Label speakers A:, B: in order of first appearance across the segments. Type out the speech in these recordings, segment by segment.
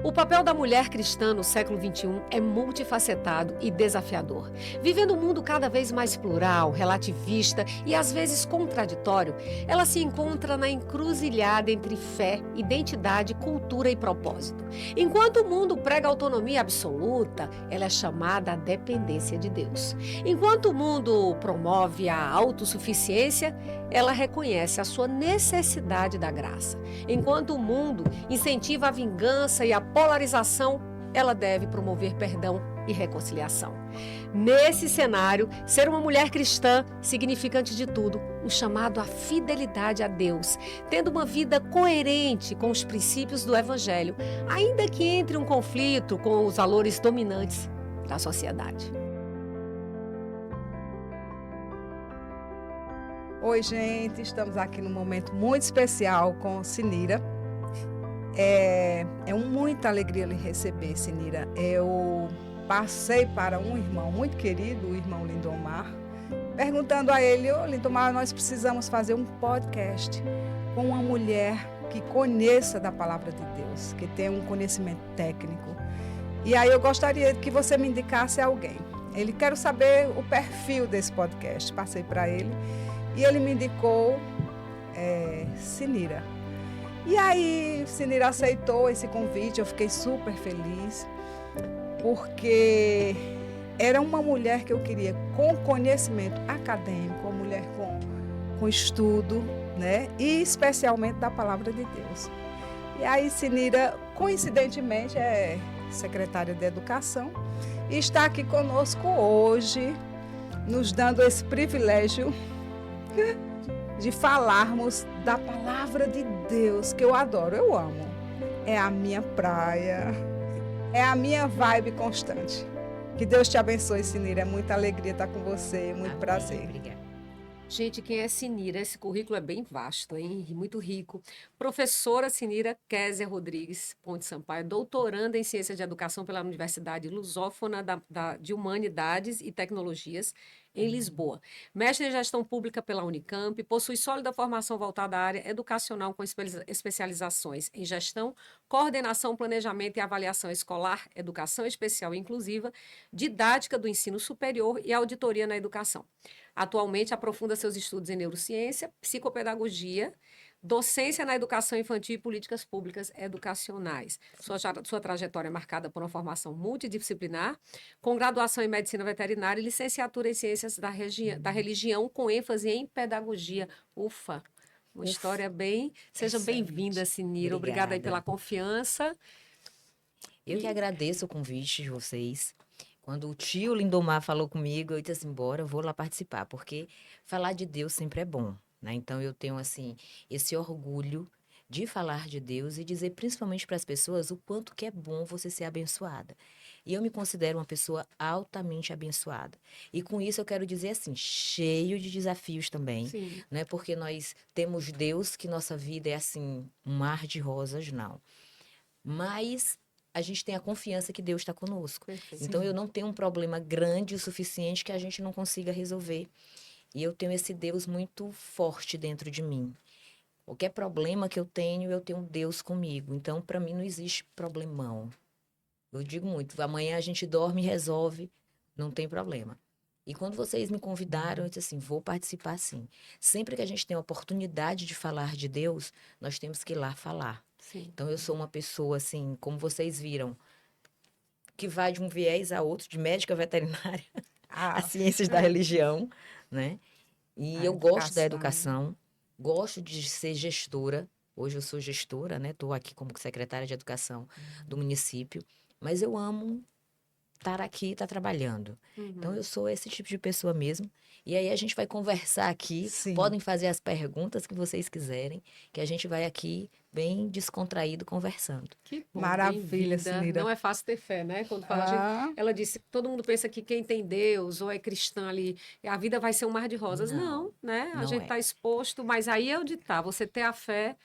A: O papel da mulher cristã no século XXI é multifacetado e desafiador. Vivendo um mundo cada vez mais plural, relativista e às vezes contraditório, ela se encontra na encruzilhada entre fé, identidade, cultura e propósito. Enquanto o mundo prega autonomia absoluta, ela é chamada à dependência de Deus. Enquanto o mundo promove a autossuficiência, ela reconhece a sua necessidade da graça. Enquanto o mundo incentiva a vingança e a polarização, ela deve promover perdão e reconciliação. Nesse cenário, ser uma mulher cristã significa, antes de tudo, um chamado à fidelidade a Deus, tendo uma vida coerente com os princípios do Evangelho, ainda que entre um conflito com os valores dominantes da sociedade.
B: Oi, gente, estamos aqui num momento muito especial com Sinira. É muita alegria lhe receber, Sinira. Eu passei para um irmão muito querido, o irmão Lindomar, perguntando a ele: ô Lindomar, nós precisamos fazer um podcast com uma mulher que conheça da palavra de Deus, que tenha um conhecimento técnico. E aí eu gostaria que você me indicasse alguém. Ele quer saber o perfil desse podcast. Passei para ele e ele me indicou Sinira. E aí, Sinira aceitou esse convite, eu fiquei super feliz, porque era uma mulher que eu queria com conhecimento acadêmico, uma mulher com estudo, né? E especialmente da palavra de Deus. E aí, Sinira, coincidentemente, é secretária de Educação e está aqui conosco hoje, nos dando esse privilégio de falarmos da palavra de Deus, que eu adoro, eu amo. É a minha praia, é a minha vibe constante. Que Deus te abençoe, Sinira. É muita alegria estar com você, muito
C: Amém,
B: prazer.
C: obrigada.
A: Gente, quem é Sinira? Esse currículo é bem vasto, hein? E muito rico. Professora Sinira Kézia Rodrigues Ponte Sampaio, doutoranda em Ciências de Educação pela Universidade Lusófona de Humanidades e Tecnologias, em Lisboa. Mestre em Gestão Pública pela Unicamp, possui sólida formação voltada à área educacional com especializações em Gestão, Coordenação, Planejamento e Avaliação Escolar, Educação Especial e Inclusiva, Didática do Ensino Superior e Auditoria na Educação. Atualmente, aprofunda seus estudos em neurociência, psicopedagogia, docência na educação infantil e políticas públicas educacionais. Sua trajetória é marcada por uma formação multidisciplinar, com graduação em medicina veterinária e licenciatura em ciências da religião, com ênfase em pedagogia. Ufa! Uma história bem... Seja bem-vinda, Sinira. Obrigada aí pela confiança.
C: Eu que agradeço o convite de vocês. Quando o tio Lindomar falou comigo, eu disse assim, bora, vou lá participar, porque falar de Deus sempre é bom, né? Então eu tenho, assim, esse orgulho de falar de Deus e dizer principalmente para as pessoas o quanto que é bom você ser abençoada. E eu me considero uma pessoa altamente abençoada. E com isso eu quero dizer assim, cheio de desafios também,
A: Sim.
C: não é porque nós temos Deus que nossa vida é assim, um mar de rosas, não. Mas a gente tem a confiança que Deus está conosco.
A: Perfeito.
C: Então, eu não tenho um problema grande o suficiente que a gente não consiga resolver. E eu tenho esse Deus muito forte dentro de mim. Qualquer problema que eu tenho Deus comigo. Então, para mim, não existe problemão. Eu digo muito, amanhã a gente dorme e resolve, não tem problema. E quando vocês me convidaram, eu disse assim, vou participar sim. Sempre que a gente tem a oportunidade de falar de Deus, nós temos que ir lá falar.
A: Sim.
C: Então, eu sou uma pessoa, assim, como vocês viram, que vai de um viés a outro, de médica veterinária a ciências da religião, né? E eu gosto da educação, gosto de ser gestora. Hoje eu sou gestora, né? Estou aqui como secretária de educação do município. Mas eu amo estar aqui e estar trabalhando. Então, eu sou esse tipo de pessoa mesmo. E aí, a gente vai conversar aqui.
B: Sim.
C: Podem fazer as perguntas que vocês quiserem, que a gente vai aqui bem descontraído conversando.
A: Que bom,
B: Maravilha,
A: bem-vinda.
B: Sinira.
A: Não é fácil ter fé, né? Quando fala, ela disse, todo mundo pensa que quem tem Deus ou é cristã ali, a vida vai ser um mar de rosas. Não, né? A
C: não
A: gente
C: é.
A: está exposto, mas aí é onde está. Você ter a fé,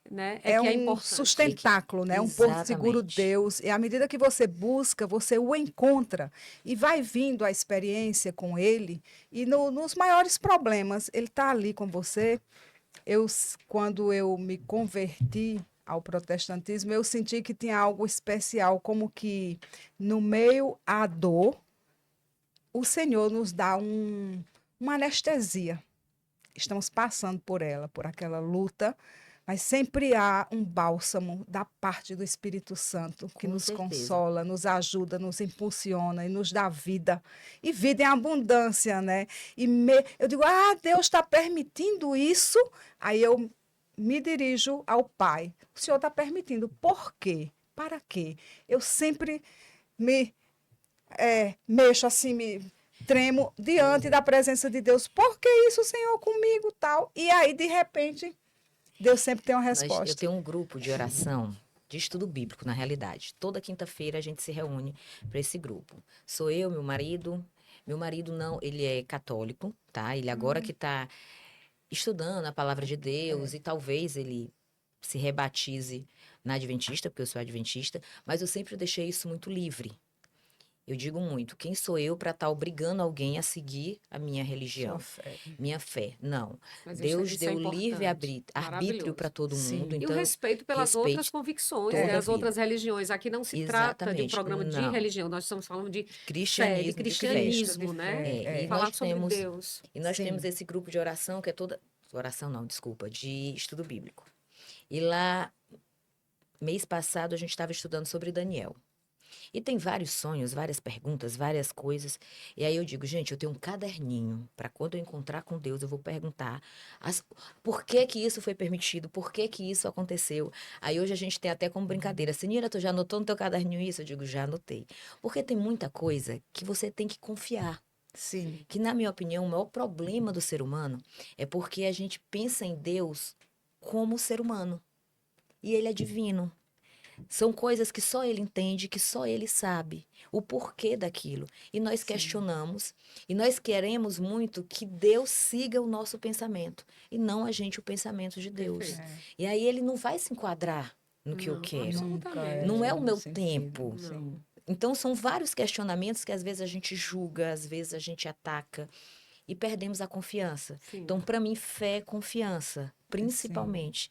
A: né?
B: É
A: que é
B: um
A: importante.
B: sustentáculo, né? Um porto seguro
C: Exatamente.
B: Deus. E à medida que você busca, você o encontra. E vai vindo a experiência com ele. E nos maiores problemas, ele está ali com você. Quando eu me converti ao protestantismo, eu senti que tinha algo especial, como que no meio à dor, o Senhor nos dá uma anestesia. Estamos passando por ela, por aquela luta, mas sempre há um bálsamo da parte do Espírito Santo que
C: Com
B: nos
C: certeza.
B: consola, nos ajuda, nos impulsiona e nos dá vida. E vida em abundância, né? Eu digo, Deus está permitindo isso? Aí eu me dirijo ao Pai. O Senhor está permitindo. Por quê? Para quê? Eu sempre me mexo assim, me tremo diante da presença de Deus. Por que isso, Senhor, comigo, tal? E aí, de repente, Deus sempre tem uma
C: Eu
B: resposta.
C: tenho um grupo de oração, de estudo bíblico, na realidade. Toda quinta-feira a gente se reúne para esse grupo. Sou eu, meu marido. Meu marido não, ele é católico, tá? Ele agora que está estudando a palavra de Deus e talvez ele se rebatize na adventista, porque eu sou adventista, mas eu sempre deixei isso muito livre. Eu digo muito, quem sou eu para estar obrigando alguém a seguir a minha religião,
B: Sua fé.
C: minha fé? Não.
A: Mas
C: Deus
A: isso é
C: deu livre
A: importante,
C: arbítrio para
A: maravilhoso.
C: todo mundo,
B: Sim.
A: E o
C: então
A: respeito pelas outras
C: respeite
A: convicções,
C: toda
A: né?
C: a
A: As
C: vida.
A: outras religiões. Aqui não se trata de um
C: Exatamente,
A: programa de
C: não.
A: religião, nós estamos falando de fé, de
C: Cristianismo, de fé.
A: cristianismo,
B: de
A: né?
B: fé.
C: E
A: Falar
C: nós
A: sobre
C: temos,
A: Deus.
C: e nós
B: Sim.
C: temos esse grupo de oração que é toda, oração não, desculpa, de estudo bíblico. E lá, mês passado, a gente estava estudando sobre Daniel. E tem vários sonhos, várias perguntas, várias coisas. E aí eu digo, gente, eu tenho um caderninho para quando eu encontrar com Deus, eu vou perguntar por que que isso foi permitido, por que que isso aconteceu. Aí hoje a gente tem até como brincadeira, Senhora, tu já anotou no teu caderninho isso? Eu digo, já anotei. Porque tem muita coisa que você tem que confiar.
B: Sim.
C: Que, na minha opinião, o maior problema do ser humano é porque a gente pensa em Deus como ser humano. E ele é divino. São coisas que só ele entende, que só ele sabe o porquê daquilo. E nós questionamos, e nós queremos muito que Deus siga o nosso pensamento, e não a gente o pensamento de Deus.
A: Perfeito.
C: E aí ele não vai se enquadrar no que eu
A: Não,
C: quero.
A: absolutamente.
C: Não é o meu
B: sentido,
C: tempo.
B: sim.
A: Não.
C: Então são vários questionamentos que às vezes a gente julga, às vezes a gente ataca e perdemos a confiança.
A: Sim.
C: Então, para mim, fé é confiança, principalmente.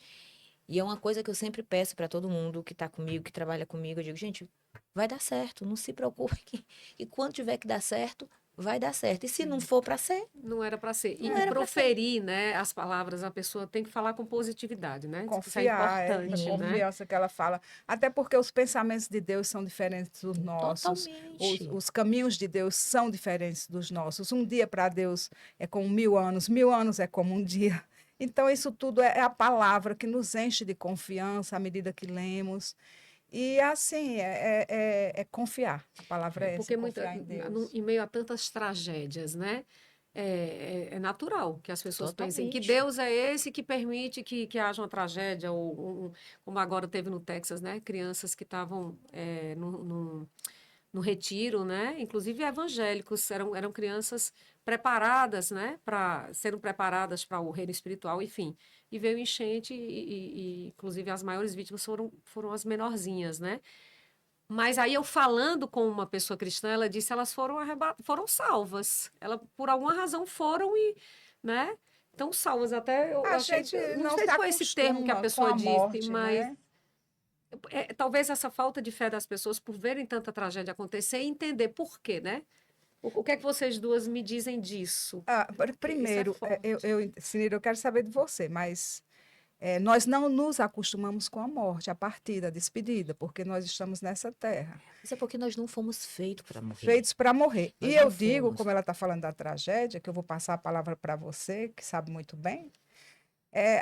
C: E é uma coisa que eu sempre peço para todo mundo que está comigo, que trabalha comigo. Eu digo, gente, vai dar certo, não se preocupe. E quando tiver que dar certo, vai dar certo. E se não for para ser,
A: Não era para ser. E
C: Não era pra
A: proferir, né, as palavras, a pessoa tem que falar com positividade, né? Isso é
B: Confiar,
A: importante,
B: essa
A: né?
B: confiança que ela fala. Até porque os pensamentos de Deus são diferentes dos nossos.
C: totalmente.
B: Os caminhos de Deus são diferentes dos nossos. Um dia para Deus é como 1000 anos é como um dia. Então, isso tudo é a palavra que nos enche de confiança à medida que lemos. E, assim, é confiar. A palavra é essa,
A: Porque
B: confiar em Deus.
A: em meio a tantas tragédias, né? É natural que as pessoas pensem que
C: Totalmente.
A: Deus é esse que permite que haja uma tragédia, ou como agora teve no Texas, né? Crianças que estavam no retiro, né? Inclusive evangélicos, eram crianças preparadas, né? Sendo preparadas para o reino espiritual, enfim. E veio enchente inclusive, as maiores vítimas foram as menorzinhas, né? Mas aí eu falando com uma pessoa cristã, ela disse que elas foram salvas. Ela, por alguma razão, foram né? Então, salvas. Até eu
B: A
A: achei,
B: gente
A: não
B: não
A: sei
B: se
A: se foi esse termo que a
B: acostuma com
A: pessoa
B: a
A: disse,
B: morte,
A: mas
B: né?
A: talvez essa falta de fé das pessoas por verem tanta tragédia acontecer e entender por quê, né? O que é que vocês duas me dizem disso?
B: Primeiro,
A: forte.
B: Cineira, eu quero saber de você, mas nós não nos acostumamos com a morte, a partida, a despedida, porque nós estamos nessa terra,
C: Isso é porque nós não fomos feitos para morrer.
B: feitos para morrer.
C: Nós
B: E
C: não
B: eu digo,
C: fomos.
B: como ela está falando da tragédia, que eu vou passar a palavra para você, que sabe muito bem,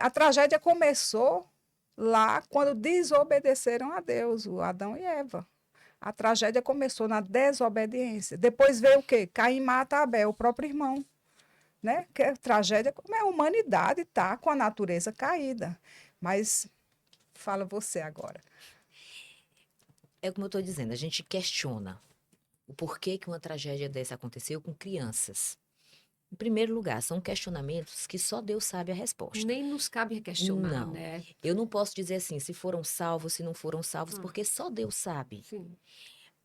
B: a tragédia começou lá quando desobedeceram a Deus, o Adão e Eva. A tragédia começou na desobediência. Depois veio o quê? Caim mata Abel, o próprio irmão. Né? Que a tragédia, como é a humanidade está com a natureza caída. Mas fala você agora.
C: É como eu estou dizendo, a gente questiona o porquê que uma tragédia dessa aconteceu com crianças. Em primeiro lugar, são questionamentos que só Deus sabe a resposta.
A: Nem nos cabe questionar,
C: Não.
A: né?
C: Eu não posso dizer assim, se foram salvos, se não foram salvos, porque só Deus sabe.
A: Sim.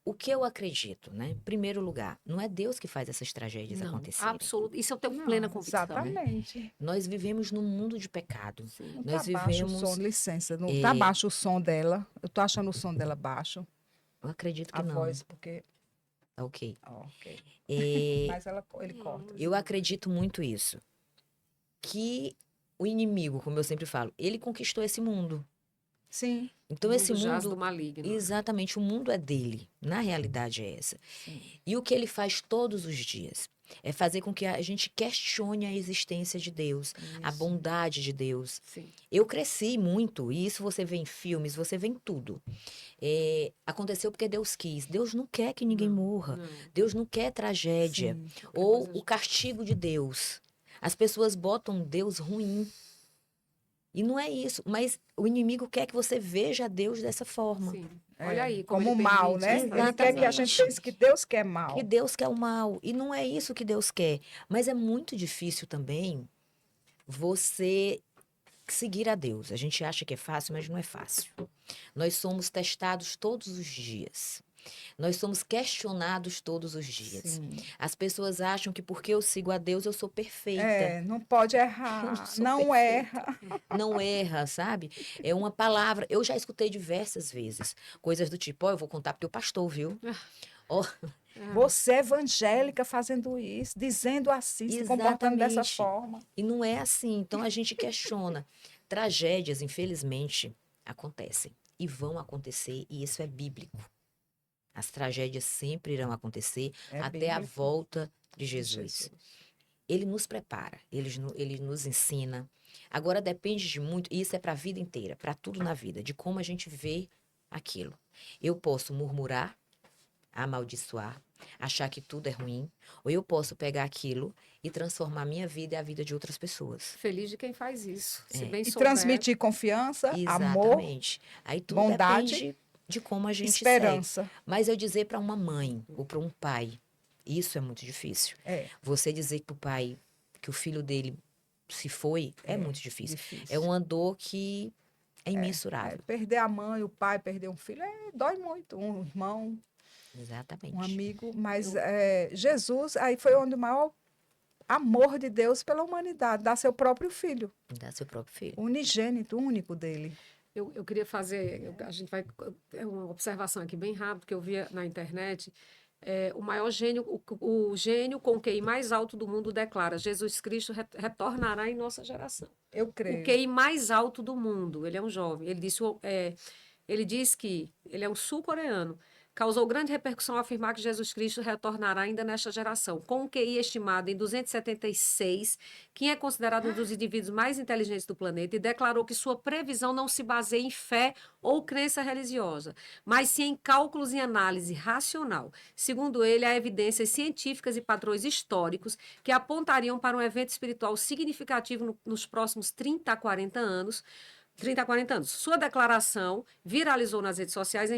C: O que eu acredito, né? Em primeiro lugar, não é Deus que faz essas tragédias
A: Não,
C: acontecerem.
A: absoluto. Isso eu tenho
B: Não,
A: plena convicção.
B: exatamente.
C: Nós vivemos num mundo de pecado.
A: Sim.
B: Não tá
C: Nós
B: baixo o som,
C: vivemos.
B: licença. Não tá baixo o som dela. Eu tô achando o som dela baixo.
C: Eu acredito que
B: A
C: não.
B: voz, porque.
C: Tá ok.
B: Ok.
C: É,
B: Mas ele corta.
C: eu acredito muito isso. Que o inimigo, como eu sempre falo, ele conquistou esse mundo.
B: Sim.
C: Então,
A: O
C: esse
A: mundo jaz
C: mundo.
A: do maligno.
C: Exatamente, o mundo é dele. Na realidade é essa.
B: Sim.
C: E o que ele faz todos os dias é fazer com que a gente questione a existência de Deus, a
B: Isso.
C: bondade de Deus.
A: Sim.
C: Eu cresci muito, e isso você vê em filmes, você vê em tudo. Aconteceu porque Deus quis. Deus não quer que ninguém morra.
A: Não.
C: Deus não quer tragédia.
B: Sim.
C: Ou o castigo de Deus. As pessoas botam Deus ruim. E não é isso. Mas o inimigo quer que você veja Deus dessa forma.
A: Sim. Olha aí,
B: Como
A: ele
B: mal,
A: permite
B: né?
A: essa
B: Ele quer que a gente
C: Exatamente.
B: pense que Deus quer mal.
C: Que Deus quer o mal. E não é isso que Deus quer. Mas é muito difícil também você seguir a Deus. A gente acha que é fácil, mas não é fácil. Nós somos testados todos os dias. Nós somos questionados todos os dias.
B: Sim.
C: As pessoas acham que porque eu sigo a Deus eu sou perfeita.
B: Não pode
C: Eu
B: errar.
C: sou
B: Não
C: perfeita.
B: erra.
C: Não erra, sabe? É uma palavra. Eu já escutei diversas vezes coisas do tipo: ó, eu vou contar pro teu pastor, viu? Ó,
B: Você é evangélica fazendo isso, dizendo assim, se comportando dessa
C: exatamente.
B: forma.
C: E não é assim. Então a gente questiona. Tragédias, infelizmente, acontecem e vão acontecer, e isso é bíblico. As tragédias sempre irão acontecer
B: É
C: até a
B: bíblico.
C: volta de Jesus. Ele nos prepara, ele nos ensina. Agora depende de muito, e isso é para a vida inteira, para tudo na vida, de como a gente vê aquilo. Eu posso murmurar, amaldiçoar, achar que tudo é ruim, ou eu posso pegar aquilo e transformar minha vida e a vida de outras pessoas.
A: Feliz de quem faz isso. Se bem
B: E
A: souber.
B: transmitir confiança, amor,
C: Exatamente. Aí tudo
B: bondade,
C: depende de como a gente segue.
B: esperança.
C: Mas eu dizer para uma mãe ou para um pai, isso é muito difícil.
B: É.
C: Você dizer para o pai que o filho dele se foi é muito difícil.
B: Difícil.
C: É uma dor que é imensurável.
B: Perder a mãe, o pai, perder um filho, dói muito. Um irmão,
C: Exatamente.
B: um amigo. Mas Jesus, aí foi onde o maior amor de Deus pela humanidade, dar seu próprio filho,
C: Dá seu próprio filho.
B: unigênito, único dele.
A: Eu queria fazer, a gente vai, é uma observação aqui bem rápida que eu via na internet. O maior gênio, o gênio com o QI mais alto do mundo declara: Jesus Cristo retornará em nossa geração.
B: Eu
A: O
B: creio.
A: QI mais alto do mundo. Ele é um jovem. Ele diz que ele é um sul-coreano. Causou grande repercussão ao afirmar que Jesus Cristo retornará ainda nesta geração. Com um QI estimado em 276, quem é considerado um dos indivíduos mais inteligentes do planeta, e declarou que sua previsão não se baseia em fé ou crença religiosa, mas sim em cálculos e análise racional. Segundo ele, há evidências científicas e padrões históricos que apontariam para um evento espiritual significativo nos próximos 30 a 40 anos. Sua declaração viralizou nas redes sociais em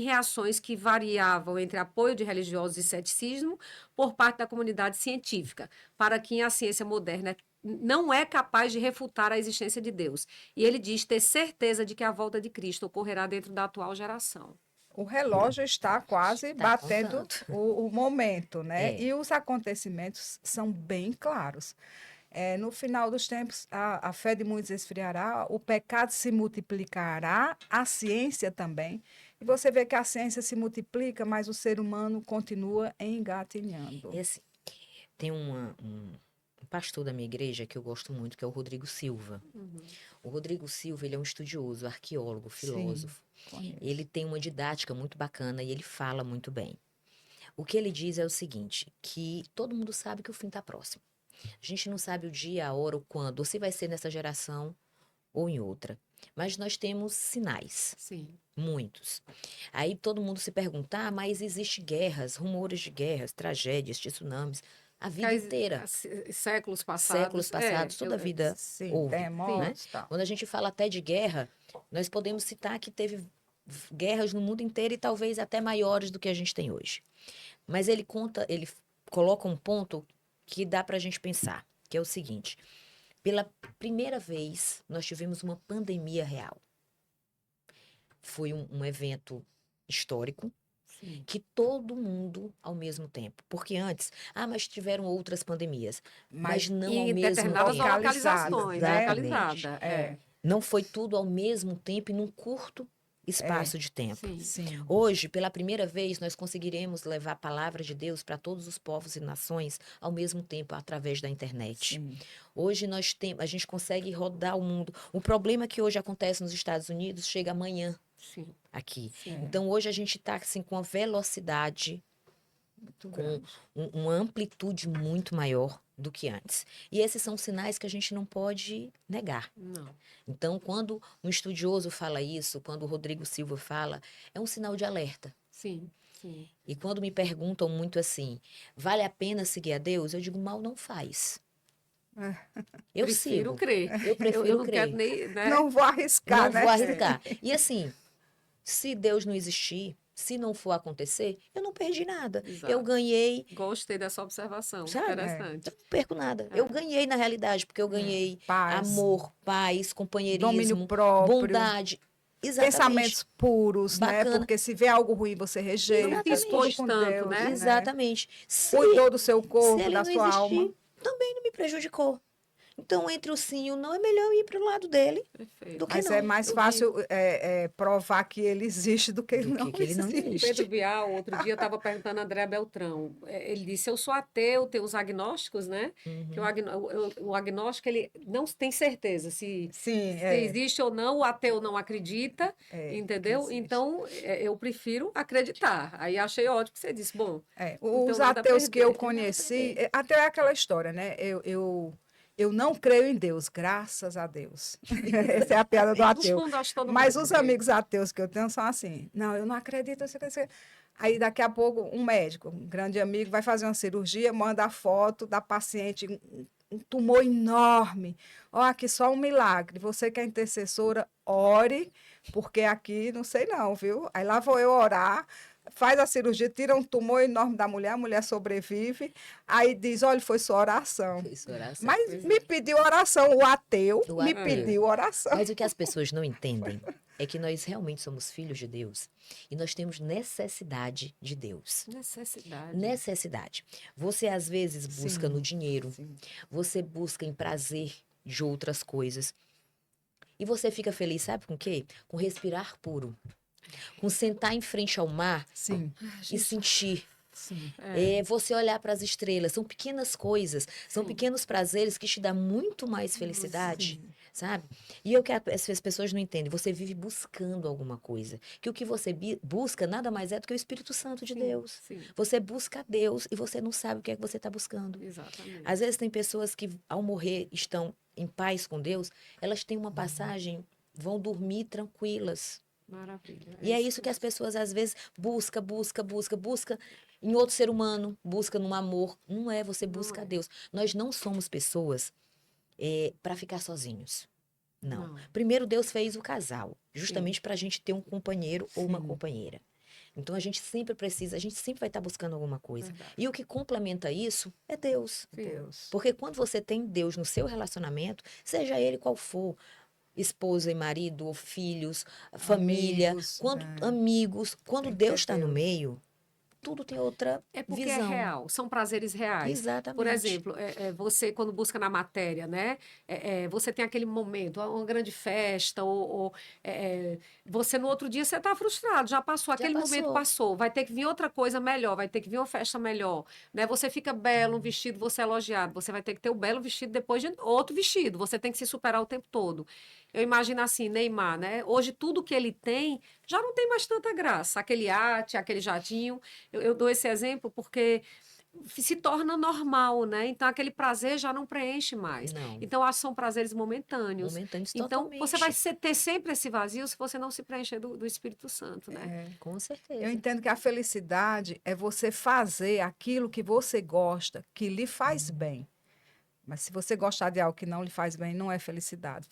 A: reações que variavam entre apoio de religiosos e ceticismo por parte da comunidade científica, para quem a ciência moderna não é capaz de refutar a existência de Deus. E ele diz ter certeza de que a volta de Cristo ocorrerá dentro da atual geração.
B: O relógio está quase batendo
C: contando.
B: o momento, né?
C: É.
B: E os acontecimentos são bem claros. No final dos tempos, a fé de muitos esfriará, o pecado se multiplicará, a ciência também. E você vê que a ciência se multiplica, mas o ser humano continua engatinhando.
C: E assim, tem um pastor da minha igreja que eu gosto muito, que é o Rodrigo Silva. O Rodrigo Silva, ele é um estudioso, arqueólogo, filósofo.
B: Conheço.
C: Ele tem uma didática muito bacana e ele fala muito bem. O que ele diz é o seguinte, que todo mundo sabe que o fim está próximo. A gente não sabe o dia, a hora, o quando, ou se vai ser nessa geração ou em outra. Mas nós temos sinais,
A: Sim.
C: muitos. Aí todo mundo se pergunta, mas existem guerras, rumores de guerras, tragédias, tsunamis, a vida inteira.
A: Séculos passados.
C: Séculos passados, toda a vida
B: Sim,
C: houve,
B: terremotos, tal.
C: Quando a gente fala até de guerra, nós podemos citar que teve guerras no mundo inteiro e talvez até maiores do que a gente tem hoje. Mas ele coloca um ponto que dá para a gente pensar, que é o seguinte: pela primeira vez nós tivemos uma pandemia real. Foi um evento histórico,
A: Sim.
C: que todo mundo ao mesmo tempo. Porque antes, mas tiveram outras pandemias, mas não ao
A: em
C: mesmo
A: determinadas
C: tempo.
A: localizações,
C: Exatamente.
A: localizada.
C: Não foi tudo ao mesmo tempo e num curto espaço de tempo.
A: Sim.
B: Sim.
C: Hoje, pela primeira vez, nós conseguiremos levar a palavra de Deus para todos os povos e nações ao mesmo tempo através da internet.
B: Sim.
C: Hoje a gente consegue rodar o mundo. O problema que hoje acontece nos Estados Unidos chega amanhã
A: Sim.
C: aqui.
A: Sim.
C: Então hoje a gente está assim com uma velocidade,
B: Muito
C: com
B: grande.
C: uma amplitude muito maior do que antes. E esses são sinais que a gente não pode negar.
A: Não.
C: Então, quando um estudioso fala isso, quando o Rodrigo Silva fala, é um sinal de alerta.
A: Sim. Sim.
C: E quando me perguntam muito assim, vale a pena seguir a Deus? Eu digo, mal não faz. Eu
A: Prefiro
C: sigo.
A: crer.
C: Eu prefiro
A: Eu não
C: crer.
A: quero nem, né?
B: Não vou arriscar,
C: Não
B: né?
C: vou arriscar. E assim, se Deus não existir, se não for acontecer, eu não perdi nada.
A: Exato.
C: Eu ganhei,
A: Gostei dessa observação.
C: sabe?
A: Interessante.
C: Eu não perco nada. Eu ganhei na realidade, porque eu ganhei
B: Paz,
C: amor, paz,
B: domínio
C: companheirismo,
B: próprio,
C: bondade. Exatamente.
B: pensamentos puros, né?
C: Bacana.
B: Porque se vê algo ruim, você rejeita.
A: Não te
C: Exatamente.
A: expôs
B: Tudo com
A: tanto,
B: Deus,
A: né?
C: Exatamente. Se,
B: Cuidou do seu
C: se
B: corpo,
C: ele
B: da
C: não
B: sua alma.
C: existir, também não me prejudicou. Então, entre o sim e o não, é melhor eu ir para o lado dele
A: Perfeito.
C: do que
B: Mas
C: não.
B: é mais
A: Eu
B: fácil provar que ele existe do que
C: Do
B: não
C: que ele não
B: existe.
C: existe.
A: Pedro Bial, outro dia, estava perguntando a André Beltrão. Ele disse: eu sou ateu, tem os agnósticos, né? Que o agnóstico ele não tem certeza se
B: Sim,
A: existe ou não, o ateu não acredita, entendeu?
B: existe.
A: Então, eu prefiro acreditar. Aí achei ótimo que você disse: bom, não tenho
B: Os
A: nada a
B: ateus que eu
A: perder.
B: conheci, ateu é aquela história, né? Eu não creio em Deus, graças a Deus. Essa é a piada do
A: No
B: ateu.
A: fundo, acho que todo
B: Mas
A: mundo
B: os
A: crê.
B: amigos ateus que eu tenho são assim, não, eu não acredito. Aí daqui a pouco um médico, um grande amigo, vai fazer uma cirurgia, manda a foto da paciente, um tumor enorme. Ó, aqui só um milagre. Você que é intercessora, ore, porque aqui não sei não, viu? Aí lá vou eu orar, faz a cirurgia, tira um tumor enorme da mulher, a mulher sobrevive, aí diz, olha, foi sua oração.
C: Foi sua oração.
B: Mas me pediu oração, o ateu
C: O
B: me
C: ateu.
B: pediu oração.
C: Mas o que as pessoas não entendem é que nós realmente somos filhos de Deus e nós temos necessidade de Deus.
A: Necessidade.
C: Necessidade. Você às vezes busca
B: Sim,
C: no dinheiro,
B: sim.
C: você busca em prazer de outras coisas. E você fica feliz, sabe com o quê? Com respirar puro. Com sentar em frente ao mar
B: Sim,
C: e sentir.
B: sim.
C: Você olhar para as estrelas. São pequenas coisas, são
A: Sim.
C: pequenos prazeres que te dão muito mais felicidade,
B: Sim.
C: sabe? E que as pessoas não entendem. Você vive buscando alguma coisa. Que o que você busca nada mais é do que o Espírito Santo de
A: Sim,
C: Deus.
A: sim.
C: Você busca a Deus e você não sabe o que é que você está buscando.
A: Exatamente.
C: Às vezes tem pessoas que, ao morrer, estão em paz com Deus, elas têm uma passagem, vão dormir tranquilas.
A: Maravilha.
C: E é isso que as pessoas às vezes busca em outro ser humano, busca num amor. Não é, você busca a Deus. Nós não somos pessoas para ficar sozinhos. Não. Primeiro Deus fez o casal, justamente para a gente ter um companheiro ou uma companheira. Então a gente sempre vai estar buscando alguma coisa.
A: Verdade.
C: E o que complementa isso é Deus.
B: Deus.
C: Porque quando você tem Deus no seu relacionamento, seja ele qual for, esposa e marido, ou filhos, família,
B: Amigos,
C: quando
B: Tem que
C: Deus
B: ter
C: está no
B: Deus.
C: meio, tudo tem outra
A: É porque
C: visão.
A: é real, são prazeres reais.
C: Exatamente.
A: Por exemplo, você quando busca na matéria, né? Você tem aquele momento, uma grande festa, você no outro dia você está frustrado, já passou, aquele momento passou, vai ter que vir outra coisa melhor, vai ter que vir uma festa melhor, né? Você fica belo, um vestido, você é elogiado, você vai ter que ter o belo vestido depois de outro vestido, você tem que se superar o tempo todo. Eu imagino assim, Neymar, né? Hoje tudo que ele tem já não tem mais tanta graça. Aquele iate, aquele jatinho. Eu dou esse exemplo porque se torna normal, né? Então aquele prazer já não preenche mais.
C: Não.
A: Então acho que são prazeres momentâneos.
C: Momentâneos
A: Então
C: totalmente.
A: você vai ter sempre esse vazio se você não se preencher do Espírito Santo, né?
C: Com certeza.
B: Eu entendo que a felicidade é você fazer aquilo que você gosta, que lhe faz bem. Mas se você gostar de algo que não lhe faz bem, não é felicidade.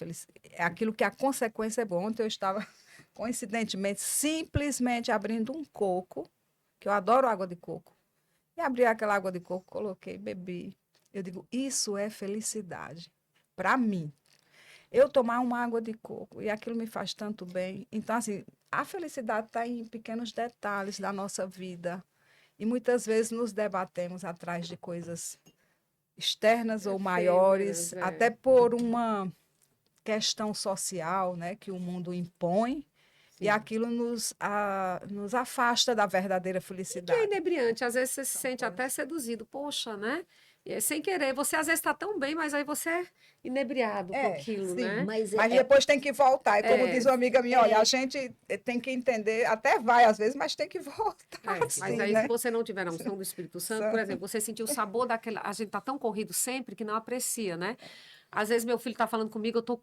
B: É aquilo que a consequência é boa. Ontem eu estava, coincidentemente, simplesmente abrindo um coco, que eu adoro água de coco. E abri aquela água de coco, coloquei, bebi. Eu digo, isso é felicidade. Para mim. eu tomar uma água de coco, e aquilo me faz tanto bem. Então, assim, a felicidade está em pequenos detalhes da nossa vida. E muitas vezes nos debatemos atrás de coisas externas ou maiores,
A: Efêmeras,
B: até por uma questão social, né, que o mundo impõe, e
A: sim.
B: aquilo nos afasta da verdadeira
A: Que é
B: felicidade.
A: inebriante, às vezes você se
B: São
A: sente até
B: coisas.
A: seduzido, poxa, né? E sem querer, você às vezes está tão bem, mas aí você é inebriado com aquilo,
B: Sim.
A: né?
C: Mas
B: Mas depois tem que voltar. E como
A: É,
B: diz uma amiga minha, olha, a
C: é,
B: gente tem que entender, até vai às vezes, mas tem que voltar,
A: mas
B: sim,
A: aí se
B: né?
A: você não tiver a unção do Espírito Santo, por exemplo, você sentiu o sabor daquela, a gente tá tão corrido sempre que não aprecia, né? Às vezes meu filho tá falando comigo, eu tô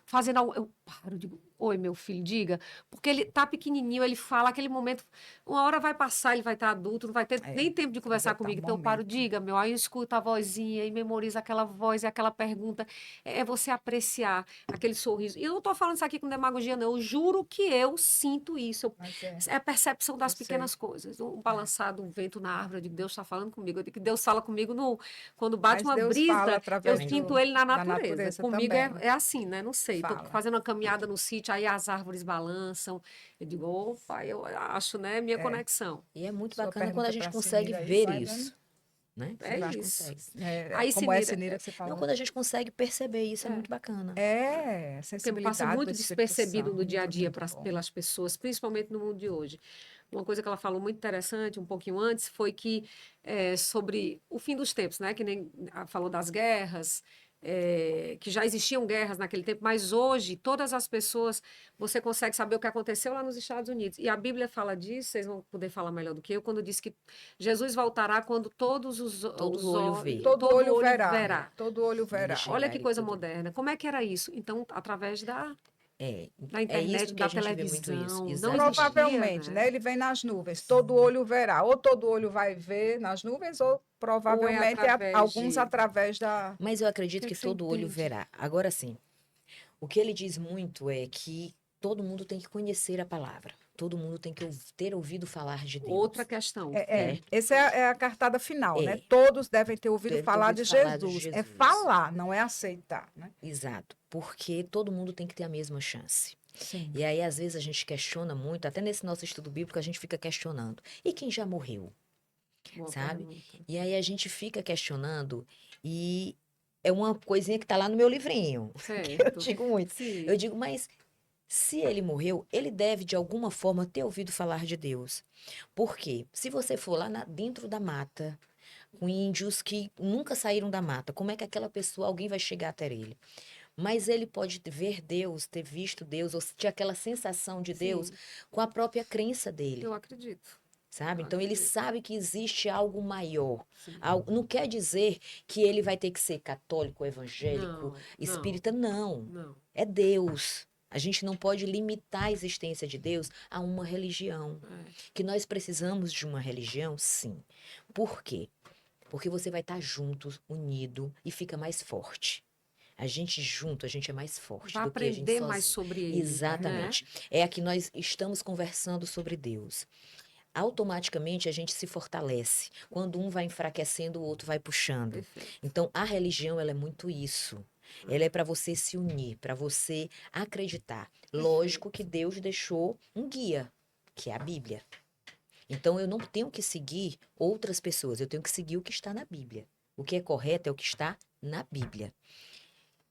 A: fazendo algo, eu paro, digo, oi, meu filho, diga, porque ele tá pequenininho, ele fala aquele momento, uma hora vai passar, ele vai estar adulto, não vai ter
B: É,
A: nem tempo de conversar
B: aproveitar o
A: comigo, então eu paro,
B: momento.
A: diga, meu, aí eu escuto a vozinha e memorizo aquela voz e aquela pergunta, é você apreciar aquele sorriso. E eu não tô falando isso aqui com demagogia, não, eu juro que eu sinto isso,
B: Mas
A: é a percepção das
B: eu sei.
A: pequenas coisas. Um balançar do vento na árvore, eu digo, Deus está falando comigo. Eu digo que Deus fala comigo quando bate
B: Mas
A: uma
B: Deus fala
A: brisa, eu
B: através
A: sinto ele na
B: da
A: natureza.
B: natureza
A: Comigo é,
B: também.
A: é assim, né? Não sei. Estou
B: Fala.
A: fazendo uma caminhada no sítio, aí as árvores balançam. Eu digo, opa, eu acho, né? Minha
B: É.
A: conexão.
C: e é muito
B: Sua
C: bacana quando a
B: pergunta
C: gente
B: para a
C: consegue
B: Sinira aí,
C: ver
B: vai dando.
C: isso, né?
A: É
C: Quando a gente
A: isso.
C: consegue.
A: Aí,
B: Como é,
A: Sinira,
B: Sinira, que você
C: Não,
B: falou?
C: quando a gente consegue perceber isso, é
A: é,
C: muito bacana.
B: É, a
A: porque passa
B: sensibilidade do
A: muito
B: Espírito
A: despercebido no dia a
B: Santo,
A: dia
B: muito bom.
A: pelas pessoas, principalmente no mundo de hoje. Uma coisa que ela falou muito interessante, um pouquinho antes, foi que sobre o fim dos tempos, né? Que nem falou das guerras, que já existiam guerras naquele tempo, mas hoje todas as pessoas, você consegue saber o que aconteceu lá nos Estados Unidos. E a Bíblia fala disso, vocês vão poder falar melhor do que eu, quando diz que Jesus voltará quando todos
C: Todo
A: os
C: olho
A: olhos,
C: vê.
B: Todo
A: todo
B: olho
A: olho
B: verá,
A: verá.
B: todo olho
C: Quando ele
B: verá.
A: Olha
C: chegar,
A: que
C: ele
A: coisa
C: todo.
A: moderna. Como é que era isso? Então, através
C: É,
A: da
C: é isso
A: internet,
C: que a
A: da
C: gente vê muito isso.
A: televisão, não
C: Exatamente.
A: existia,
B: Provavelmente, né?
A: né?
B: Ele vem nas nuvens, todo olho verá. Ou todo olho vai ver nas nuvens, ou
A: Ou é
B: provavelmente
A: através
B: alguns
A: de.
B: através da.
C: Mas eu
A: O que
C: acredito
A: é
C: que
A: que você
C: todo olho
A: entende?
C: verá. Agora sim, o que ele diz muito é que todo mundo tem que conhecer a palavra. Todo mundo tem que ter ouvido falar de
A: Outra
C: Deus,
A: questão.
C: certo?
B: Essa é a cartada final, né?
C: É,
B: Todos devem ter ouvido
C: deve ter
B: falar
C: ouvido
B: de
C: falar de
B: Jesus. É
C: Jesus.
B: falar, não é aceitar, né?
C: Exato. Porque todo mundo tem que ter a mesma chance.
B: Sim.
C: E aí, às vezes, a gente questiona muito, até nesse nosso estudo bíblico, a gente fica questionando. E quem já morreu,
A: Boa
C: sabe?
A: pergunta.
C: E aí a gente fica questionando e é uma coisinha que tá lá no meu livrinho, que eu
A: Certo.
C: digo muito. Eu
A: Sim.
C: digo, mas se ele morreu, ele deve de alguma forma ter ouvido falar de Deus. Por quê? Se você for lá dentro da mata, com índios que nunca saíram da mata, como é que aquela pessoa, alguém vai chegar até ele? Mas ele pode ver Deus, ter visto Deus, ou ter aquela sensação de Deus
A: Sim.
C: com a própria crença dele.
A: Eu acredito.
C: Sabe?
A: Eu
C: Então ele
A: acredito.
C: sabe que existe algo maior.
A: Sim.
C: Não quer dizer que ele vai ter que ser católico, evangélico,
A: Não, não,
C: espírita, não.
A: não.
C: É Deus. A gente não pode limitar a existência de Deus a uma religião.
A: É.
C: Que nós precisamos de uma religião, sim. Por quê? Porque você vai estar junto, unido e fica mais forte. A gente junto, a gente é mais forte
A: Vai
C: do que a gente
A: aprender mais
C: sozinho.
A: sobre ele, né?
C: Exatamente. É aqui nós estamos conversando sobre Deus. Automaticamente a gente se fortalece. Quando um vai enfraquecendo, o outro vai puxando.
A: Perfeito.
C: Então a religião ela é muito isso. Ela é para você se unir, para você acreditar. Lógico que Deus deixou um guia, que é a Bíblia. Então eu não tenho que seguir outras pessoas, eu tenho que seguir o que está na Bíblia. O que é correto é o que está na Bíblia.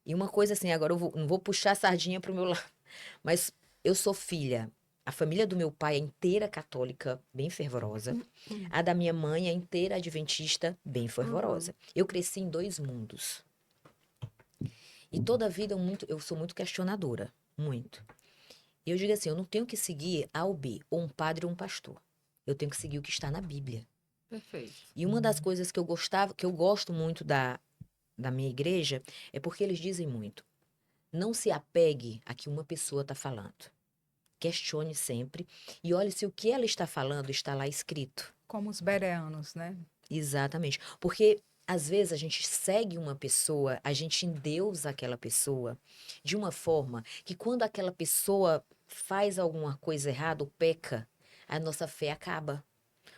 C: E uma coisa assim, agora não vou puxar a sardinha para o meu lado, mas eu sou filha. A família do meu pai é inteira católica, bem fervorosa. A da minha mãe é inteira adventista, bem fervorosa. Eu cresci em dois mundos. E toda a vida eu sou muito questionadora, muito. E eu digo assim, eu não tenho que seguir A ou B, ou um padre ou um pastor. Eu tenho que seguir o que está na Bíblia.
A: Perfeito.
C: E uma das coisas que eu gosto muito da minha igreja, é porque eles dizem muito. Não se apegue a que uma pessoa está falando. Questione sempre e olhe se o que ela está falando está lá escrito.
B: Como os bereanos, né?
C: Exatamente. Porque às vezes a gente segue uma pessoa, a gente endeusa aquela pessoa de uma forma que quando aquela pessoa faz alguma coisa errada ou peca, a nossa fé acaba.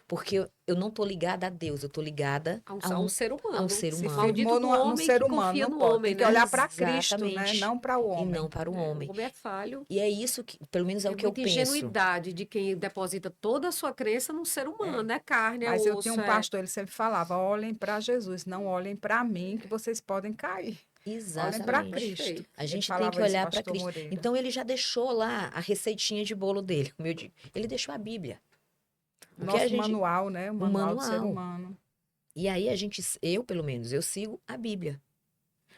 C: Porque eu não tô ligada a Deus, eu tô ligada
A: a um ser humano.
C: a um ser
B: Se
C: humano.
A: Maldito
B: firmou
A: do
B: no
A: homem
B: ser
A: que
B: humano,
A: confia
B: não
A: no
B: pode.
A: homem,
B: Tem que
A: né?
B: olhar para Cristo, né?
C: Exatamente.
B: Não para o
C: E
B: homem.
C: não para o homem.
A: O homem é falho.
C: E é isso que, pelo menos é o que eu
A: muita
C: penso.
A: ingenuidade de quem deposita toda a sua crença num ser humano. É carne, é
B: Mas
A: osso.
B: eu tinha um pastor, ele sempre falava, olhem para Jesus, não olhem para mim, que vocês podem cair. Olhem para
C: Exatamente.
B: Cristo.
A: Perfeito.
C: A
B: Ele
C: gente tem
B: falava
C: que
B: isso,
C: olhar para
B: pastor
C: Cristo.
B: Moreira.
C: Então ele já deixou lá a receitinha de bolo dele, como eu digo. Ele deixou a Bíblia. Porque
B: Nosso
C: a gente,
B: manual, né? O
C: o
B: manual do ser
C: manual.
B: humano.
C: E aí eu pelo menos, eu sigo a Bíblia.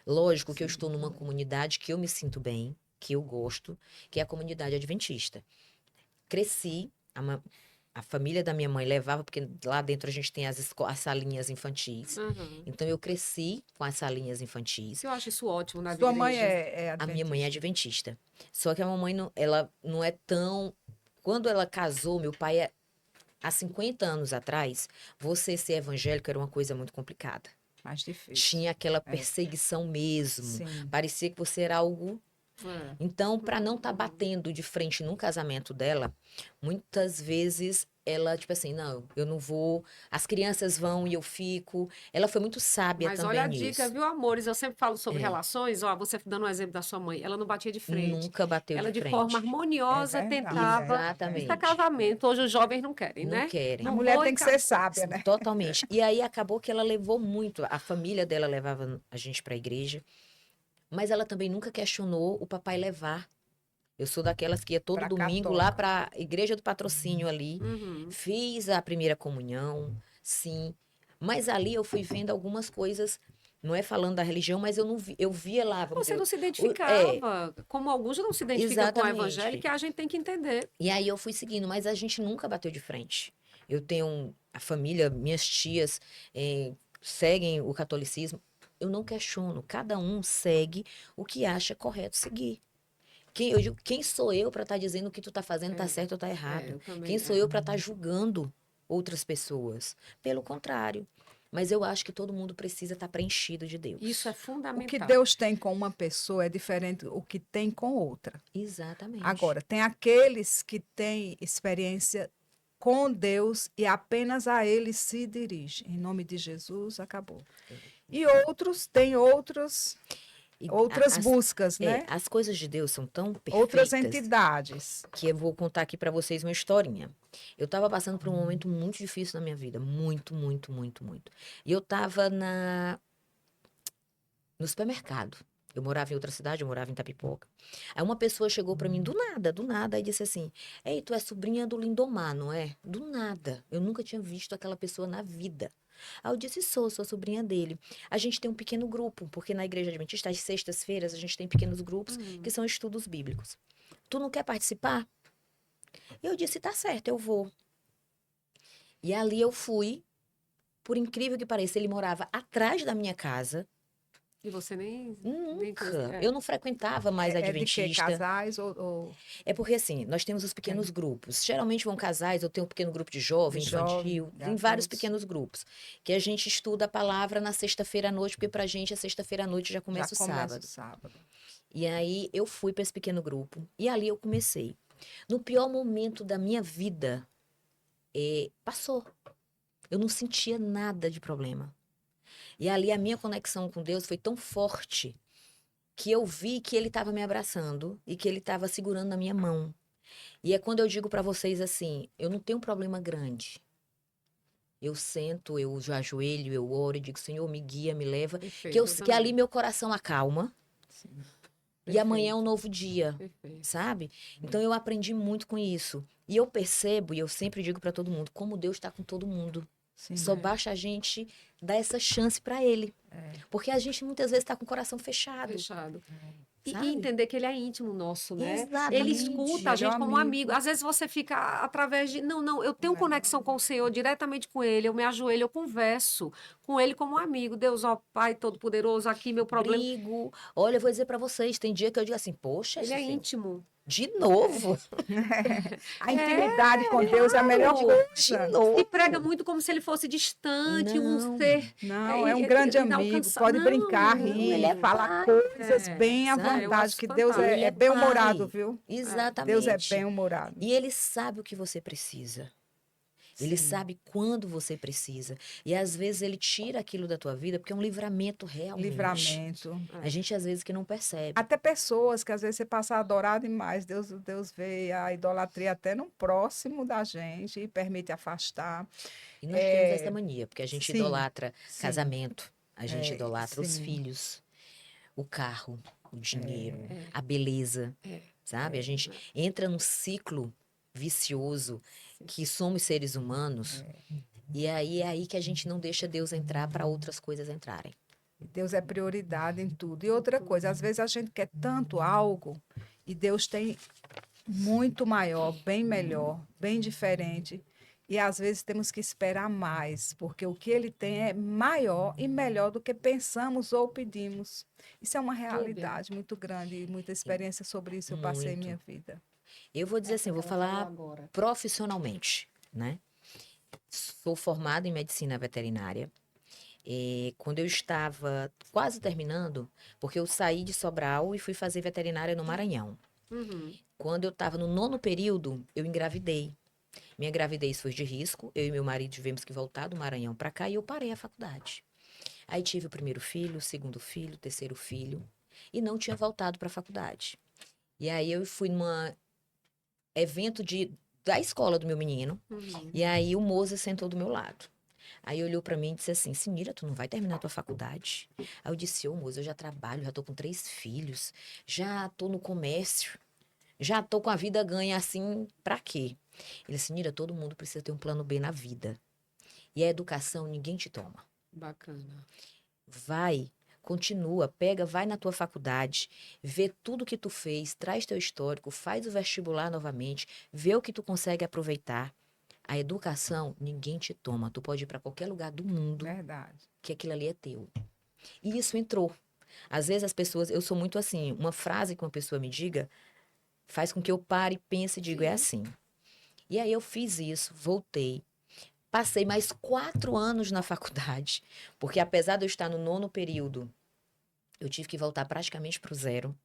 C: Lógico que eu estou numa comunidade que eu me sinto bem, que eu gosto, que é a comunidade adventista. Cresci, a família da minha mãe levava, porque lá dentro a gente tem as salinhas infantis.
A: Uhum.
C: Então eu cresci com as salinhas infantis.
A: Eu acho isso ótimo na
B: Sua mãe
A: igreja.
B: é
C: A minha mãe é
B: adventista.
C: adventista. Só que a mamãe não, ela não é tão. Quando ela casou, meu pai há 50 anos atrás, você ser evangélico era uma coisa muito complicada.
B: Mais difícil.
C: Tinha aquela perseguição mesmo.
B: Sim.
C: Parecia que você era algo.
A: É.
C: Então, para não estar batendo de frente num casamento dela, muitas vezes ela, tipo assim, não, eu não vou, as crianças vão e eu fico. Ela foi muito sábia
A: Mas
C: também
A: olha a
C: nisso.
A: dica, viu, amores? Eu sempre falo sobre
C: É.
A: relações. Ó, você dando um exemplo da sua mãe. Ela não batia de frente.
C: Nunca bateu
A: Ela,
C: de
A: de
C: frente.
A: forma harmoniosa,
B: É verdade,
A: tentava.
C: Exatamente.
A: Isso é casamento. Hoje os jovens não querem,
C: Não
A: né?
C: querem.
B: A
A: Não
B: mulher
A: vou
B: tem que
A: enca-
B: ser sábia, né?
C: Totalmente. E aí acabou que ela levou muito, a família dela levava a gente para a igreja, mas ela também nunca questionou o papai levar. Eu sou daquelas que ia todo
B: Pra
C: domingo
B: católica.
C: lá para a igreja do patrocínio ali,
A: Uhum.
C: fiz a primeira comunhão, sim, mas ali eu fui vendo algumas coisas, não é falando da religião, mas eu não vi, eu via lá, vamos
A: Você
C: dizer,
A: não se identificava, como alguns não se identificam com o
C: Exatamente.
A: evangelho, que a gente tem que entender.
C: E aí eu fui seguindo, mas a gente nunca bateu de frente. Eu tenho a família, minhas tias seguem o catolicismo. Eu não questiono, cada um segue o que acha correto seguir. Eu digo, quem sou eu para estar dizendo o que tu está fazendo está certo ou está errado?
A: eu também,
C: Quem sou eu para estar julgando outras pessoas? Pelo contrário. Mas eu acho que todo mundo precisa estar preenchido de Deus.
A: Isso é
B: O
A: fundamental.
B: que Deus tem com uma pessoa é diferente do que tem com outra.
C: Exatamente.
B: Agora, tem aqueles que têm experiência com Deus e apenas a Ele se dirige. Em nome de Jesus, acabou. E outros têm outras
C: E
B: buscas, né?
C: as coisas de Deus são tão perfeitas.
B: Outras entidades.
C: Que eu vou contar aqui para vocês uma historinha. Eu estava passando por um momento muito difícil na minha vida, muito, muito, muito, muito. E eu estava no supermercado. Eu morava em outra cidade, eu morava em Itapipoca. Aí uma pessoa chegou para mim do nada, e disse assim: "Ei, tu é sobrinha do Lindomar, não é?" Do nada. Eu nunca tinha visto aquela pessoa na vida. Aí eu disse: sou sobrinha dele. A gente tem um pequeno grupo, porque na igreja adventista, às sextas-feiras, a gente tem pequenos grupos que são estudos bíblicos. Tu não quer participar? E eu disse: tá certo, eu vou. E ali eu fui. Por incrível que pareça, ele morava atrás da minha casa.
A: E você nem
C: Nunca.
A: coisa-
C: Eu não frequentava mais
B: É de que
C: adventista.
B: casais ou
C: É porque assim, nós temos os pequenos grupos. Geralmente vão casais, eu tenho um pequeno grupo de jovem,
B: De
C: infantil,
B: jovem,
C: tem vários
B: adultos.
C: pequenos grupos. Que a gente estuda a palavra na sexta-feira à noite, porque pra gente a sexta-feira à noite já começa o sábado.
B: sábado.
C: E aí eu fui para esse pequeno grupo e ali eu comecei. No pior momento da minha vida, passou. Eu não sentia nada de problema. E ali a minha conexão com Deus foi tão forte que eu vi que ele estava me abraçando e que ele estava segurando na minha mão. E é quando eu digo para vocês assim, eu não tenho um problema grande. Eu sento, eu já ajoelho, eu oro e digo: Senhor, me guia, me leva.
A: Perfeito,
C: Que
A: eu
C: ali
A: também.
C: meu coração acalma. E amanhã é um novo dia,
A: Perfeito.
C: sabe? Então eu aprendi muito com isso. E eu percebo, e eu sempre digo para todo mundo, como Deus está com todo mundo.
B: Sim.
C: Só basta a gente dar essa chance para Ele. Porque a gente muitas vezes está com o coração fechado.
A: Fechado. E
C: Sabe?
A: entender que ele é íntimo nosso, né?
C: Exatamente.
A: Ele escuta a
B: Ele é
A: gente
B: um
A: como
B: amigo.
A: amigo. Às vezes você fica através de. Não, eu tenho conexão com o Senhor diretamente com Ele. Eu me ajoelho, eu converso com Ele como um amigo. Deus, ó Pai Todo-Poderoso, aqui meu problema.
C: Brigo. Olha, eu vou dizer para vocês, tem dia que eu digo assim, poxa,
A: Ele é
C: Senhor,
A: íntimo.
C: de novo?
B: A intimidade com Deus é a melhor
C: De
B: coisa.
C: novo?
A: E prega muito como se ele fosse distante, um
C: Não.
A: ser.
B: Não, é um
A: Ele-
B: grande
A: ele
B: amigo,
A: inalcança-
B: pode
A: Não,
B: brincar,
A: não,
B: rir,
C: ele é
B: falar
C: pai.
B: coisas bem à
A: sabe? Eu
B: vontade,
A: acho
B: que Deus
A: fantástico.
C: Ele
B: é
C: é
B: bem-humorado,
C: pai.
B: viu?
C: Exatamente.
B: Deus é bem-humorado.
C: E Ele sabe o que você precisa. Ele
B: Sim.
C: sabe quando você precisa. E às vezes ele tira aquilo da tua vida porque é um livramento realmente.
B: Livramento.
C: A gente às vezes que não percebe.
B: Até pessoas que às vezes você passa a adorar demais, Deus vê a idolatria até no próximo da gente e permite afastar.
C: E nós temos essa
B: É,
C: mania, porque a gente
B: sim,
C: idolatra
B: sim,
C: casamento, a gente idolatra os
B: sim,
C: filhos, o carro, o dinheiro,
A: É,
C: a beleza,
A: é,
C: sabe? A gente entra num ciclo vicioso
A: sim.
C: que somos seres humanos, e aí é aí que a gente não deixa Deus entrar para outras coisas entrarem.
B: Deus é prioridade em tudo. E outra coisa, às vezes a gente quer tanto algo e Deus tem muito maior, bem melhor, bem diferente. E às vezes temos que esperar mais, porque o que ele tem é maior e melhor do que pensamos ou pedimos. Isso é uma realidade muito grande e muita experiência sobre isso eu passei em minha
C: Muito.
B: vida.
C: Eu vou dizer assim, eu vou
A: Ela falou
C: falar
A: agora.
C: profissionalmente, né? Sou formada em medicina veterinária. Quando eu estava quase terminando, porque eu saí de Sobral e fui fazer veterinária no Maranhão.
A: Uhum.
C: Quando eu estava no 9º período, eu engravidei. Minha gravidez foi de risco. Eu e meu marido tivemos que voltar do Maranhão para cá e eu parei a faculdade. Aí tive o primeiro filho, o segundo filho, o terceiro filho e não tinha voltado para a faculdade. E aí eu fui num evento da escola do meu menino
A: Uhum.
C: e aí o Moza sentou do meu lado. Aí olhou para mim e disse assim: Sinira, tu não vai terminar tua faculdade? Aí eu disse: Ô, moço, eu já trabalho, já tô com 3 filhos, já tô no comércio, já tô com a vida ganha assim, pra quê? Ele disse: Sinira, todo mundo precisa ter um plano B na vida. E a educação ninguém te toma.
A: Bacana.
C: Vai, continua, pega, vai na tua faculdade, vê tudo que tu fez, traz teu histórico, faz o vestibular novamente, vê o que tu consegue aproveitar. A educação ninguém te toma. Tu pode ir para qualquer lugar do mundo
B: Verdade.
C: que aquilo ali é teu. E isso entrou. Às vezes as pessoas, eu sou muito assim, uma frase que uma pessoa me diga faz com que eu pare, pense e digo, é assim. E aí eu fiz isso, voltei. Passei mais 4 anos na faculdade, porque apesar de eu estar no 9º período, eu tive que voltar praticamente para o zero.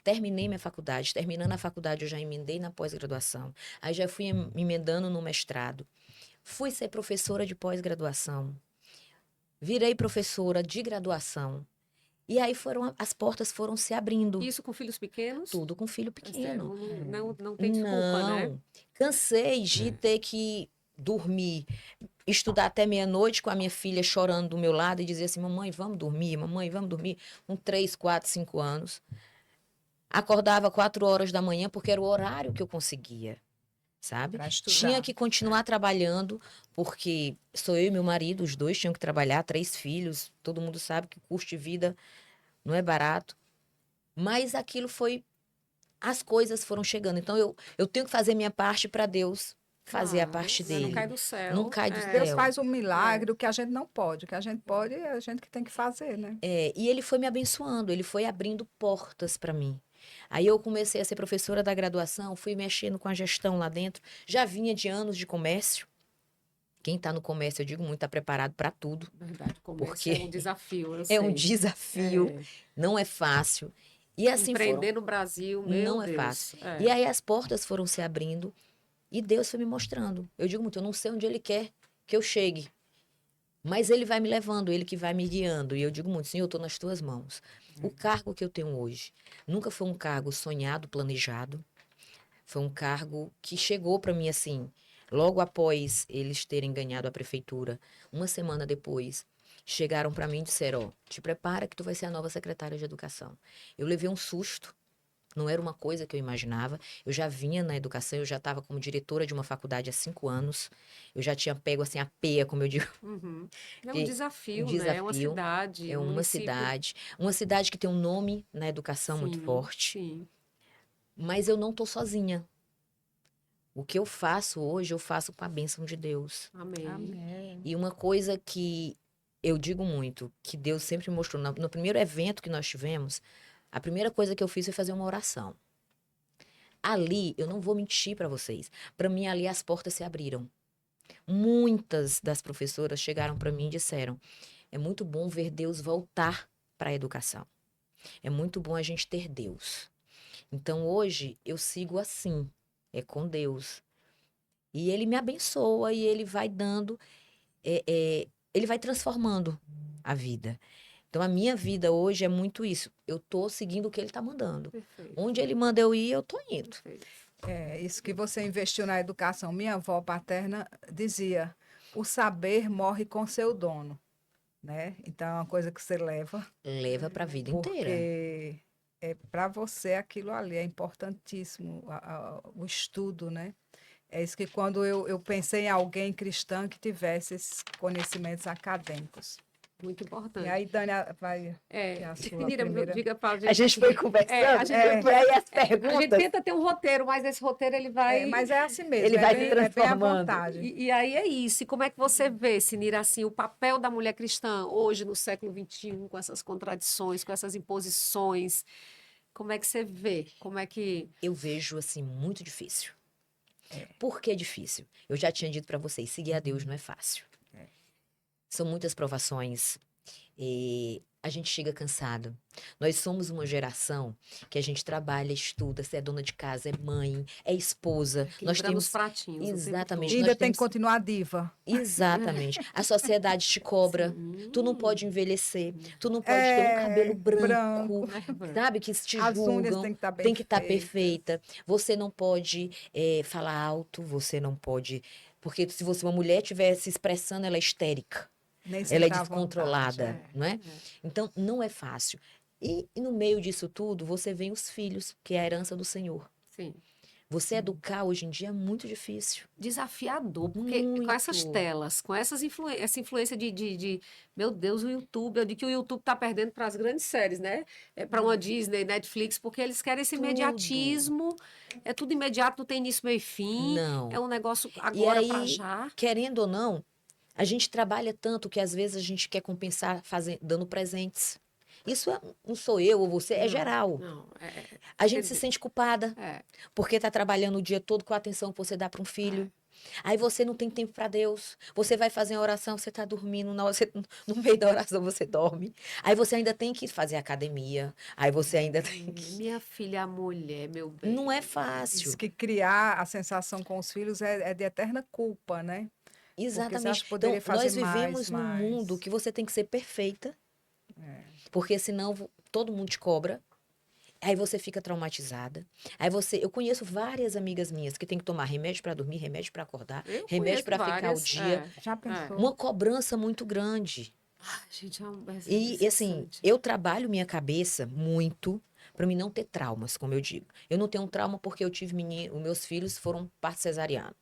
C: Terminei minha faculdade. Terminando a faculdade, eu já emendei na pós-graduação. Aí já fui emendando no mestrado. Fui ser professora de pós-graduação. Virei professora de graduação. E aí as portas foram se abrindo.
A: Isso com filhos pequenos?
C: Tudo com filho pequeno.
A: Não tem desculpa, né?
C: Não. Cansei de ter que dormir, estudar até meia-noite com a minha filha chorando do meu lado e dizer assim: mamãe, vamos dormir, mamãe, vamos dormir. Com 3, 4, 5 anos. Acordava 4 horas da manhã porque era o horário que eu conseguia, sabe?
B: Para
C: Tinha
B: estudar.
C: que continuar trabalhando, porque sou eu e meu marido, os dois tinham que trabalhar, 3 filhos. Todo mundo sabe que o custo de vida não é barato. Mas aquilo foi. As coisas foram chegando. Então eu tenho que fazer minha parte para Deus fazer a
A: Claro,
C: parte
A: né? Não
C: dele.
A: cai do céu.
C: Não cai do
B: Deus
C: céu.
B: faz um milagre, o que a gente não pode. O que a gente pode é a gente que tem que fazer, né?
C: E ele foi me abençoando, ele foi abrindo portas para mim. Aí eu comecei a ser professora da graduação, fui mexendo com a gestão lá dentro. Já vinha de anos de comércio. Quem está no comércio, eu digo muito, está preparado para tudo,
A: Verdade, o comércio
C: porque
A: é um desafio, eu
C: é um
A: sei.
C: desafio,
A: É.
C: não é fácil. E assim
A: Empreender no Brasil, meu
C: não é
A: Deus.
C: fácil. E aí as portas foram se abrindo e Deus foi me mostrando. Eu digo muito, eu não sei onde Ele quer que eu chegue, mas Ele vai me levando, Ele que vai me guiando. E eu digo muito, Senhor, eu estou nas tuas mãos. O cargo que eu tenho hoje nunca foi um cargo sonhado, planejado. Foi um cargo que chegou para mim assim, logo após eles terem ganhado a prefeitura. Uma semana depois, chegaram para mim e disseram: Ó, te prepara que tu vai ser a nova secretária de educação. Eu levei um susto. Não era uma coisa que eu imaginava. Eu já vinha na educação, eu já estava como diretora de uma faculdade há 5 anos. Eu já tinha pego assim a peia, como eu digo,
A: Uhum. É um
C: que um
A: desafio, né? É uma
C: desafio.
A: cidade,
C: É
A: um município.
C: uma cidade que tem um nome na educação muito
A: Sim,
C: forte.
A: sim.
C: Mas eu não estou sozinha. O que eu faço hoje, eu faço com a bênção de Deus.
A: Amém.
B: Amém.
C: E uma coisa que eu digo muito, que Deus sempre mostrou, no primeiro evento que nós tivemos, a primeira coisa que eu fiz foi fazer uma oração. Ali, eu não vou mentir para vocês, para mim ali as portas se abriram. Muitas das professoras chegaram para mim e disseram: é muito bom ver Deus voltar para a educação. É muito bom a gente ter Deus. Então hoje eu sigo assim, é com Deus. E ele me abençoa e ele vai dando, ele vai transformando a vida. Então, a minha vida hoje é muito isso. Eu tô seguindo o que ele tá mandando.
A: Perfeito.
C: Onde ele manda eu ir, eu tô indo.
A: Perfeito.
B: É, isso que você investiu na educação. Minha avó paterna dizia: o saber morre com seu dono, né? Então, é uma coisa que você leva,
C: Leva pra vida inteira.
B: porque é para você aquilo ali, é importantíssimo o estudo, né? É isso que quando eu pensei em alguém cristã que tivesse esses conhecimentos acadêmicos.
A: Muito
B: E
A: importante.
B: aí, Dani, vai ter a sua
A: Menina,
B: primeira...
A: diga para
C: A gente foi conversando,
A: a gente
C: e aí as
A: a gente
C: perguntas,
A: tenta ter um roteiro, mas esse roteiro ele vai.
B: mas é assim mesmo,
C: ele vai se
B: bem, é bem à
C: transformando.
B: vontade.
A: E aí é isso. E como é que você vê, Sinira, assim, o papel da mulher cristã hoje no século XXI, com essas contradições, com essas imposições? Como é que você vê? Como é que.
C: Eu vejo, assim, muito difícil. Por que difícil? Eu já tinha dito pra vocês, seguir a Deus não é fácil. São muitas provações. E a gente chega cansado. Nós somos uma geração que a gente trabalha, estuda, você é dona de casa, é mãe, é esposa. Nós
A: Equilibrando os
C: temos
A: pratinhos. o tempo
C: exatamente.
B: E
A: todo.
B: ainda
C: nós
B: tem
C: temos
B: que continuar diva.
C: exatamente. A sociedade te cobra.
A: Sim.
C: Tu não pode envelhecer. Tu não pode ter um cabelo branco,
A: Branco.
C: sabe? Que te
B: As unhas
C: julgam.
B: têm que estar bem
C: Tem que estar
B: feitas.
C: perfeita. Você não pode falar alto. Você não pode. Porque se você, uma mulher estiver se expressando, ela é histérica.
B: Nem
C: Ela é
B: sentar à
C: descontrolada,
B: vontade,
C: não é? Então, não é fácil. E no meio disso tudo, você vem os filhos, que é a herança do Senhor.
A: Sim.
C: Você educar hoje em dia é muito difícil.
A: Desafiador, porque com essas
C: Muito.
A: telas, com essa influência meu Deus, o YouTube, de que o YouTube está perdendo para as grandes séries, né? Para uma Disney, Netflix, porque eles querem esse
C: Tudo.
A: imediatismo, é tudo imediato, não tem início, meio e fim,
C: Não.
A: é um negócio
C: E
A: agora para
C: aí,
A: já.
C: querendo ou não, a gente trabalha tanto que às vezes a gente quer compensar dando presentes. Isso não sou eu ou você, é
A: Não,
C: geral.
A: Não,
C: A gente se sente culpada
A: é,
C: porque está trabalhando o dia todo com a atenção que você dá para um filho. Aí você não tem tempo para Deus. Você vai fazer a oração, você está dormindo. No meio da oração você dorme. Aí você ainda tem que fazer academia. Aí você ainda tem que.
A: minha filha, a mulher, meu bem.
C: Não é
B: Diz
C: fácil.
B: que criar a sensação com os filhos é de eterna culpa, né? Porque você acha
C: Exatamente.
B: que poderia
C: Então,
B: fazer
C: nós vivemos num
B: mais.
C: mundo que você tem que ser perfeita, porque senão todo mundo te cobra. Aí você fica traumatizada. Eu conheço várias amigas minhas que têm que tomar remédio para dormir, remédio para acordar,
A: Eu
C: remédio
A: conheço
C: para ficar o
A: várias,
C: dia.
B: Já pensou?
C: Uma cobrança muito grande.
A: Gente,
C: E assim, eu trabalho minha cabeça muito para mim não ter traumas, como eu digo. Eu não tenho um trauma porque eu tive os meus filhos foram parto cesariano.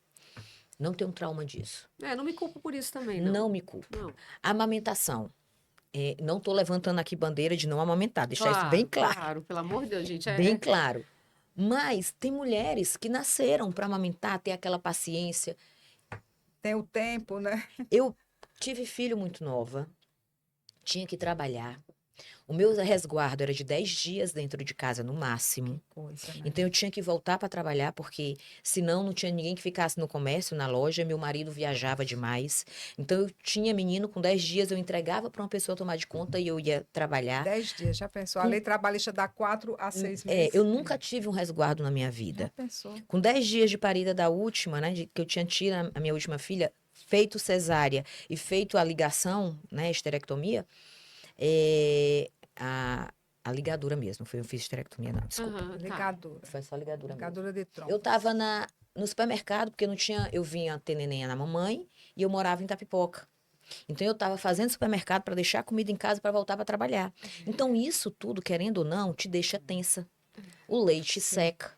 C: Não tenho um trauma disso.
A: não me culpo por isso também, não.
C: Não me culpo.
A: Não.
C: Amamentação. Não estou levantando aqui bandeira de não amamentar, deixar isso bem claro.
A: Claro, pelo amor de Deus, gente.
C: Bem claro. Mas tem mulheres que nasceram para amamentar, ter aquela paciência.
B: Tem o tempo, né?
C: Eu tive filho muito nova, tinha que trabalhar. O meu resguardo era de 10 dias dentro de casa, no máximo.
B: Coisa, né?
C: Então eu tinha que voltar para trabalhar, porque senão não tinha ninguém que ficasse no comércio, na loja. Meu marido viajava demais. Então eu tinha menino com 10 dias, eu entregava para uma pessoa tomar de conta e eu ia trabalhar.
B: 10 dias, já pensou? A lei trabalhista dá 4 a 6 meses.
C: Eu nunca tive um resguardo na minha
B: Já
C: vida.
B: pensou?
C: Com 10 tidos de parida da última, né, que eu tinha tido a minha última filha, feito cesárea e feito a ligação, né, esterectomia, a ligadura mesmo, eu fiz esterectomia, não, desculpa.
A: Tá.
B: Ligadura.
C: Foi só ligadura mesmo.
B: Ligadura de tronco.
C: Eu tava no supermercado, porque não tinha, eu vinha ter neném na mamãe e eu morava em Tapipoca. Então eu estava fazendo supermercado para deixar a comida em casa para voltar para trabalhar. Então isso tudo, querendo ou não, te deixa tensa. O leite seca.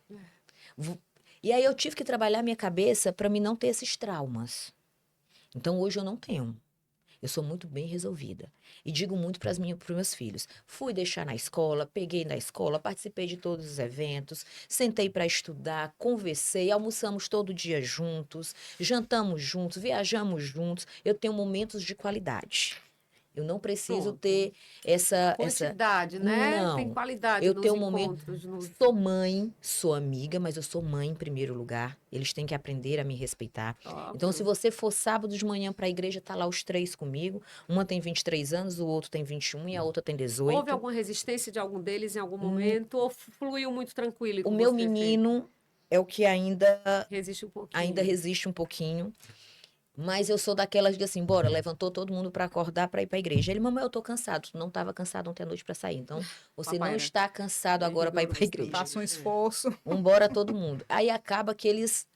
C: E aí eu tive que trabalhar minha cabeça para mim não ter esses traumas. Então hoje eu não tenho. Eu sou muito bem resolvida. E digo muito para os meus filhos. Fui deixar na escola, peguei na escola, participei de todos os eventos, sentei para estudar, conversei, almoçamos todo dia juntos, jantamos juntos, viajamos juntos. Eu tenho momentos de qualidade. Eu não preciso
A: Pronto.
C: ter essa
A: Quantidade, né?
C: Não.
A: Tem qualidade
C: Eu
A: nos
C: tenho um momento.
A: encontros.
C: Sou mãe, sou amiga, mas eu sou mãe em primeiro lugar. Eles têm que aprender a me respeitar. Então, se você for sábado de manhã para a igreja, tá lá os 3 comigo. Uma tem 23 anos, o outro tem 21 e a outra tem 18.
A: Houve alguma resistência de algum deles em algum momento ou fluiu muito tranquilo?
C: O meu menino é o que ainda
A: Resiste um pouquinho.
C: ainda resiste um pouquinho. Mas eu sou daquelas de assim, bora, levantou todo mundo para acordar para ir para a igreja. Ele, mamãe, eu tô cansado. Tu não estava cansado ontem à noite para sair. Então, você
A: Papai
C: não
A: era
C: está cansado
A: bem
C: agora para ir para a
A: rigoroso
C: igreja.
A: também.
B: Faça um esforço.
C: Vambora todo mundo. Aí acaba que eles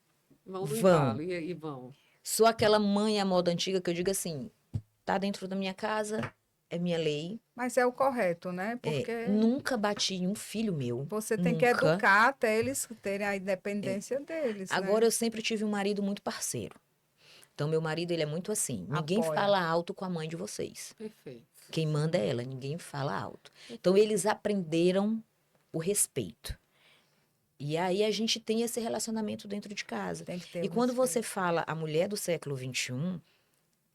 A: Vão no
C: vão.
A: embalo e vão.
C: Sou aquela mãe à moda antiga que eu digo assim, tá dentro da minha casa, é minha lei.
B: Mas é o correto, né?
C: É,
B: Porque
C: nunca bati em um filho meu.
B: você tem que
C: Nunca.
B: educar até eles terem a independência deles,
C: Agora
B: né?
C: eu sempre tive um marido muito parceiro. Então meu marido, ele é muito assim, ninguém
B: Apoia.
C: fala alto com a mãe de vocês.
A: Perfeito.
C: Quem manda é ela, ninguém fala alto. Então eles aprenderam o respeito. E aí a gente tem esse relacionamento dentro de casa.
B: Tem que ter
C: E
B: um
C: quando você
B: respeito.
C: fala a mulher do século XXI,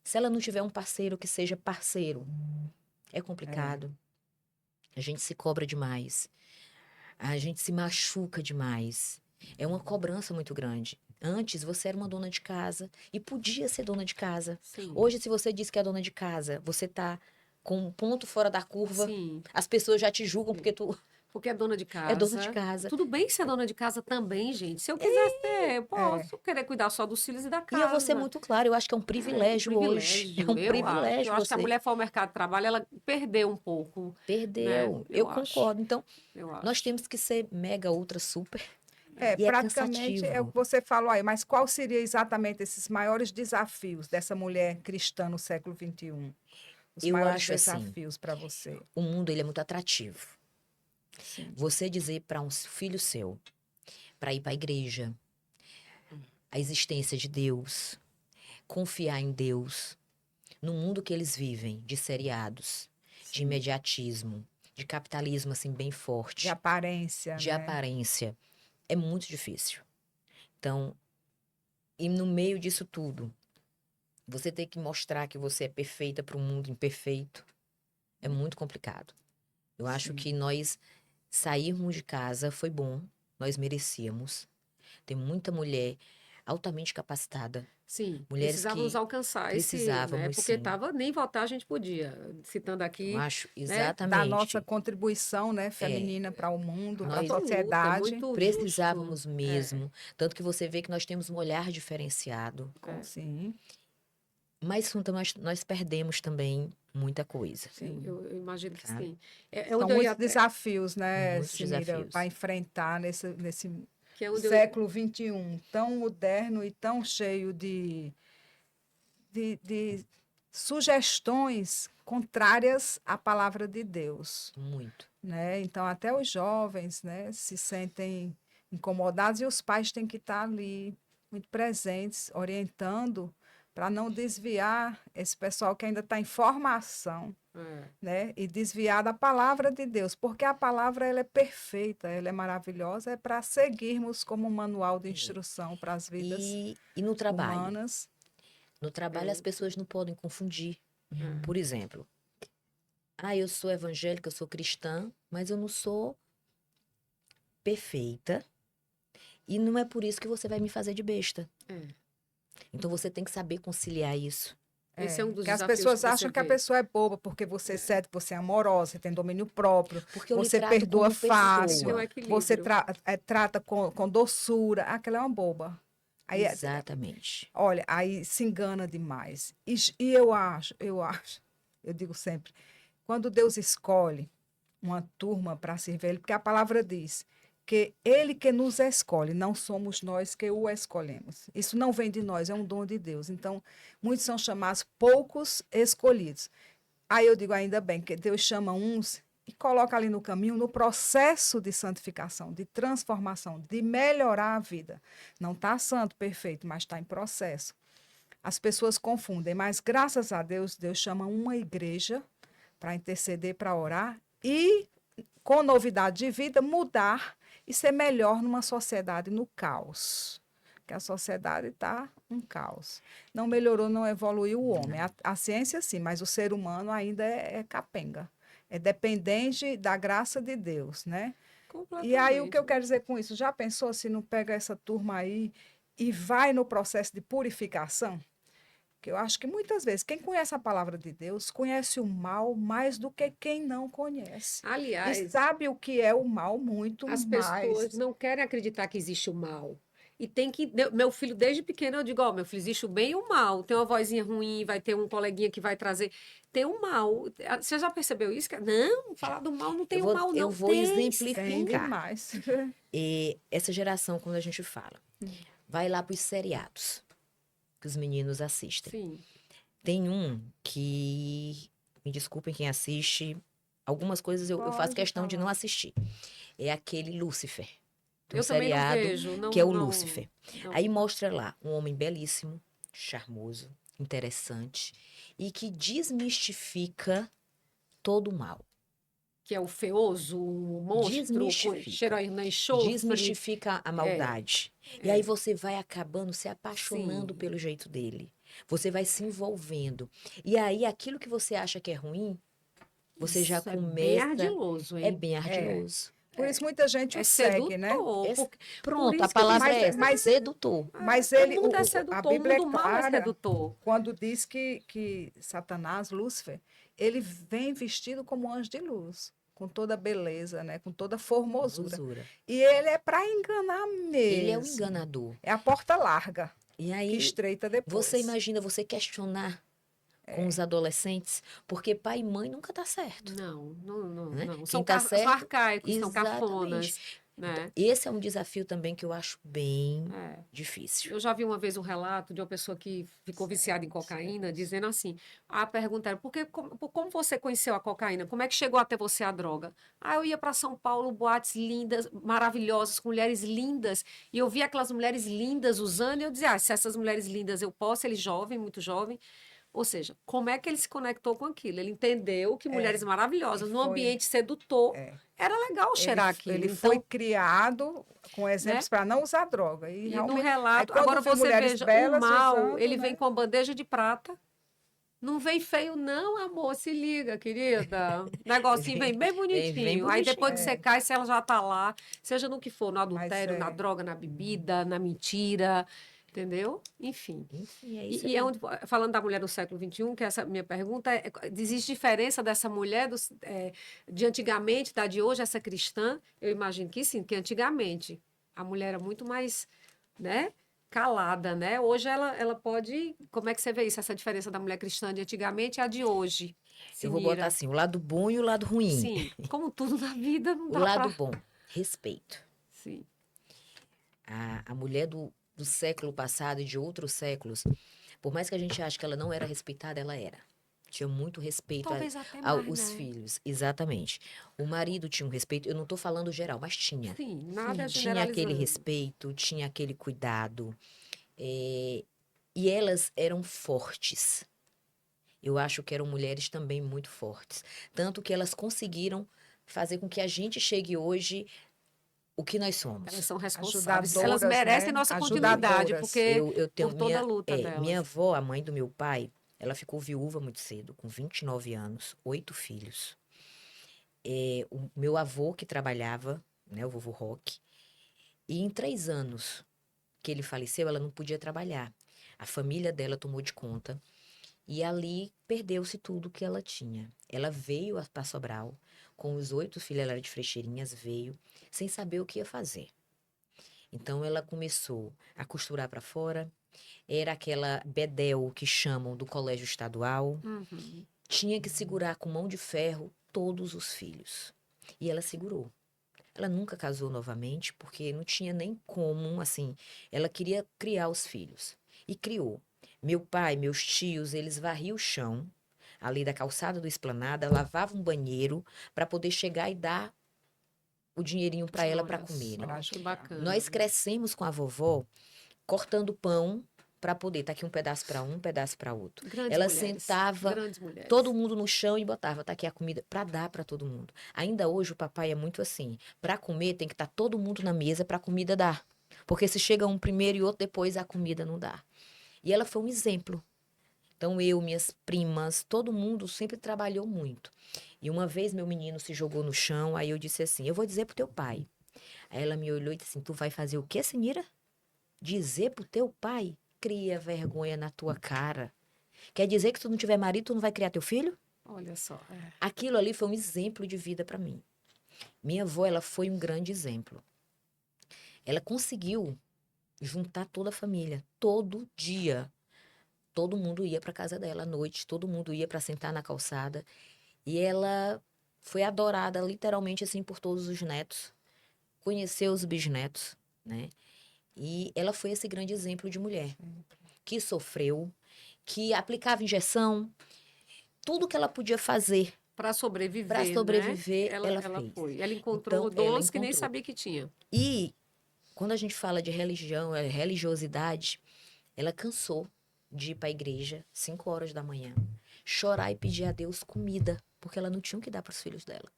C: se ela não tiver um parceiro que seja parceiro, é complicado. A gente se cobra demais. A gente se machuca demais. É uma cobrança muito grande. Antes você era uma dona de casa e podia ser dona de casa.
A: Sim.
C: Hoje, se você diz que é dona de casa, você tá com um ponto fora da curva,
A: Sim.
C: as pessoas já te julgam porque tu
A: Porque é dona de casa.
C: é dona de casa.
A: Tudo bem ser dona de casa também, gente. Se eu quiser ser, eu posso querer cuidar só dos filhos e da
C: E
A: casa.
C: eu vou ser muito claro, eu acho que é um privilégio hoje. É um
A: Eu
C: privilégio
A: acho que a
C: você.
A: mulher for ao mercado de trabalho, ela perdeu um pouco, né?
C: Perdeu. Eu
A: acho.
C: concordo. Então,
A: Eu acho.
C: nós temos que ser mega, ultra, super.
B: É,
C: E é
B: praticamente é o
C: cansativo.
B: que você falou aí, mas qual seria exatamente esses maiores desafios dessa mulher cristã no século XXI? Os
C: Eu
B: maiores
C: acho assim,
B: desafios para você.
C: o mundo ele é muito atrativo.
B: Sim.
C: Você dizer para um filho seu, para ir para a igreja, a existência de Deus, confiar em Deus, no mundo que eles vivem, de seriados, de imediatismo, de capitalismo assim bem forte,
B: De aparência,
C: de
B: né?
C: aparência, é muito difícil. Então, e no meio disso tudo, você ter que mostrar que você é perfeita para um mundo imperfeito é muito complicado. Eu acho que nós sairmos de casa foi bom, nós merecíamos. Tem muita mulher altamente capacitada,
A: Sim,
C: mulheres
A: precisávamos
C: que
A: alcançar esse, né?
C: precisávamos,
A: Porque
C: sim.
A: tava, nem votar a gente podia. Citando
C: Eu
A: aqui,
C: acho
A: né?
B: Da
C: exatamente.
B: nossa contribuição, né, feminina para o mundo, para a
C: Nós-
B: sociedade.
A: Muito
C: Precisávamos
A: justo.
C: mesmo. Tanto que você vê que nós temos um olhar diferenciado.
B: Sim,
C: Mas junto, nós perdemos também muita coisa.
A: Sim, eu imagino que
C: Sabe?
A: sim. É
B: são
A: onde eu ia
B: muitos
A: até,
B: desafios, né,
C: Muitos
B: Sinira,
C: desafios.
B: para enfrentar nesse
A: que é onde eu,
B: século XXI, tão moderno e tão cheio de sugestões contrárias à palavra de Deus,
C: Muito.
B: né? Então, até os jovens, né, se sentem incomodados e os pais têm que estar ali, muito presentes, orientando, para não desviar esse pessoal que ainda está em formação, né? E desviar da palavra de Deus, porque a palavra ela é perfeita, ela é maravilhosa, é para seguirmos como um manual de instrução para as vidas
C: E no trabalho?
B: humanas.
C: No trabalho as pessoas não podem confundir. Por exemplo, eu sou evangélica, eu sou cristã, mas eu não sou perfeita. E não é por isso que você vai me fazer de besta. Então você tem que saber conciliar isso.
A: esse é um dos
B: Que as
A: desafios
B: pessoas
A: você
B: acham que a
A: vê.
B: pessoa é boba porque você é cede, você é amorosa, você tem domínio próprio,
C: Porque eu lhe
B: você
C: trato
B: perdoa
C: como
B: fácil,
A: Tem um
C: pessoa.
B: você
A: equilíbrio.
B: trata com doçura. Aquela é uma boba. Aí,
C: Exatamente.
B: olha, aí se engana demais. E eu digo sempre, quando Deus escolhe uma turma para servir Ele, porque a palavra diz que Ele que nos escolhe, não somos nós que o escolhemos. Isso não vem de nós, é um dom de Deus. Então, muitos são chamados, poucos escolhidos. Aí eu digo, ainda bem que Deus chama uns e coloca ali no caminho, no processo de santificação, de transformação, de melhorar a vida. Não está santo, perfeito, mas está em processo. As pessoas confundem, mas graças a Deus, Deus chama uma igreja para interceder, para orar e, com novidade de vida, mudar e ser melhor numa sociedade no caos. Porque a sociedade está um caos. Não melhorou, não evoluiu o homem. A ciência, sim, mas o ser humano ainda é capenga. É dependente da graça de Deus, né? E aí, o que eu quero dizer com isso? Já pensou se não pega essa turma aí e vai no processo de purificação? Porque eu acho que muitas vezes quem conhece a palavra de Deus conhece o mal mais do que quem não conhece. E
A: Aliás,
B: sabe o que é o mal muito
A: as pessoas
B: mais.
A: não querem acreditar que existe o mal. E tem que. Meu filho, desde pequeno, eu digo: Ó, meu filho, existe o bem e o mal. Tem uma vozinha ruim, vai ter um coleguinha que vai trazer. Tem o mal. Você já percebeu isso? Não, falar do mal não tem o mal,
C: Eu
A: não.
C: vou
A: Tem,
B: Tem
C: exemplificar.
B: demais.
C: E essa geração, quando a gente fala, vai lá para os seriados que os meninos assistem.
A: sim.
C: Tem um que, me desculpem quem assiste, algumas coisas eu faço
B: Pode
C: questão de não
B: falar.
C: assistir. É aquele Lúcifer. Tem um
A: Eu também não
C: seriado
A: vejo. Não,
C: que é o
A: não,
C: Lúcifer.
A: não.
C: Aí mostra lá um homem belíssimo, charmoso, interessante e que desmistifica todo o mal.
A: Que é o feoso, o monstro, com
C: Desmistifica.
A: cheiro a enxofre.
C: Desmistifica a
A: É,
C: maldade. E aí você vai acabando se apaixonando
A: sim.
C: pelo jeito dele. Você vai se envolvendo. E aí aquilo que você acha que é ruim, você já
A: Isso é bem
C: começa.
A: ardiloso,
C: É
A: hein?
C: bem ardiloso.
B: Por isso muita gente
A: É
B: o segue, né?
A: sedutor.
C: Esse-
A: Por
C: Pronto, a
A: isso que eu disse,
C: palavra é essa,
B: Mas
C: sedutor.
B: Mas
A: o
B: ele,
A: mundo é
B: a
A: sedutor, o
B: Bíblia é
A: mundo mal é
B: clara
A: sedutor.
B: quando diz que Satanás, Lúcifer, ele vem vestido como anjo de luz, com toda beleza, né? Com toda formosura.
C: Formosura.
B: E ele é para enganar
C: Ele é um
B: mesmo.
C: enganador.
B: É a porta larga,
C: E
B: que
C: aí
B: estreita depois.
C: você imagina você questionar com os adolescentes, porque pai e mãe nunca tá certo,
A: Não,
C: né?
A: não.
C: Quem
A: São,
C: tá
A: são
C: certo,
A: arcaicos, são
C: exatamente.
A: cafonas,
C: Então,
A: né?
C: esse é um desafio também que eu acho bem
A: É.
C: difícil.
A: Eu já vi uma vez um relato de uma pessoa que ficou viciada em cocaína, dizendo assim: a pergunta era, como você conheceu a cocaína? Como é que chegou até você a droga? Eu ia para São Paulo, boates lindas, maravilhosas, com mulheres lindas, e eu via aquelas mulheres lindas usando, e eu dizia: se essas mulheres lindas eu posso, ele jovem, muito jovem. Ou seja, como é que ele se conectou com aquilo? Ele entendeu que mulheres
B: É, e
A: maravilhosas, num
B: foi,
A: ambiente sedutor,
B: é,
A: era legal cheirar aquilo.
B: ele foi
A: Então,
B: criado com
A: né?
B: exemplos para não usar droga. E
A: E no
B: realmente, aí
A: relato,
B: quando
A: agora
B: vi
A: você
B: mulheres
A: veja, o
B: belas
A: mal,
B: usando,
A: ele vem
B: né?
A: com a bandeja de prata. Não vem feio, não, amor. Se liga, querida. O negocinho vem bem
C: Vem
A: bonitinho. Aí depois que
C: bonitinho.
A: você cai, se ela já tá lá, seja no que for, no
B: Mas
A: adultério, na droga, na bebida, na mentira, entendeu? Enfim.
C: Enfim, é isso
A: E é
C: aí.
A: onde, falando da mulher do século XXI, que essa minha pergunta é, existe diferença dessa mulher de antigamente, da de hoje, essa cristã? Eu imagino que sim, que antigamente a mulher era muito mais, né, calada, né? Hoje ela pode. Como é que você vê isso, essa diferença da mulher cristã de antigamente e a de hoje,
C: Eu vou botar
A: Sinira?
C: assim, o lado bom e o lado ruim.
A: Sim, como tudo na vida, não
C: O
A: dá
C: lado
A: para.
C: bom, respeito.
A: Sim.
C: A mulher do século passado e de outros séculos, por mais que a gente ache que ela não era respeitada, ela era. Tinha muito respeito
A: Talvez até mais,
C: aos
A: né?
C: filhos, exatamente. O marido tinha um respeito, eu não estou falando geral, mas tinha.
A: Sim, nada é
C: Tinha aquele
A: generalizando.
C: respeito, tinha aquele cuidado. E elas eram fortes. Eu acho que eram mulheres também muito fortes. Tanto que elas conseguiram fazer com que a gente chegue hoje o que nós
A: Elas
C: somos.
A: são responsáveis. Elas
B: ajudadoras,
A: merecem
B: né?
A: nossa continuidade,
B: Ajudadoras.
A: porque
C: Eu tenho
A: por toda a luta
C: minha
A: delas.
C: avó, a mãe do meu pai, ela ficou viúva muito cedo, com 29 anos, 8 filhos. O meu avô que trabalhava, né, o vovô Roque, e em 3 anos que ele faleceu, ela não podia trabalhar. A família dela tomou de conta e ali perdeu-se tudo que ela tinha. Ela veio para Sobral com os 8 filhos, ela era de Frecheirinhas, veio sem saber o que ia fazer. Então ela começou a costurar para fora, era aquela bedel que chamam do colégio estadual,
A: Uhum.
C: tinha que segurar com mão de ferro todos os filhos. E ela segurou. Ela nunca casou novamente, porque não tinha nem como, assim, ela queria criar os filhos. E criou. Meu pai, meus tios, eles varriam o chão, ali da calçada do Esplanada, lavavam um banheiro para poder chegar e dar o dinheirinho para ela para
A: Olha
C: comerem.
A: só, que bacana.
C: Nós crescemos com a vovó cortando pão para poder, tá aqui um pedaço para um pedaço para outro.
A: Grandes
C: Ela
A: mulheres.
C: sentava
A: Grandes mulheres.
C: todo mundo no chão e botava, tá aqui a comida para dar para todo mundo. Ainda hoje o papai é muito assim, para comer tem que estar todo mundo na mesa para a comida dar. Porque se chega um primeiro e outro depois a comida não dá. E ela foi um exemplo. Então eu, minhas primas, todo mundo sempre trabalhou muito. E uma vez meu menino se jogou no chão, aí eu disse assim: "Eu vou dizer pro teu pai". Aí ela me olhou e disse assim: "Tu vai fazer o quê, Senira? Dizer pro teu pai? Cria vergonha na tua cara. Quer dizer que se tu não tiver marido, tu não vai criar teu filho?
A: Olha só.
C: Aquilo ali foi um exemplo de vida para mim. Minha avó, ela foi um grande exemplo. Ela conseguiu juntar toda a família, todo dia. Todo mundo ia para casa dela à noite, todo mundo ia para sentar na calçada. E ela foi adorada literalmente assim por todos os netos. Conheceu os bisnetos, né? E ela foi esse grande exemplo de mulher que sofreu, que aplicava injeção, tudo que ela podia fazer
A: Para sobreviver,
C: para sobreviver,
A: né?
C: ela
A: Ela
C: fez.
A: foi. Ela encontrou
C: Então, ela
A: dons que nem
C: encontrou.
A: sabia que tinha.
C: E quando a gente fala de religião, religiosidade, ela cansou de ir para a igreja 5 horas da manhã, chorar e pedir a Deus comida, porque ela não tinha o que dar para os filhos dela.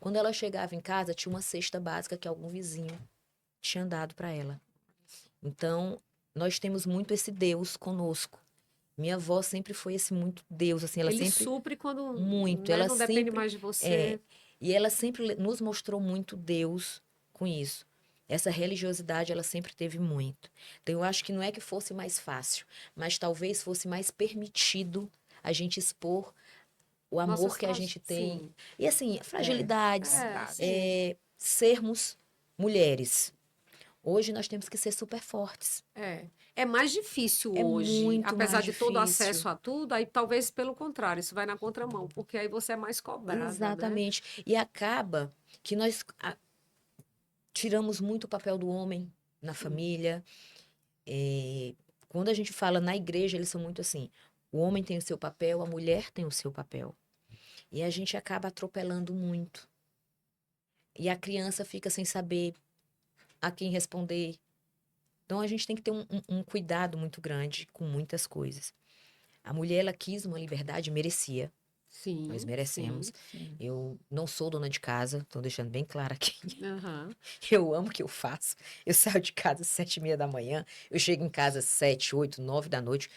C: Quando ela chegava em casa, tinha uma cesta básica que algum vizinho tinha dado para ela. Então, nós temos muito esse Deus conosco. Minha avó sempre foi esse muito Deus, assim, ela
A: Ele
C: sempre
A: supre quando,
C: muito,
A: né,
C: ela
A: não depende
C: sempre
A: mais de você.
C: e ela sempre nos mostrou muito Deus com isso. Essa religiosidade ela sempre teve muito. Então eu acho que não é que fosse mais fácil, mas talvez fosse mais permitido a gente expor o amor que a gente tem.
A: Sim.
C: E assim, fragilidades,
A: Sim.
C: sermos mulheres. Hoje nós temos que ser super fortes.
A: É mais difícil
C: É
A: hoje,
C: muito
A: apesar
C: mais
A: de todo o
C: difícil.
A: acesso a tudo, aí talvez pelo contrário, isso vai na contramão, porque aí você é mais cobrada, né?
C: Exatamente. E acaba que nós tiramos muito o papel do homem na família. Quando a gente fala na igreja, eles são muito assim: o homem tem o seu papel, a mulher tem o seu papel. E a gente acaba atropelando muito. E a criança fica sem saber a quem responder. Então a gente tem que ter um cuidado muito grande com muitas coisas. A mulher, ela quis uma liberdade, merecia. Nós
A: Sim,
C: merecemos.
A: sim.
C: Eu não sou dona de casa, estou deixando bem claro aqui.
A: Aham.
C: Eu amo o que eu faço. Eu saio de casa às 7h30 da manhã, eu chego em casa às 7, 8, 9 da noite.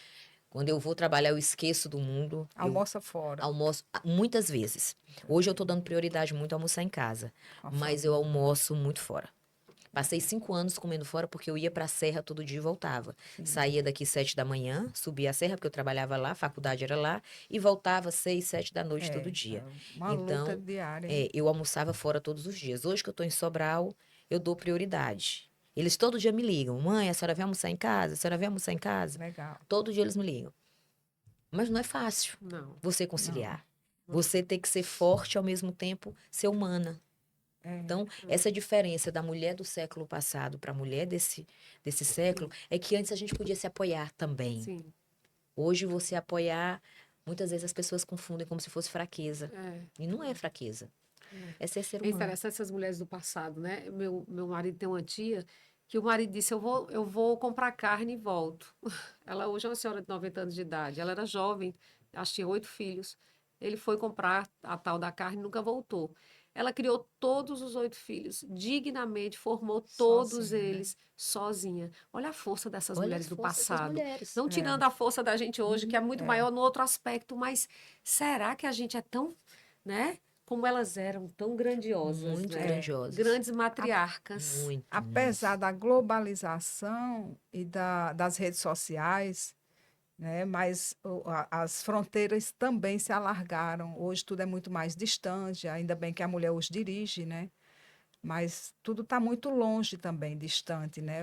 C: Quando eu vou trabalhar, eu esqueço do mundo. Eu
B: Almoça fora.
C: almoço muitas vezes. Hoje eu tô dando prioridade muito a almoçar em casa,
B: Com a
C: mas eu almoço muito fora. Passei 5 anos comendo fora porque eu ia pra serra todo dia e voltava. Saía daqui 7 da manhã, subia a serra porque eu trabalhava lá, a faculdade era lá, e voltava 6, 7 da noite todo dia.
B: Uma luta
C: Então,
B: diária. Hein?
C: eu almoçava fora todos os dias. Hoje que eu tô em Sobral, eu dou prioridade. Eles todo dia me ligam: mãe, a senhora vai almoçar em casa? A senhora vai almoçar em casa?
B: Legal.
C: Todo dia eles me ligam. Mas não é fácil
A: Não.
C: você conciliar.
A: Não.
C: Você tem que ser forte ao mesmo tempo ser humana. Então, essa diferença da mulher do século passado para a mulher desse século é que antes a gente podia se apoiar também.
A: Sim.
C: Hoje, você apoiar, muitas vezes as pessoas confundem como se fosse fraqueza. E não é fraqueza. É ser ser
A: É
C: humano.
A: interessante essas mulheres do passado, né? Meu marido tem uma tia que o marido disse: eu vou comprar carne e volto. Ela hoje é uma senhora de 90 anos de idade. Ela era jovem, acho que tinha 8 filhos. Ele foi comprar a tal da carne e nunca voltou. Ela criou todos os 8 filhos, dignamente, formou todos
B: Sozinha, né?
A: eles sozinha. Olha a força dessas
C: Olha
A: mulheres
C: as
A: do
C: forças das
A: passado.
C: mulheres.
A: Não tirando a força da gente hoje, que é muito
B: É.
A: maior no outro aspecto, mas será que a gente é tão, né? Como elas eram tão grandiosas,
C: Muito
A: né?
C: grandiosas.
A: Grandes matriarcas.
C: Muito.
B: Apesar da globalização e das redes sociais, né, mas as fronteiras também se alargaram. Hoje tudo é muito mais distante, ainda bem que a mulher hoje dirige, né? Mas tudo está muito longe também, distante, né?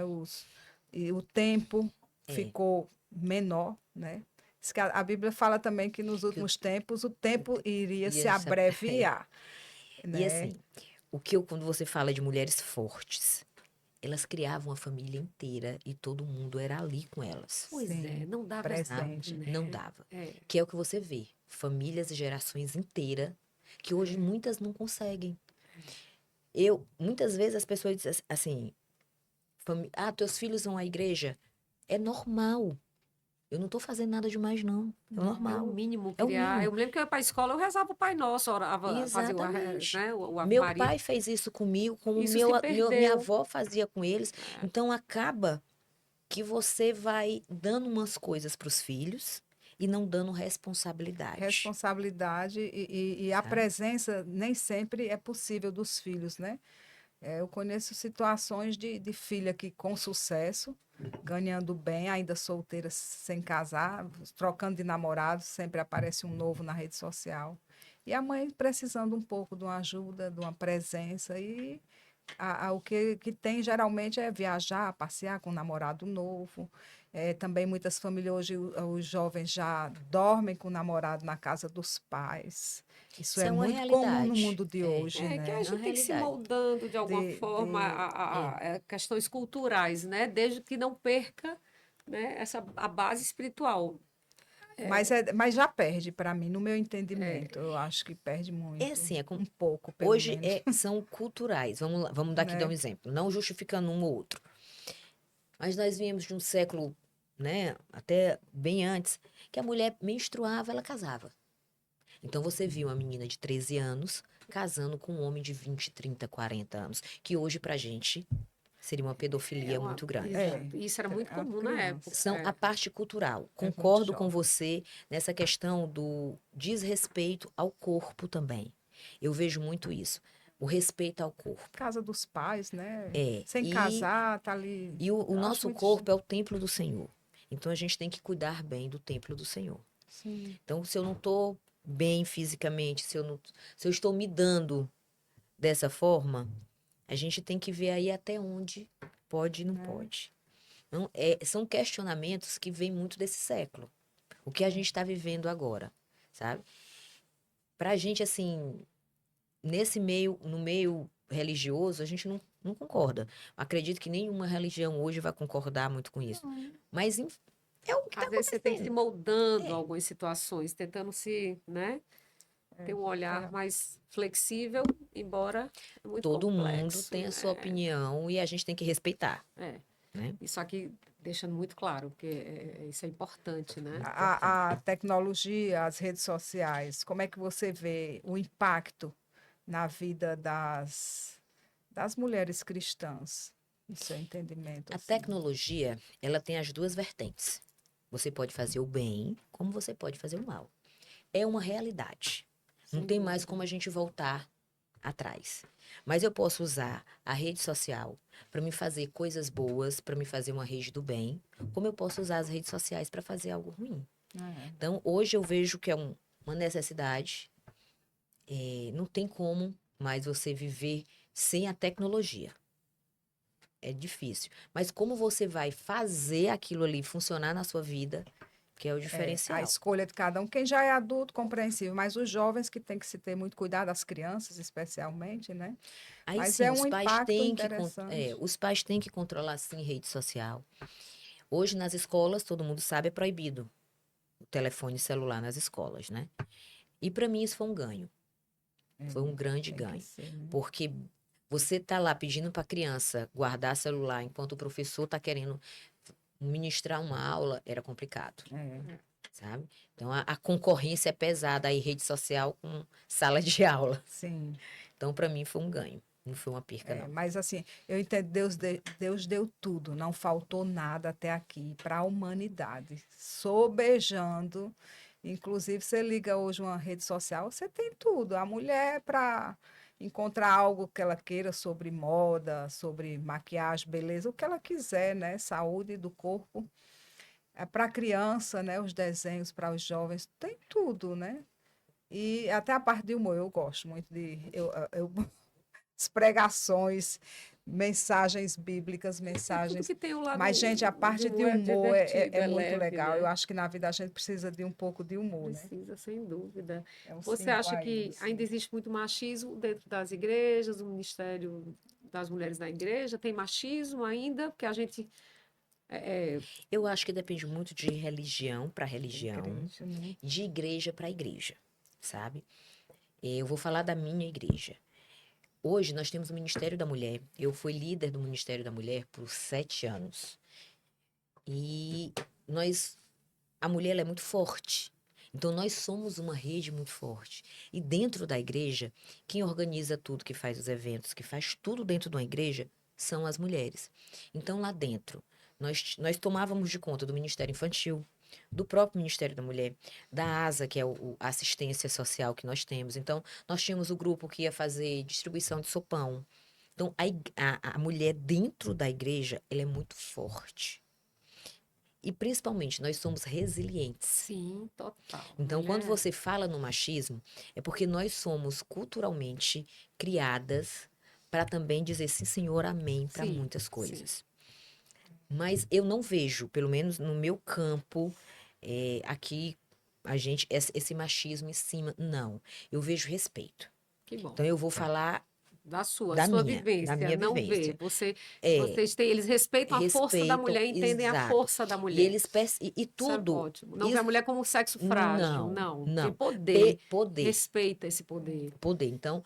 B: E o tempo ficou menor, né? Diz que a Bíblia fala também que nos últimos tempos o tempo iria se abreviar,
C: E
B: né?
C: assim, quando você fala de mulheres fortes, elas criavam a família inteira e todo mundo era ali com elas.
A: Pois
B: Sim,
A: é, não dava
B: presente.
A: exemplo, né?
C: Não dava.
A: É.
C: Que é o que você vê. Famílias e gerações inteiras, que hoje muitas não conseguem. Muitas vezes as pessoas dizem assim, teus filhos vão à igreja? É normal. Eu não tô fazendo nada demais, não. É
A: É o
C: normal.
A: mínimo
C: É o
A: criar.
C: mínimo.
A: Eu me lembro que eu ia para a escola, eu rezava o Pai Nosso, orava, fazia
C: Exatamente.
A: né, o Ave
C: Meu
A: Maria.
C: pai fez isso comigo, como
A: Isso se
C: minha
A: perdeu.
C: avó fazia com eles. Então acaba que você vai dando umas coisas para os filhos e não dando responsabilidade.
B: Responsabilidade e a
C: Sabe?
B: presença nem sempre é possível dos filhos, né? Eu conheço situações de filha que com sucesso, ganhando bem, ainda solteira, sem casar, trocando de namorado, sempre aparece um novo na rede social. E a mãe precisando um pouco de uma ajuda, de uma presença. E o que tem geralmente é viajar, passear com um namorado novo. Também muitas famílias hoje, os jovens já dormem com o namorado na casa dos pais. Isso
C: Isso
B: é
C: é uma
B: muito comum no
C: realidade.
B: mundo de
C: É,
B: hoje,
A: É que a
B: né?
C: é uma
A: gente tem que se
C: realidade.
A: moldando de alguma
B: De,
A: forma
B: de,
C: É.
A: a questões culturais, né? Desde que não perca, né, a base espiritual.
B: mas já perde para mim, no meu entendimento. Eu acho que perde
C: É
B: muito,
C: assim,
B: um pouco, pelo
C: hoje
B: menos,
C: são culturais. Vamos lá, vamos daqui dar um
B: né?
C: exemplo, não justificando um ou outro. Mas nós viemos de um século, né, até bem antes, que a mulher menstruava, ela casava. Então você viu uma menina de 13 anos casando com um homem de 20, 30, 40 anos, que hoje pra gente seria uma pedofilia muito grande.
B: É,
A: Exato. Isso era muito
B: a
A: comum na época.
B: criança
C: São a parte cultural.
B: é muito
C: Concordo com
B: jovem.
C: você nessa questão do desrespeito ao corpo também. Eu vejo muito isso. O respeito ao corpo.
B: Casa dos pais, né?
C: É.
B: Sem casar, tá ali.
C: E o
B: Eu acho
C: nosso
B: muito.
C: corpo é o templo do Senhor. Então a gente tem que cuidar bem do templo do Senhor.
B: Sim.
C: Então, se eu não estou bem fisicamente, se eu estou me dando dessa forma, a gente tem que ver aí até onde pode e não
B: Né?
C: pode. Não, são questionamentos que vêm muito desse século. O que a gente está vivendo agora, sabe? Para a gente, assim, nesse meio, no meio religioso, a gente não concorda. Acredito que nenhuma religião hoje vai concordar muito com isso. Mas é o que está
A: Às vezes você tem que se
C: acontecendo.
A: moldando a
C: É,
A: algumas situações, tentando se, né, ter um
B: É,
A: olhar mais flexível, embora é muito
C: todo mundo
A: complexo.
C: tem a sua opinião e a gente tem que respeitar,
A: É.
C: né?
A: Isso aqui deixando muito claro, porque isso é importante, né?
C: Importante.
B: a tecnologia, as redes sociais, como é que você vê o impacto na vida das mulheres cristãs? No seu entendimento,
C: A
B: assim.
C: tecnologia, ela tem as duas vertentes. Você pode fazer o bem, como você pode fazer o mal. É uma realidade. Não
B: Sem
C: tem mais
B: dúvida.
C: como a gente voltar atrás. Mas eu posso usar a rede social para me fazer coisas boas, para me fazer uma rede do bem, como eu posso usar as redes sociais para fazer algo ruim.
B: É.
C: Então, hoje eu vejo que é uma necessidade. Não tem como mais você viver sem a tecnologia. É difícil. Mas como você vai fazer aquilo ali funcionar na sua vida, que é o
B: A
C: diferencial.
B: escolha de cada um. Quem já é adulto, compreensível, mas os jovens que tem que se ter muito cuidado, as crianças especialmente, né?
C: Aí
B: Mas
C: sim,
B: é um impacto interessante.
C: os pais têm que controlar sim rede social. Hoje nas escolas, todo mundo sabe, é proibido o telefone celular nas escolas, né? E para mim isso foi um ganho. Foi um grande
B: Tem que
C: ganho.
B: ser, né?
C: Porque você tá lá pedindo para a criança guardar celular enquanto o professor tá querendo ministrar uma aula, era complicado,
B: É,
C: sabe? Então a concorrência é pesada aí, rede social com sala de aula.
B: sim.
C: Então para mim foi um ganho, não foi uma perca não.
B: Mas assim, eu entendo, Deus deu tudo, não faltou nada até aqui para a humanidade, sobejando. Inclusive, você liga hoje uma rede social, você tem tudo. A mulher para encontrar algo que ela queira sobre moda, sobre maquiagem, beleza, o que ela quiser, né? Saúde do corpo. É para a criança, né? Os desenhos para os jovens, tem tudo, né? E até a parte de humor, eu gosto muito as pregações, mensagens bíblicas,
A: É tudo
B: mensagens.
A: que tem o lado
B: Mas, gente, a
A: de
B: parte de
A: humor é
B: humor
A: divertido,
B: é
A: é
B: muito
A: leve,
B: legal. Eu
A: né?
B: acho que na vida a gente precisa de um pouco de humor, né?
A: Precisa, sem dúvida.
B: É um
A: Você
B: 5
A: acha
B: a
A: que ainda
B: isso.
A: existe muito machismo dentro das igrejas, o Ministério das Mulheres na Igreja? Tem machismo ainda? Porque a gente. é, é,
C: Eu acho que depende muito de religião para religião,
B: Igreja, né?
C: de igreja para igreja, sabe? Eu vou falar da minha igreja. Hoje nós temos o Ministério da Mulher. Eu fui líder do Ministério da Mulher por 7 anos. E a mulher ela é muito forte. Então nós somos uma rede muito forte. E dentro da igreja, quem organiza tudo, que faz os eventos, que faz tudo dentro de uma igreja, são as mulheres. Então lá dentro, nós tomávamos de conta do Ministério Infantil, do próprio Ministério da Mulher, da ASA, que é a assistência social que nós temos. Então, nós tínhamos o grupo que ia fazer distribuição de sopão, Então, a mulher dentro da igreja, ela é muito forte. E, principalmente, nós somos resilientes.
A: Sim, total.
C: Então, quando
A: Mulher,
C: você fala no machismo, é porque nós somos culturalmente criadas para também dizer sim, senhor, amém, para
A: sim,
C: muitas
A: sim.
C: coisas. Mas eu não vejo, pelo menos no meu campo, aqui, esse machismo em cima, não. Eu vejo respeito.
A: Que bom.
C: Então, eu vou falar
A: Da
C: da
A: sua
C: da
A: vivência,
C: minha
A: não vê.
C: vivência.
A: Eles respeitam a força da
C: Respeitam,
A: mulher, entendem a
C: exato.
A: força da
C: E
A: mulher.
C: eles e
A: Isso é
C: tudo,
A: ótimo. Não vê a
C: isso,
A: mulher como um sexo frágil,
C: não,
A: não. Tem
C: não.
A: poder.
C: Poder,
A: Respeita esse poder.
C: poder. Então,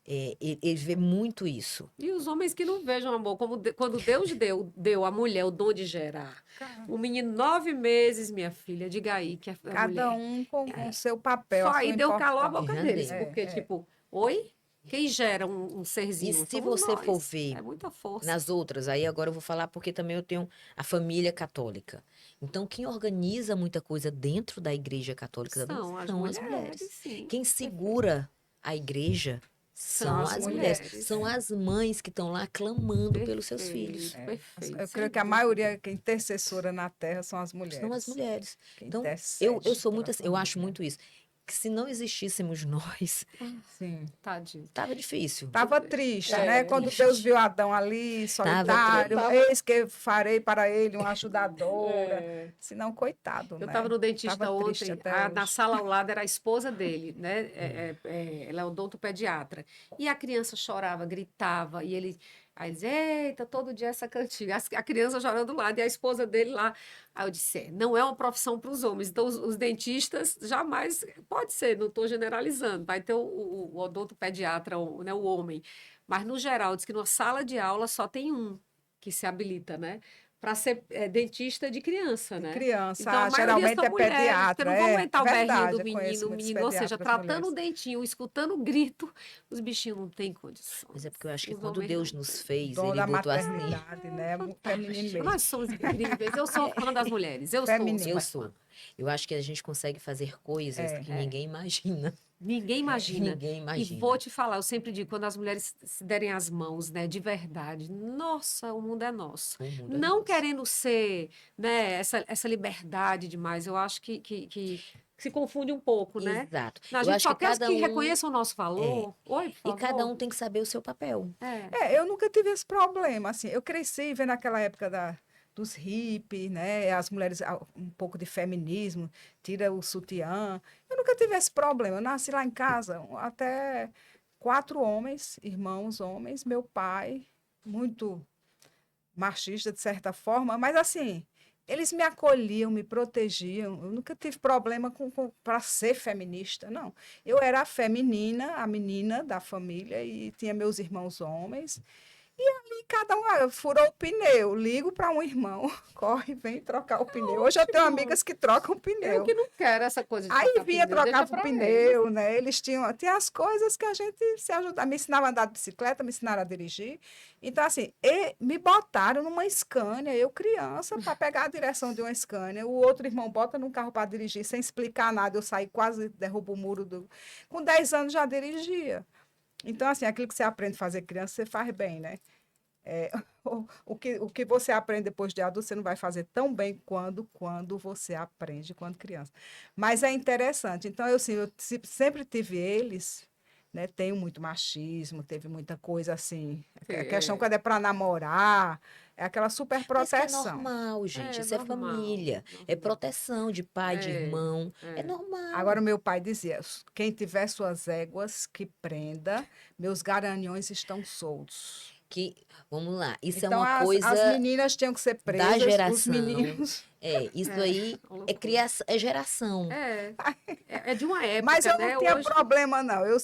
C: eles vê muito isso.
A: E os homens que não vejam amor, quando Deus deu à mulher o dom de gerar. Um menino 9 meses, minha filha, diga aí que a
B: Cada
A: mulher.
B: um com seu papel,
A: Só
B: a
A: aí
B: sua
A: deu calor a
B: importância.
A: boca
C: Já
A: deles,
C: deu.
A: porque, tipo, oi? Quem gera um
C: E
A: serzinho?
C: se
A: Somos
C: você for
A: nós.
C: ver
A: É muita força.
C: nas outras, aí agora eu vou falar porque também eu tenho a família católica. Então, quem organiza muita coisa dentro da igreja católica também
A: São as
C: são as
A: mulheres,
C: mulheres.
A: sim.
C: Quem segura a igreja
A: São
C: são
B: as
C: as mulheres.
B: mulheres,
C: São as mães que estão lá clamando pelos seus
A: Perfeito,
C: filhos.
A: perfeito.
B: Eu
A: sem
B: creio que a
A: dúvida.
B: maioria que é intercessora na terra são as mulheres.
C: São as mulheres.
B: Que
C: Então,
B: intercede
C: eu sou
B: pela
C: muito assim, eu acho
B: família.
C: muito isso. Que se não existíssemos nós,
B: Sim.
A: Tadinho.
C: tava difícil.
B: Estava triste,
A: É,
B: né? Quando
C: triste.
B: Deus viu Adão ali, solitário,
A: Tava-
B: eis que farei para ele uma ajudadora.
A: É.
B: Senão, coitado,
A: Eu
B: né?
A: estava no dentista
B: Tava triste
A: ontem,
B: até
A: na
B: hoje.
A: sala ao lado era a esposa dele, né? Ela é odontopediatra. E a criança chorava, gritava, e ele. Aí ele dizia, eita, todo dia essa cantiga. A criança chorando do lado e a esposa dele lá. Aí eu disse, não é uma profissão para os homens. Então, os dentistas jamais. Pode ser, não estou generalizando. Vai ter o odontopediatra, né, o homem. Mas, no geral, diz que numa sala de aula só tem um que se habilita, né? Para ser dentista de criança,
B: De
A: né?
B: criança,
A: Então, a maioria
B: geralmente
A: são
B: é
A: mulheres, porque
B: pediatra.
A: não vão aguentar o berrinho do
B: Verdade, eu conheço
A: menino,
B: muitos
A: ou seja,
B: pediatras
A: tratando o
B: mulheres.
A: dentinho, escutando o grito, os bichinhos não têm condições.
C: Mas é porque eu acho que
A: Os
C: quando
A: homens
C: Deus
A: não
C: nos
A: têm.
C: fez,
B: Dom
C: ele
B: da
C: botou assim.
B: maternidade, né? Feminino mesmo.
A: Nós somos incríveis. Eu sou fã das mulheres. Eu sou
B: Feminino.
C: Eu
A: super
C: sou.
A: fã.
C: Eu acho que a gente consegue fazer coisas que ninguém imagina.
A: Ninguém imagina.
C: Ninguém imagina.
A: E vou te falar, eu sempre digo, quando as mulheres se derem as mãos, né, de verdade, nossa, o mundo é nosso.
C: O mundo é
A: Não
C: nosso.
A: querendo ser, né, essa liberdade demais, eu acho que se confunde um pouco, né?
C: Exato.
A: A
C: Eu
A: gente
C: acho
A: só
C: que
A: quer
C: cada
A: que
C: um
A: reconheçam o nosso valor. Oi, por
C: e cada
A: favor.
C: um tem que saber o seu papel.
B: Eu nunca tive esse problema, assim. Eu cresci vendo aquela época dos hippies, né? As mulheres, um pouco de feminismo, tira o sutiã. Eu nunca tive esse problema. Eu nasci lá em casa, até 4 homens, irmãos homens, meu pai, muito machista de certa forma, mas assim, eles me acolhiam, me protegiam. Eu nunca tive problema para ser feminista, não. Eu era a feminina, a menina da família e tinha meus irmãos homens. E cada um furou o pneu, ligo para um irmão, corre, vem trocar o pneu. Hoje eu tenho amigas que trocam o
A: Eu
B: pneu.
A: que não quero essa coisa de
B: Aí
A: trocar
B: vinha,
A: pneu, deixa
B: trocava o
A: pra eles.
B: pneu, né? Eles tinha as coisas que a gente se ajudava. Me ensinavam a andar de bicicleta, me ensinaram a dirigir. Então, assim, me botaram numa Scania, eu criança, para pegar a direção de uma Scania. O outro irmão bota num carro para dirigir, sem explicar nada. Eu saí quase, derrubo o muro. Com 10 anos já dirigia. Então, assim, aquilo que você aprende a fazer criança, você faz bem, né? O que você aprende depois de adulto, você não vai fazer tão bem quando você aprende quando criança. Mas é interessante. Então, eu sempre tive eles, né? Tenho muito machismo, teve muita coisa assim. A questão quando é para namorar, é aquela super
C: Mas que é
B: proteção.
C: normal, gente. Isso é
A: normal,
C: família. É
A: normal.
C: proteção de pai, de irmão. É normal.
B: Agora, meu pai dizia: quem tiver suas éguas, que prenda, meus garanhões estão soltos.
C: Que, vamos lá, isso
B: Então,
C: é uma coisa
B: as meninas tinham que ser presas,
C: da geração.
B: os meninos.
C: Isso aí é criação, é geração.
A: É de uma época,
B: Mas eu
A: né?
B: não tinha
A: Hoje,
B: problema, não. Eu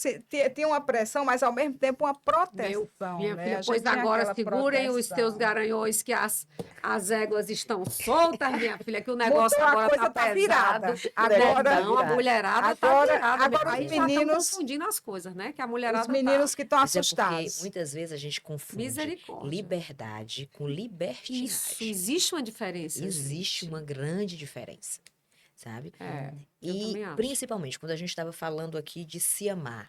B: tinha uma pressão, mas ao mesmo tempo uma proteção.
A: minha
B: né?
A: filha,
B: A gente
A: pois
B: tinha
A: agora
B: aquela
A: segurem os
B: proteção.
A: teus garanhões, que as éguas estão soltas, minha filha, que o negócio
B: Mudou, a
A: agora
B: coisa
A: tá
B: tá
A: pesado.
B: virada.
C: Agora-
A: Não, a mulherada tá
B: Agora-
A: virada.
B: agora
A: Aí
B: os
A: já estão
B: meninos-
A: confundindo as coisas, né? Que a
B: Os
A: mulherada
B: meninos que estão
C: Mas é porque
B: assustados.
C: muitas vezes a gente confunde
A: Misericórdia.
C: liberdade com libertinagem.
A: Isso, existe uma diferença,
C: Existe
A: gente.
C: uma grande diferença, sabe?
A: Eu
C: E
A: também acho.
C: principalmente quando a gente estava falando aqui de se amar.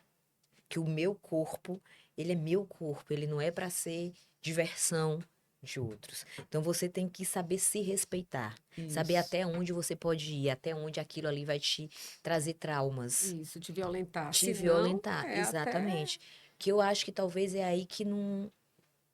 C: que o meu corpo, ele é meu corpo, ele não é para ser diversão de outros. Então você tem que saber se respeitar, saber
B: Isso.
C: até onde você pode ir, até onde aquilo ali vai te trazer traumas,
A: Isso, te violentar.
C: te
A: Se não,
C: violentar,
A: é até...
C: exatamente. Que eu acho que talvez é aí que não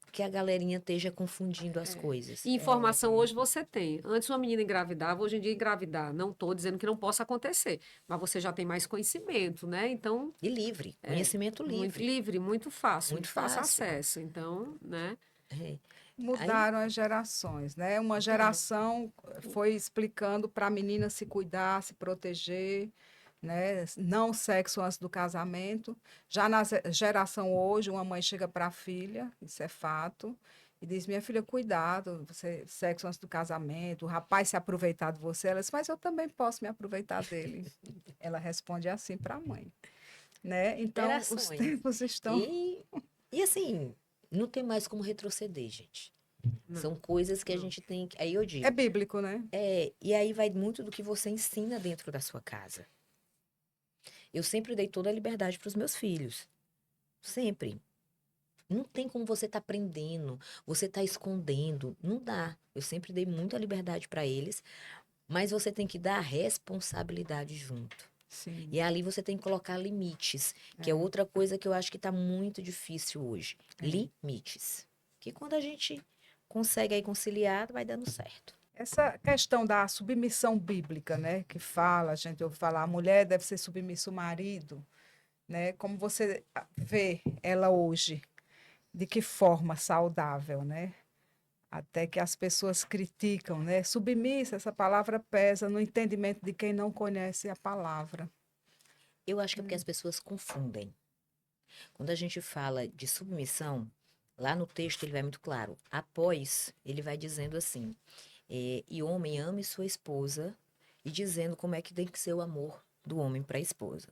C: que a galerinha esteja confundindo as coisas.
A: E informação hoje você tem. Antes uma menina engravidava, hoje em dia engravidar. Não estou dizendo que não possa acontecer, mas você já tem mais conhecimento, né? Então,
C: E livre, conhecimento
A: muito
C: livre,
A: livre, muito fácil,
C: muito
A: de fácil
C: fácil.
A: acesso. Então, né?
C: É. Aí,
B: Mudaram as gerações, né? Uma
C: então,
B: geração foi explicando para a menina se cuidar, se proteger, né? Não sexo antes do casamento. Já na geração hoje, uma mãe chega para a filha, isso é fato, e diz: minha filha, cuidado, você, sexo antes do casamento, o rapaz se aproveitar de você. Ela diz: mas eu também posso me aproveitar dele. Ela responde assim para a mãe, né? Então, os
C: gerações.
B: tempos estão.
C: E, e assim, não tem mais como retroceder, gente.
A: Não,
C: São coisas que a
A: não.
C: gente tem que. Aí eu
B: É
C: digo,
B: bíblico, né?
C: e aí vai muito do que você ensina dentro da sua casa. Eu sempre dei toda a liberdade para os meus filhos. Sempre. Não tem como você tá prendendo, você tá escondendo. Não dá. Eu sempre dei muita liberdade para eles, mas você tem que dar a responsabilidade junto.
B: Sim.
C: E ali você tem que colocar limites, que é outra coisa que eu acho que está muito difícil hoje. Limites. Que quando a gente consegue aí conciliar, vai dando certo.
B: Essa questão da submissão bíblica, né, que fala, a gente ouve falar, a mulher deve ser submissa ao marido, né? Como você vê ela hoje, de que forma saudável, né? Até que as pessoas criticam, né? Submissa, essa palavra pesa no entendimento de quem não conhece a palavra.
C: Eu acho que é porque as pessoas confundem. Quando a gente fala de submissão, lá no texto ele vai muito claro. Após, ele vai dizendo assim: e homem ame sua esposa, e dizendo como é que tem que ser o amor do homem para a esposa.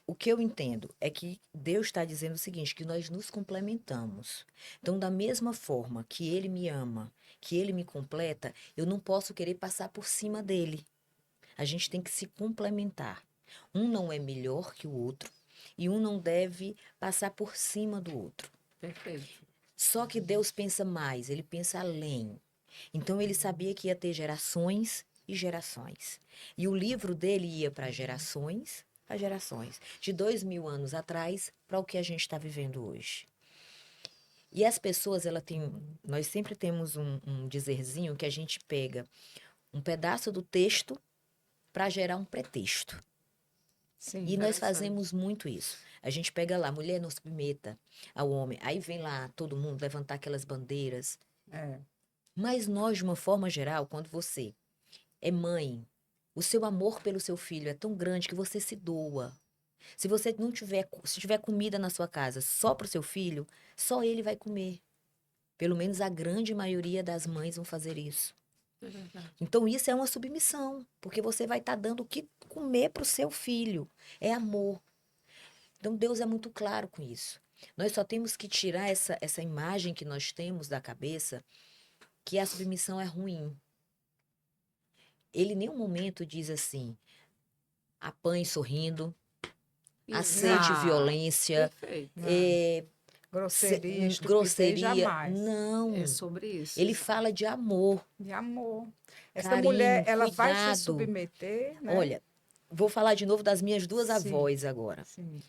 C: O que eu entendo é que Deus está dizendo o seguinte, que nós nos complementamos. Então, da mesma forma que Ele me ama, que Ele me completa, eu não posso querer passar por cima dele. A gente tem que se complementar. Um não é melhor que o outro e um não deve passar por cima do outro.
A: Perfeito.
C: Só que Deus pensa mais, Ele pensa além. Então, Ele sabia que ia ter gerações e gerações. E o livro dele ia para gerações a gerações, de 2000 anos atrás para o que a gente está vivendo hoje. E as pessoas, nós sempre temos um dizerzinho que a gente pega um pedaço do texto para gerar um pretexto.
B: Sim,
C: E nós
A: Interessante.
C: fazemos muito isso. A gente pega lá, mulher não submeta ao homem. Aí vem lá todo mundo levantar aquelas bandeiras.
B: é.
C: Mas nós, de uma forma geral, quando você é mãe, o seu amor pelo seu filho é tão grande que você se doa. Se você não tiver, se tiver comida na sua casa só para o seu filho, só ele vai comer. Pelo menos a grande maioria das mães vão fazer isso.
A: É verdade.
C: Então isso é uma submissão, porque você vai estar dando o que comer para o seu filho. É amor. Então Deus é muito claro com isso. Nós só temos que tirar essa imagem que nós temos da cabeça que a submissão é ruim. Ele em nenhum momento diz assim, apanhe sorrindo, aceite
B: Não.
C: violência,
A: Perfeito.
B: Grosseria, estupidez,
C: grosseria.
B: jamais.
C: Não.
A: É sobre isso.
C: Ele fala de amor,
B: De amor. Essa
C: carinho,
B: mulher, ela vai se
C: cuidado.
B: submeter, né?
C: Olha, vou falar de novo das minhas duas
B: Sim.
C: avós agora.
B: Sim.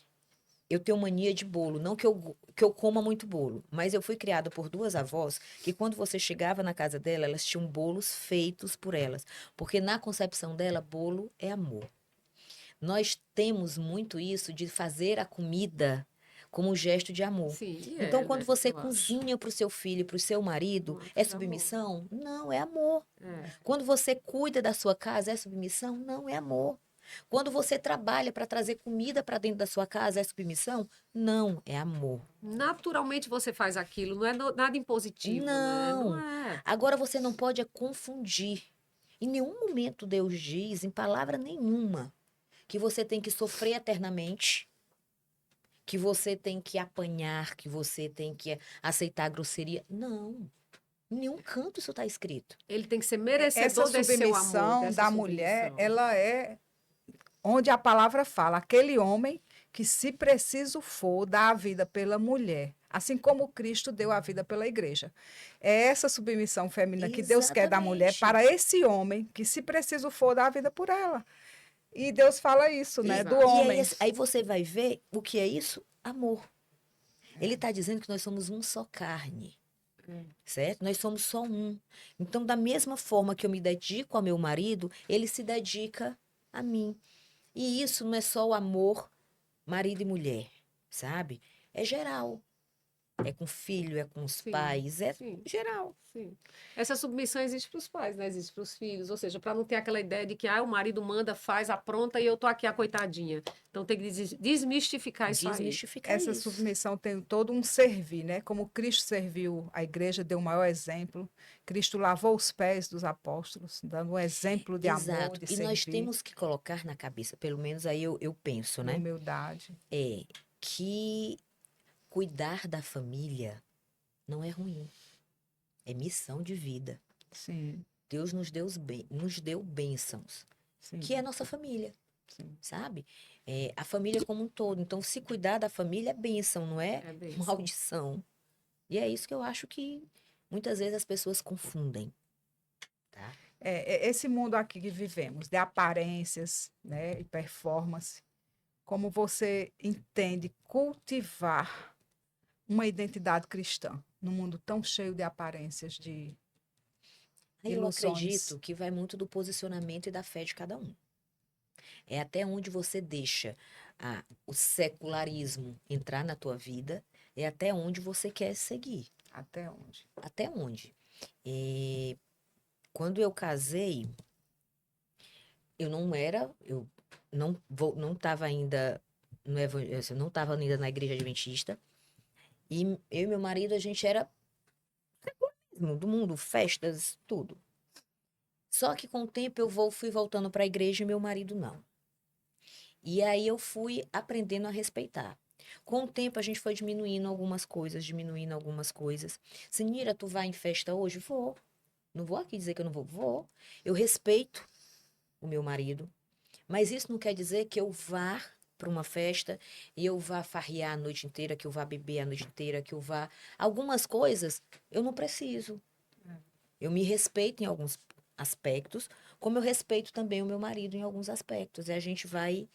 C: Eu tenho mania de bolo, não que eu coma muito bolo, mas eu fui criada por duas avós que quando você chegava na casa dela, elas tinham bolos feitos por elas, porque na concepção dela, bolo é amor. Nós temos muito isso de fazer a comida como um gesto de amor.
A: Sim, e
C: Então,
A: é,
C: quando
A: né?
C: você
A: Eu acho.
C: cozinha para o seu filho, para o seu marido,
A: Um ato
C: é
A: de amor.
C: submissão? Não, é amor.
A: É.
C: Quando você cuida da sua casa, é submissão? Não, é amor. Quando você trabalha para trazer comida para dentro da sua casa, é submissão? Não, é amor.
A: Naturalmente você faz aquilo, não é nada impositivo, né? Não
C: Não.
A: é.
C: Agora você não pode confundir. Em nenhum momento Deus diz, em palavra nenhuma, que você tem que sofrer eternamente, que você tem que apanhar, que você tem que aceitar a grosseria. Não. Em nenhum canto isso está escrito.
A: Ele tem que ser
B: Essa
A: merecedor desse seu amor,
B: submissão
A: dessa
B: da mulher,
A: submissão.
B: ela é onde a palavra fala, aquele homem que, se preciso for, dá a vida pela mulher, assim como Cristo deu a vida pela igreja. É essa submissão feminina que Deus quer da mulher
C: Exatamente.
B: para esse homem, que, se preciso for, dá a vida por ela. E Deus fala isso, né, do
C: E
B: homem.
C: aí você vai ver o que é isso? Amor. Ele está dizendo que nós somos um só carne. Certo? Nós somos só um. Então, da mesma forma que eu me dedico ao meu marido, ele se dedica a mim. E isso não é só o amor marido e mulher, sabe? É geral. É com filho, é com os
A: Sim,
C: pais, é
A: sim.
C: geral.
A: Sim. Essa submissão existe para os pais, né? Existe para os filhos, ou seja, para não ter aquela ideia de que o marido manda, faz, apronta e eu tô aqui a coitadinha. Então tem que desmistificar isso aí.
C: Desmistificar
B: Essa
C: isso.
B: submissão tem todo um servir, né? Como Cristo serviu a igreja, deu o maior exemplo. Cristo lavou os pés dos apóstolos, dando um exemplo de amor,
C: Exato.
B: de
C: E nós
B: servir,
C: temos que colocar na cabeça, pelo menos aí eu penso,
B: de
C: né?
B: humildade.
C: É que cuidar da família não é ruim. É missão de vida.
B: Sim,
C: Deus nos deu bênçãos,
B: sim,
C: que é a nossa família,
B: sim.
C: sabe? É, a família como um todo. Então, se cuidar da família é bênção, não é
A: É bênção.
C: maldição. E é isso que eu acho que muitas vezes as pessoas confundem, tá?
B: Esse mundo aqui que vivemos, de aparências, né, e performance, como você entende cultivar uma identidade cristã num mundo tão cheio de aparências, de
C: Aí eu
B: ilusões?
C: acredito que vai muito do posicionamento e da fé de cada um. É até onde você deixa o secularismo entrar na tua vida, é até onde você quer seguir.
B: Até onde?
C: Até onde? E quando eu casei, eu não estava ainda eu não estava ainda na igreja adventista. E eu e meu marido, a gente era do mundo, festas, tudo. Só que com o tempo fui voltando para a igreja e meu marido não. E aí eu fui aprendendo a respeitar. Com o tempo a gente foi diminuindo algumas coisas, diminuindo algumas coisas. Sinira, tu vai em festa hoje? Vou. Não vou aqui dizer que eu não vou. Vou. Eu respeito o meu marido. Mas isso não quer dizer que eu vá para uma festa e eu vá farrear a noite inteira, que eu vá beber a noite inteira, que eu vá. Algumas coisas eu não preciso. Eu me respeito em alguns aspectos, como eu respeito também o meu marido em alguns aspectos. E a gente vai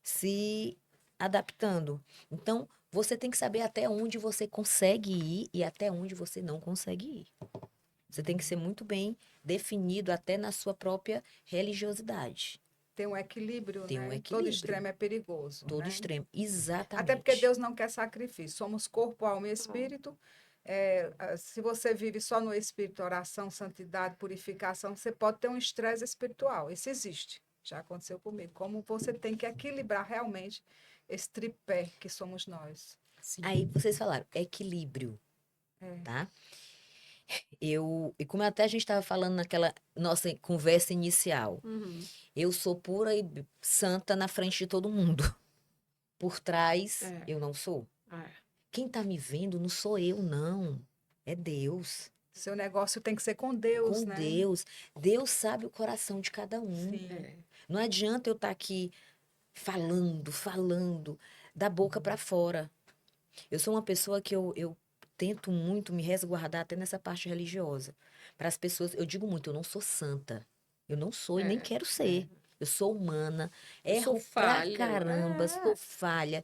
C: se adaptando. Então, você tem que saber até onde você consegue ir e até onde você não consegue ir. Você tem que ser muito bem definido até na sua própria religiosidade.
B: Tem um equilíbrio,
C: Tem
B: né?
C: um
B: Todo
C: equilíbrio.
B: extremo é perigoso,
C: Todo
B: né?
C: extremo. Exatamente.
B: Até porque Deus não quer sacrifício. Somos corpo, alma e espírito. Se você vive só no espírito, oração, santidade, purificação, você pode ter um estresse espiritual. Isso existe. Já aconteceu comigo. Como você tem que equilibrar realmente esse tripé que somos nós.
A: Sim.
C: Aí vocês falaram, equilíbrio,
B: É.
C: tá? E como até a gente estava falando naquela nossa conversa inicial,
A: Uhum.
C: eu sou pura e santa na frente de todo mundo. Por trás,
A: É.
C: eu não sou.
A: É.
C: Quem tá me vendo não sou eu, não. É Deus.
B: Seu negócio tem que ser com Deus,
C: Com
B: né?
C: Deus. Deus sabe o coração de cada um.
B: Sim.
A: É.
C: Não adianta eu estar aqui falando, da boca para fora. Eu sou uma pessoa que eu tento muito me resguardar até nessa parte religiosa. Para as pessoas, eu digo muito, eu não sou santa. Eu não sou e nem quero ser. Eu sou humana,
A: Eu sou
C: erro pra
A: falha.
C: caramba, sou falha.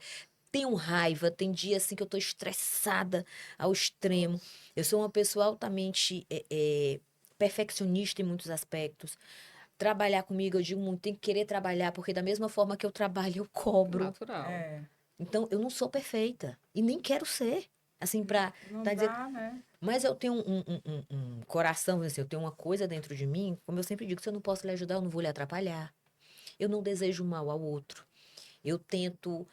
C: Tenho raiva, tem dia assim que eu tô estressada ao extremo. Eu sou uma pessoa altamente perfeccionista em muitos aspectos. Trabalhar comigo, eu digo muito, tem que querer trabalhar, porque da mesma forma que eu trabalho, eu cobro.
A: Natural.
B: É.
C: Então, eu não sou perfeita. E nem quero ser. Assim, pra
B: Não
C: tá dizendo.
B: dá, né?
C: Mas eu tenho um coração, assim, eu tenho uma coisa dentro de mim, como eu sempre digo, se eu não posso lhe ajudar, eu não vou lhe atrapalhar. Eu não desejo mal ao outro. Eu tento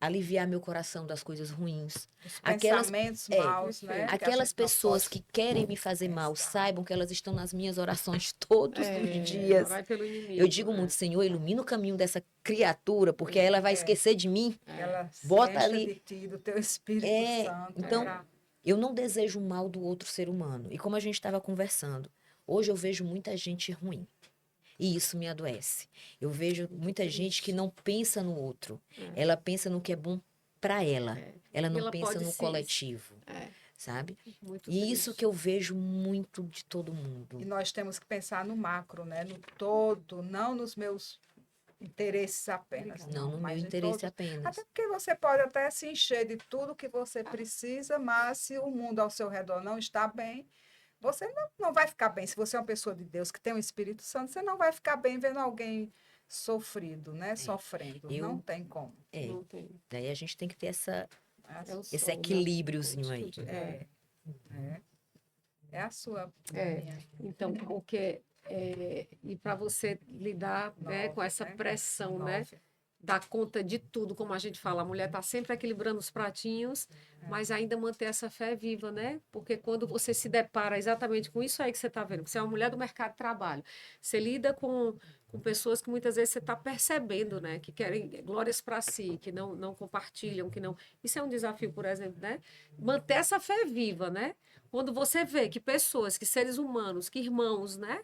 C: aliviar meu coração das coisas ruins.
B: Os
C: Aquelas,
B: pensamentos
C: é,
B: maus, né? Que a
C: aquelas
B: gente não
C: pessoas
B: pode
C: que querem me fazer mal,
B: pensar.
C: saibam que elas estão nas minhas orações todos os dias.
A: Vai pelo inimigo.
C: Eu digo muito, Senhor, ilumina o caminho dessa criatura, porque aí ela vai esquecer de mim.
B: Ela se
C: Bota
B: encha
C: ali.
B: de ti, do teu Espírito Santo.
C: Então,
B: pra-
C: eu não desejo o mal do outro ser humano. E como a gente estava conversando, hoje eu vejo muita gente ruim. E isso me adoece. Eu vejo muita gente que não pensa no outro.
A: É.
C: Ela pensa no que é bom para ela.
A: É.
C: Ela
A: E
C: não
A: ela
C: pensa
A: pode
C: no
A: se...
C: coletivo,
A: É,
C: sabe?
A: muito
C: E isso
A: triste.
C: que eu vejo muito de todo mundo.
B: E nós temos que pensar no macro, né? No todo, não nos meus interesses apenas.
C: Não no meu
B: mas em
C: interesse
B: todo.
C: apenas.
B: Até porque você pode até se encher de tudo que você precisa, mas se o mundo ao seu redor não está bem, você não vai ficar bem. Se você é uma pessoa de Deus que tem o Espírito Santo, você não vai ficar bem vendo alguém sofrido, né? Sofrendo. Não
C: Eu,
B: tem como.
A: Não tem.
C: daí a gente tem que ter
A: É o
C: esse
A: sol, né?
C: equilíbriozinho aí.
A: É.
B: É a sua.
A: É.
B: minha.
A: Então, porque e para você lidar, né, com essa pressão, né,
B: 9.
A: dar conta de tudo, como a gente fala, a mulher está sempre equilibrando os pratinhos, mas ainda manter essa fé viva, né? Porque quando você se depara exatamente com isso aí que você está vendo, que você é uma mulher do mercado de trabalho, você lida com pessoas que muitas vezes você está percebendo, né, que querem glórias para si, que não compartilham, que não. Isso é um desafio, por exemplo, né? Manter essa fé viva, né? Quando você vê que pessoas, que seres humanos, que irmãos, né?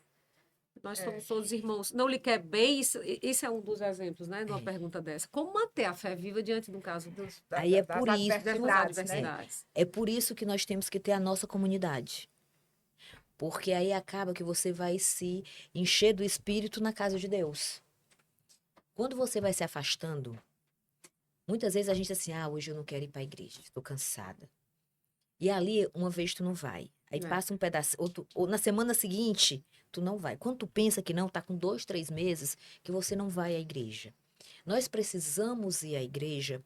A: Nós somos todos irmãos. Não lhe quer bem, isso é um dos exemplos, né? Numa pergunta dessa. Como manter a fé viva diante de um caso
C: Aí é
B: Das
C: por isso,
A: dessas
B: adversidades, né?
A: adversidades?
C: é por isso que nós temos que ter a nossa comunidade. Porque aí acaba que você vai se encher do Espírito na casa de Deus. Quando você vai se afastando, muitas vezes a gente diz assim, hoje eu não quero ir para a igreja, estou cansada. E ali, uma vez tu não vai. Aí passa um pedaço, ou na semana seguinte, tu não vai. Quando tu pensa que não, tá com 2, 3 meses que você não vai à igreja. Nós precisamos ir à igreja,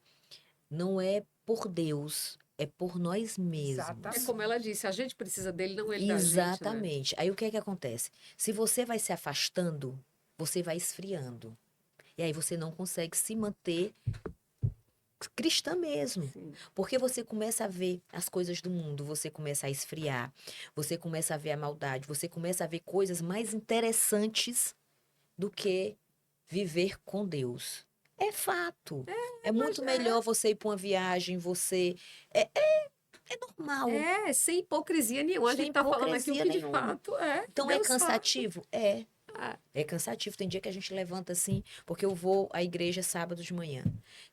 C: não é por Deus, é por nós mesmos.
A: É
B: Exatamente.
A: como ela disse, a gente precisa dele, não ele da gente, né?
C: Exatamente. Aí o que é que acontece? Se você vai se afastando, você vai esfriando. E aí você não consegue se manter cristã mesmo.
A: Sim.
C: Porque você começa a ver as coisas do mundo, você começa a esfriar, você começa a ver a maldade, você começa a ver coisas mais interessantes do que viver com Deus. É fato. É muito melhor você ir para uma viagem, você. É normal.
A: Sem hipocrisia nenhuma. A
C: Sem
A: gente está falando aqui o
C: hipocrisia
A: que de
C: nenhuma.
A: fato é.
C: Então
A: Deus
C: é cansativo? É.
A: Ah.
C: É cansativo. Tem dia que a gente levanta assim, porque eu vou à igreja sábado de manhã.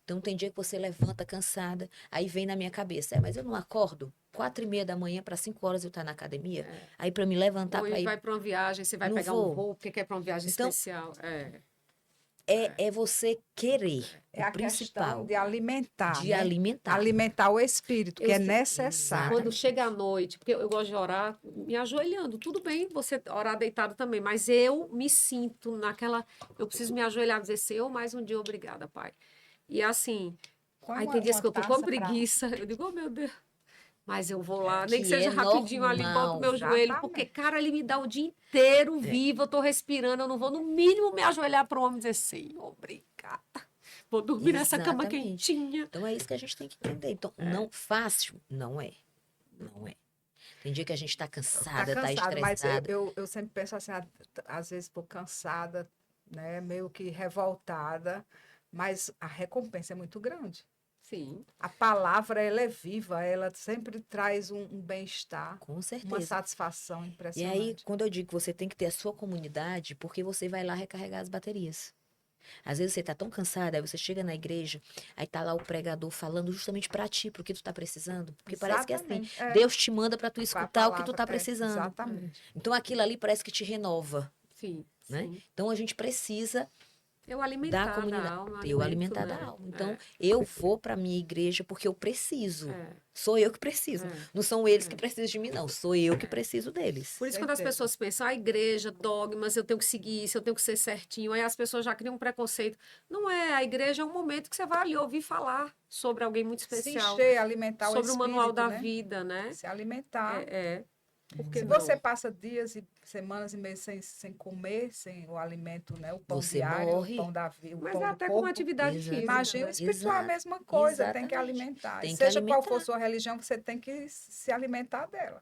C: Então tem dia que você levanta cansada, aí vem na minha cabeça, mas eu não acordo 4:30 da manhã para 5 horas eu estar na academia? Aí para me levantar
A: Ou
C: para ir.
A: vai para uma viagem, você vai
C: Não
A: pegar
C: vou.
A: um voo, porque quer para uma viagem
C: Então,
A: especial.
C: É você querer.
B: É
C: o
B: a
C: principal.
B: questão de alimentar,
C: De
B: né?
C: alimentar.
B: Alimentar o espírito, que
A: Eu
B: é
A: sei.
B: necessário.
A: Quando chega à noite, porque eu gosto de orar me ajoelhando. Tudo bem você orar deitado também, mas eu me sinto naquela. Eu preciso me ajoelhar e dizer, Senhor, mais um dia, obrigada, Pai. E assim,
B: Põe
A: aí
B: uma-
A: tem dias
B: uma
A: que eu tô com
B: taça pra-
A: preguiça. Eu digo, oh meu Deus. Mas eu vou lá, nem que
C: Que
A: seja
C: é
A: rapidinho ali, boto
C: normal.
A: meu joelho, porque, cara, ele me dá o dia inteiro vivo, eu tô respirando, eu não vou, no mínimo, me ajoelhar para o homem e dizer, Senhor, obrigada. Vou dormir nessa cama
C: Exatamente.
A: quentinha.
C: Então é isso que a gente tem que entender. Então, não fácil, não é. Não é. Tem dia que a gente tá cansada, tá
B: cansado, mas
C: estressada.
B: eu sempre penso assim, às vezes estou cansada, né? Meio que revoltada, mas a recompensa é muito grande.
A: Sim.
B: A palavra, ela é viva, ela sempre traz um bem-estar,
C: Com
B: uma
C: certeza.
B: satisfação
C: E
B: impressionante.
C: aí, quando eu digo que você tem que ter a sua comunidade, porque você vai lá recarregar as baterias. Às vezes você tá tão cansada, aí você chega na igreja, aí tá lá o pregador falando justamente para ti, pro que tu tá precisando. Porque parece que é assim,
B: Exatamente, é.
C: Deus te manda para tu
B: Com a
C: escutar o que tu
B: palavra,
C: tá precisando.
B: exatamente.
C: Então aquilo ali parece que te renova,
A: Sim,
C: né?
A: sim.
C: Então a gente precisa
A: Eu alimentar
C: da comunidade.
A: a alma,
C: Eu
A: alimento,
C: alimentar
A: né?
C: da alma. Então, eu vou para minha igreja porque eu preciso. Sou eu que preciso. Não são eles que precisam de mim, não. Sou eu que preciso deles.
A: Por isso, quando as
B: Certeza.
A: pessoas pensam, a igreja, dogmas, eu tenho que seguir isso, eu tenho que ser certinho, aí as pessoas já criam um preconceito. Não é, a igreja é um momento que você vai ali ouvir falar sobre alguém muito
B: Se
A: especial,
B: encher, alimentar o
A: sobre o
B: espírito,
A: manual da
B: né?
A: vida, né?
B: Se alimentar.
A: Porque
B: Se
A: não?
B: você passa dias e semanas e meses sem comer, sem o alimento, né? O pão
C: Você
B: diário,
C: morre.
B: o pão da vida, o
A: Mas
B: pão
A: é
B: do
A: até com
B: corpo.
A: atividade
C: Exato.
A: física.
B: Imagina, o
A: Né?
B: espiritual é a
C: Exato.
B: mesma coisa, tem que
C: Exatamente.
B: alimentar.
C: Tem
B: E
C: que
B: seja qual for
C: alimentar.
B: sua religião, você tem que se alimentar dela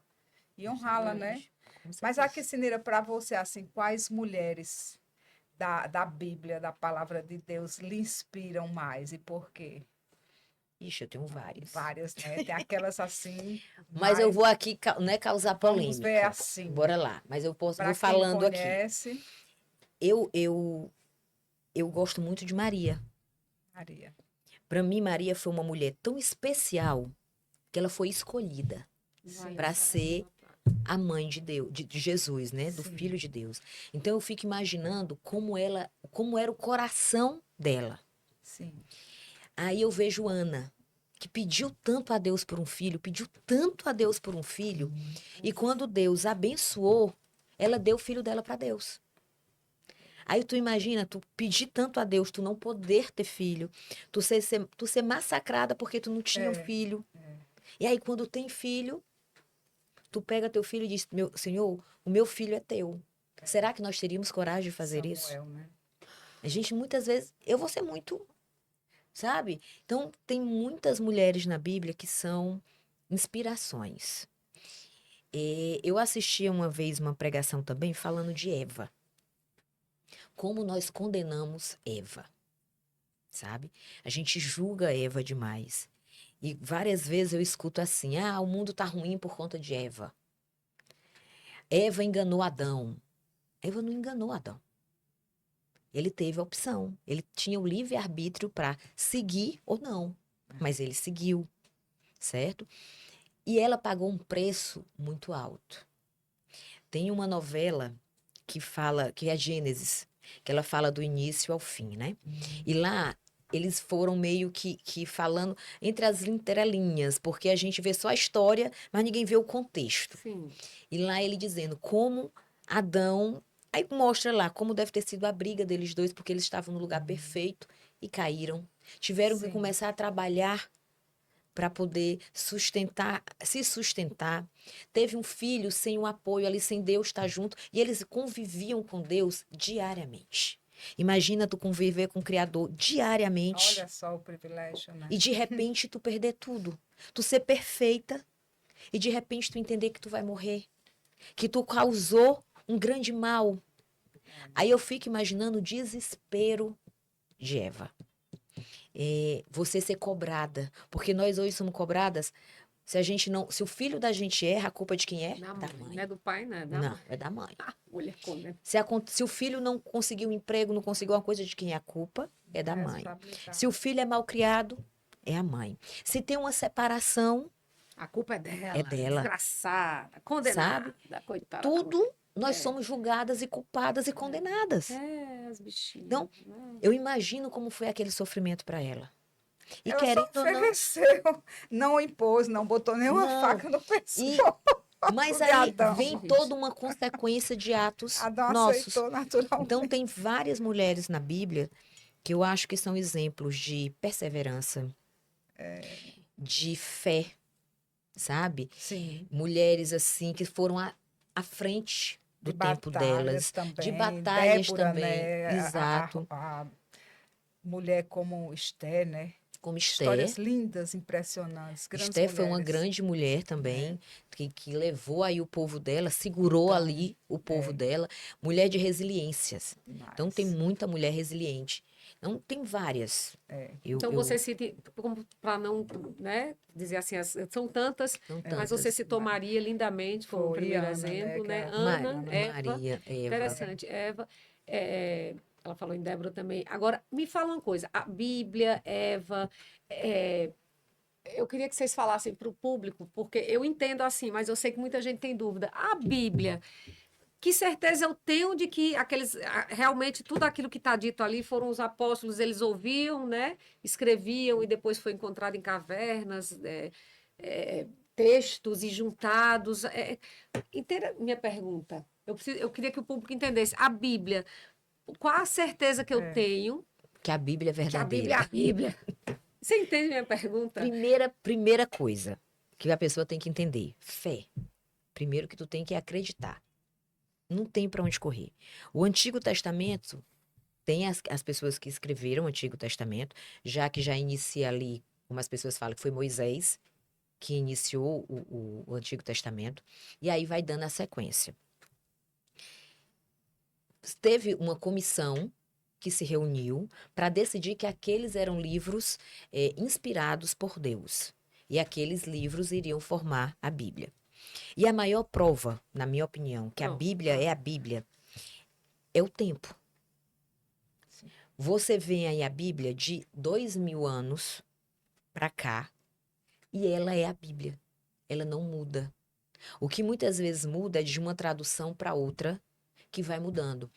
B: e honrá-la, né?
C: Com
B: Mas
C: certeza.
B: aqui, Sinira, para você, assim, quais mulheres da Bíblia, da palavra de Deus, lhe inspiram mais e por quê?
C: Ixi, eu tenho vários.
B: Várias, né? Tem aquelas assim.
C: Mas eu
B: mais-
C: vou aqui, não é causar
B: Vamos ver
C: polêmica.
B: assim.
C: Bora lá. Mas eu posso,
B: Para
C: vou
B: quem
C: falando aqui.
B: conhece,
C: eu gosto muito de Maria.
B: Maria.
C: Para mim, Maria foi uma mulher tão especial que ela foi escolhida
A: Sim.
C: para ser a mãe de Deus, de Jesus, né? Do
B: Sim.
C: Filho de Deus. Então eu fico imaginando como era o coração dela.
B: Sim.
C: Aí eu vejo Ana, que pediu tanto a Deus por um filho, e quando Deus abençoou, ela deu o filho dela para Deus. Aí tu imagina, tu pedir tanto a Deus, tu não poder ter filho, tu ser massacrada porque tu não tinha um filho. E aí quando tem filho, tu pega teu filho e diz, meu Senhor, o meu filho é teu. Será que nós teríamos coragem de fazer isso?
B: Né?
C: A gente muitas vezes, eu vou ser muito, sabe? Então tem muitas mulheres na Bíblia que são inspirações. Eu assisti uma vez uma pregação também falando de Eva. Como nós condenamos Eva, sabe? A gente julga Eva demais. E várias vezes eu escuto assim, o mundo tá ruim por conta de Eva. Eva enganou Adão. Eva não enganou Adão. Ele teve a opção. Ele tinha o livre-arbítrio para seguir ou não. Mas ele seguiu, certo? E ela pagou um preço muito alto. Tem uma novela que é Gênesis, que ela fala do início ao fim, né? E lá eles foram meio que falando entre as entrelinhas, porque a gente vê só a história, mas ninguém vê o contexto.
A: Sim.
C: E lá ele dizendo como Adão... Aí mostra lá como deve ter sido a briga deles dois, porque eles estavam no lugar perfeito e caíram. Tiveram que começar a trabalhar para poder se sustentar. Teve um filho sem um apoio ali, sem Deus estar junto, e eles conviviam com Deus diariamente. Imagina tu conviver com o Criador diariamente.
B: Olha só o privilégio, né?
C: E de repente tu perder tudo. Tu ser perfeita e de repente tu entender que tu vai morrer. Que tu causou um grande mal. Aí eu fico imaginando o desespero de Eva. Você ser cobrada. Porque nós hoje somos cobradas. Se o filho da gente erra, a culpa é de quem é?
A: Da
C: Da
A: mãe.
C: mãe.
A: Não é do pai, né? Da
C: Não,
A: mãe.
C: é da mãe.
A: Mulher condena.
C: Se o filho não conseguiu um emprego, não conseguiu uma coisa, de quem é a culpa? É da mãe. Se o filho é mal criado, é a mãe. Se tem uma separação,
A: A culpa é dela.
C: É dela.
A: Desgraçada, condenada, coitada.
C: tudo nós somos julgadas e culpadas e condenadas.
A: As bichinhas.
C: Então, eu imagino como foi aquele sofrimento para ela. E
B: Ela
C: querendo
B: só
C: ou não,
B: ofereceu, não impôs, não botou nenhuma
C: Não.
B: faca no pescoço.
C: mas
B: de
C: aí
B: Adão.
C: vem toda uma consequência de atos
B: Adão
C: nossos.
B: aceitou naturalmente.
C: Então, tem várias mulheres na Bíblia que eu acho que são exemplos de perseverança, de fé, sabe?
B: Sim.
C: Mulheres assim que foram à frente do
B: De
C: tempo
B: batalhas
C: delas,
B: também,
C: de batalhas
B: Débora,
C: também,
B: né?
C: exato,
B: A mulher como Esther, né?
C: como
B: Histórias
C: Esther.
B: lindas, impressionantes, grandes
C: Esther foi uma
B: mulheres.
C: grande mulher também, que levou aí o povo dela, segurou ali o povo dela, mulher de resiliências. Então tem muita mulher resiliente. Então tem várias.
A: Então você cita, para não, né, dizer assim, são tantas,
C: São
A: mas você
C: tantas.
A: citou Maria lindamente como
B: Foi
A: primeiro
B: Ana,
A: exemplo,
B: né,
A: né?
B: que
A: Ana, Eva,
C: Maria, Eva.
A: interessante, Eva, ela falou em Débora também. Agora, me fala uma coisa, a Bíblia, Eva, eu queria que vocês falassem para o público, porque eu entendo assim, mas eu sei que muita gente tem dúvida. A Bíblia, que certeza eu tenho de que realmente tudo aquilo que está dito ali foram os apóstolos, eles ouviam, né? Escreviam e depois foi encontrado em cavernas, textos e juntados. Entenda minha pergunta. Eu queria que o público entendesse. A Bíblia, qual a certeza que eu tenho
C: Que a Bíblia é
A: que a Bíblia
C: verdadeira.
A: é a Bíblia? Você entende minha pergunta?
C: Primeira coisa que a pessoa tem que entender, fé. Primeiro que tu tem que acreditar. Não tem para onde correr. O Antigo Testamento tem as pessoas que escreveram o Antigo Testamento, já que já inicia ali, como as pessoas falam, que foi Moisés que iniciou o Antigo Testamento, e aí vai dando a sequência. Teve uma comissão que se reuniu para decidir que aqueles eram livros inspirados por Deus, e aqueles livros iriam formar a Bíblia. E a maior prova, na minha opinião, que a Bíblia é a Bíblia, é o tempo. Você vê aí a Bíblia de 2000 anos para cá e ela é a Bíblia. Ela não muda. O que muitas vezes muda é de uma tradução para outra que vai mudando.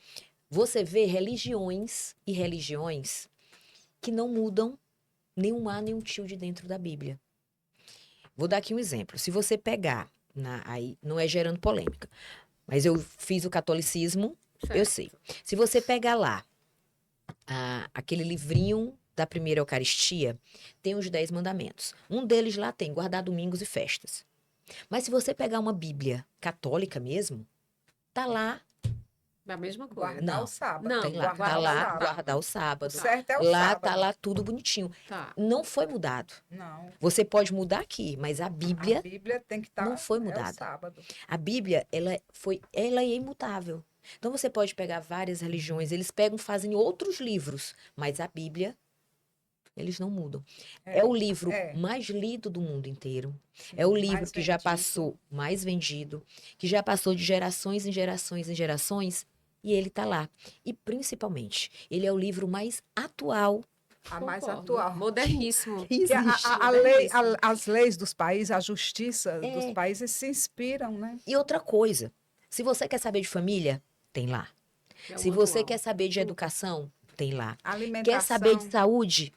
C: Você vê religiões e religiões que não mudam nenhum A nem um tilde dentro da Bíblia. Vou dar aqui um exemplo. Se você pegar, aí não é gerando polêmica, mas eu fiz o catolicismo, eu sei. Se você pegar lá aquele livrinho da primeira Eucaristia, tem os 10 mandamentos. Um deles lá tem guardar domingos e festas. Mas se você pegar uma Bíblia católica mesmo, tá lá.
A: É a mesma coisa.
B: Guardar o sábado.
A: Não,
C: Tem lá, tá lá, guardar o sábado.
B: O certo é o
C: lá
B: sábado.
C: tá lá tudo bonitinho.
A: Tá.
C: Não foi mudado.
B: Não.
C: Você pode mudar aqui, mas a Bíblia
B: A Bíblia tem que estar.
C: não foi
B: É o
C: mudada.
B: sábado.
C: A Bíblia, ela é imutável. Então você pode pegar várias religiões, eles pegam, fazem outros livros, mas a Bíblia eles não mudam. É o livro mais lido do mundo inteiro.
B: Sim,
C: é o livro
B: mais
C: que já
B: vendido.
C: passou mais vendido, que já passou de gerações em gerações em gerações, e ele tá lá. E principalmente, ele é o livro mais atual.
B: A mais
A: Concordo.
B: atual.
A: Moderníssimo.
C: que
B: Que
C: existe.
B: as leis dos países, a justiça
C: É.
B: dos países se inspiram, né?
C: E outra coisa, se você quer saber de família, tem lá.
A: É
C: Se
A: o
C: você
A: atual.
C: quer saber de educação, tem lá.
B: Alimentação.
C: Quer saber de saúde?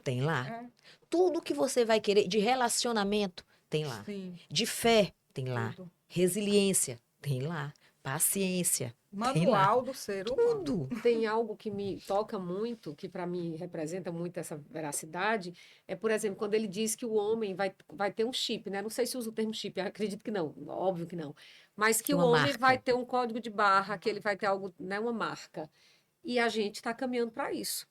C: Tem lá.
B: É.
C: Tudo que você vai querer de relacionamento, tem lá.
B: Sim,
C: De fé, tem lá.
B: tudo.
C: Resiliência, tem lá. Paciência, tem lá.
B: Manual do ser humano.
C: Tudo.
A: Tem algo que me toca muito, que para mim representa muito essa veracidade, é, por exemplo, quando ele diz que o homem vai ter um chip, né? Não sei se usa o termo chip, eu acredito que não, óbvio que não. Mas que
C: Uma
A: o homem
C: marca.
A: vai ter um código de barra, que ele vai ter algo, né, uma marca. E a gente está caminhando para isso,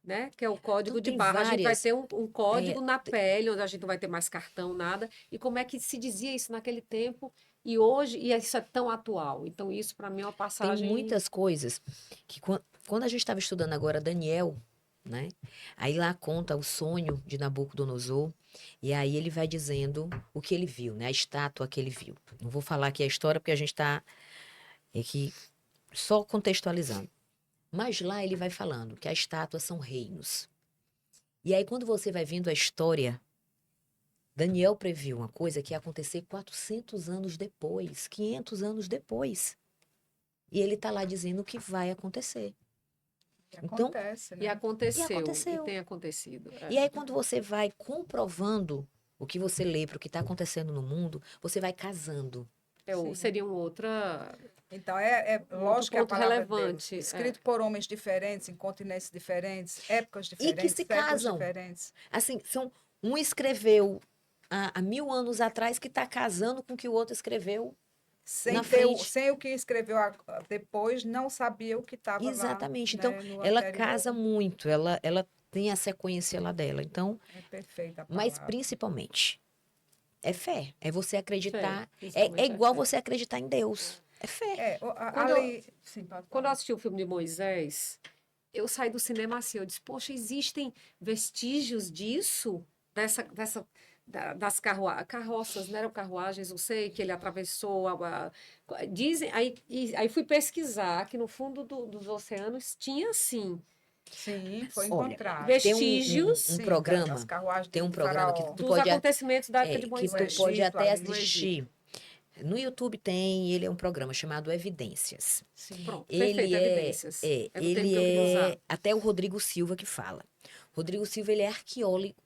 A: né? Que é o código
C: Então,
A: de
C: tem
A: barra. A gente vai
C: várias.
A: ter um código na pele, onde a gente não vai ter mais cartão, nada. E como é que se dizia isso naquele tempo e hoje, e isso é tão atual. Então, isso para mim é uma passagem.
C: Tem muitas coisas que quando a gente estava estudando agora Daniel, né? Aí lá conta o sonho de Nabucodonosor, e aí ele vai dizendo o que ele viu, né? A estátua que ele viu. Não vou falar aqui a história porque a gente está aqui só contextualizando. Mas lá ele vai falando que as estátuas são reinos. E aí quando você vai vendo a história, Daniel previu uma coisa que ia acontecer 400 anos depois, 500 anos depois. E ele está lá dizendo o que vai acontecer. Então,
B: Acontece, né?
A: E aconteceu,
C: E aconteceu.
A: e tem acontecido.
C: E aí, quando você vai comprovando o que você lê para o que está acontecendo no mundo, você vai casando.
B: Sim.
A: Seria uma outra.
B: Então, é lógico que a
A: ponto
B: palavra
A: relevante,
B: de Deus, escrito por homens diferentes, em continentes diferentes, épocas diferentes,
C: que se
B: séculos
C: casam.
B: diferentes.
C: Assim, um escreveu há 1000 anos atrás que está casando com o que o outro escreveu.
B: Sem,
C: Na
B: ter
C: frente.
B: sem o que escreveu depois, não sabia o que estava lá.
C: Exatamente.
B: Né,
C: Então,
B: no
C: ela
B: anterior.
C: casa muito, ela tem a sequência lá dela. Então,
B: É perfeita a
C: mas
B: palavra.
C: principalmente, é fé. É você acreditar.
A: Fé, principalmente
C: É igual
A: fé.
C: você acreditar em Deus. É fé.
B: Sim, pode
A: Quando eu
B: falar.
A: assisti o filme de Moisés, eu saí do cinema assim, eu disse, poxa, existem vestígios disso? Das carroças, não eram carruagens, não sei, que ele atravessou. Dizem, aí fui pesquisar que no fundo dos oceanos tinha, sim,
B: Sim, foi
C: Olha,
B: encontrado.
A: vestígios
B: Sim,
C: programa,
B: das carruagens
C: tem um
B: do
C: programa que
B: faraó.
C: tu
A: dos
C: pode
A: acontecimentos da época de
C: que
A: Moisés.
C: tu pode
B: Egito,
C: até
B: ali no
C: assistir. No YouTube tem, ele é um programa chamado Evidências.
B: Sim.
A: Pronto,
C: Ele
A: perfeito,
C: é,
A: evidências.
C: é,
A: É do termo
C: ele
A: que eu queria usar.
C: é até o Rodrigo Silva que fala. Rodrigo Silva, ele é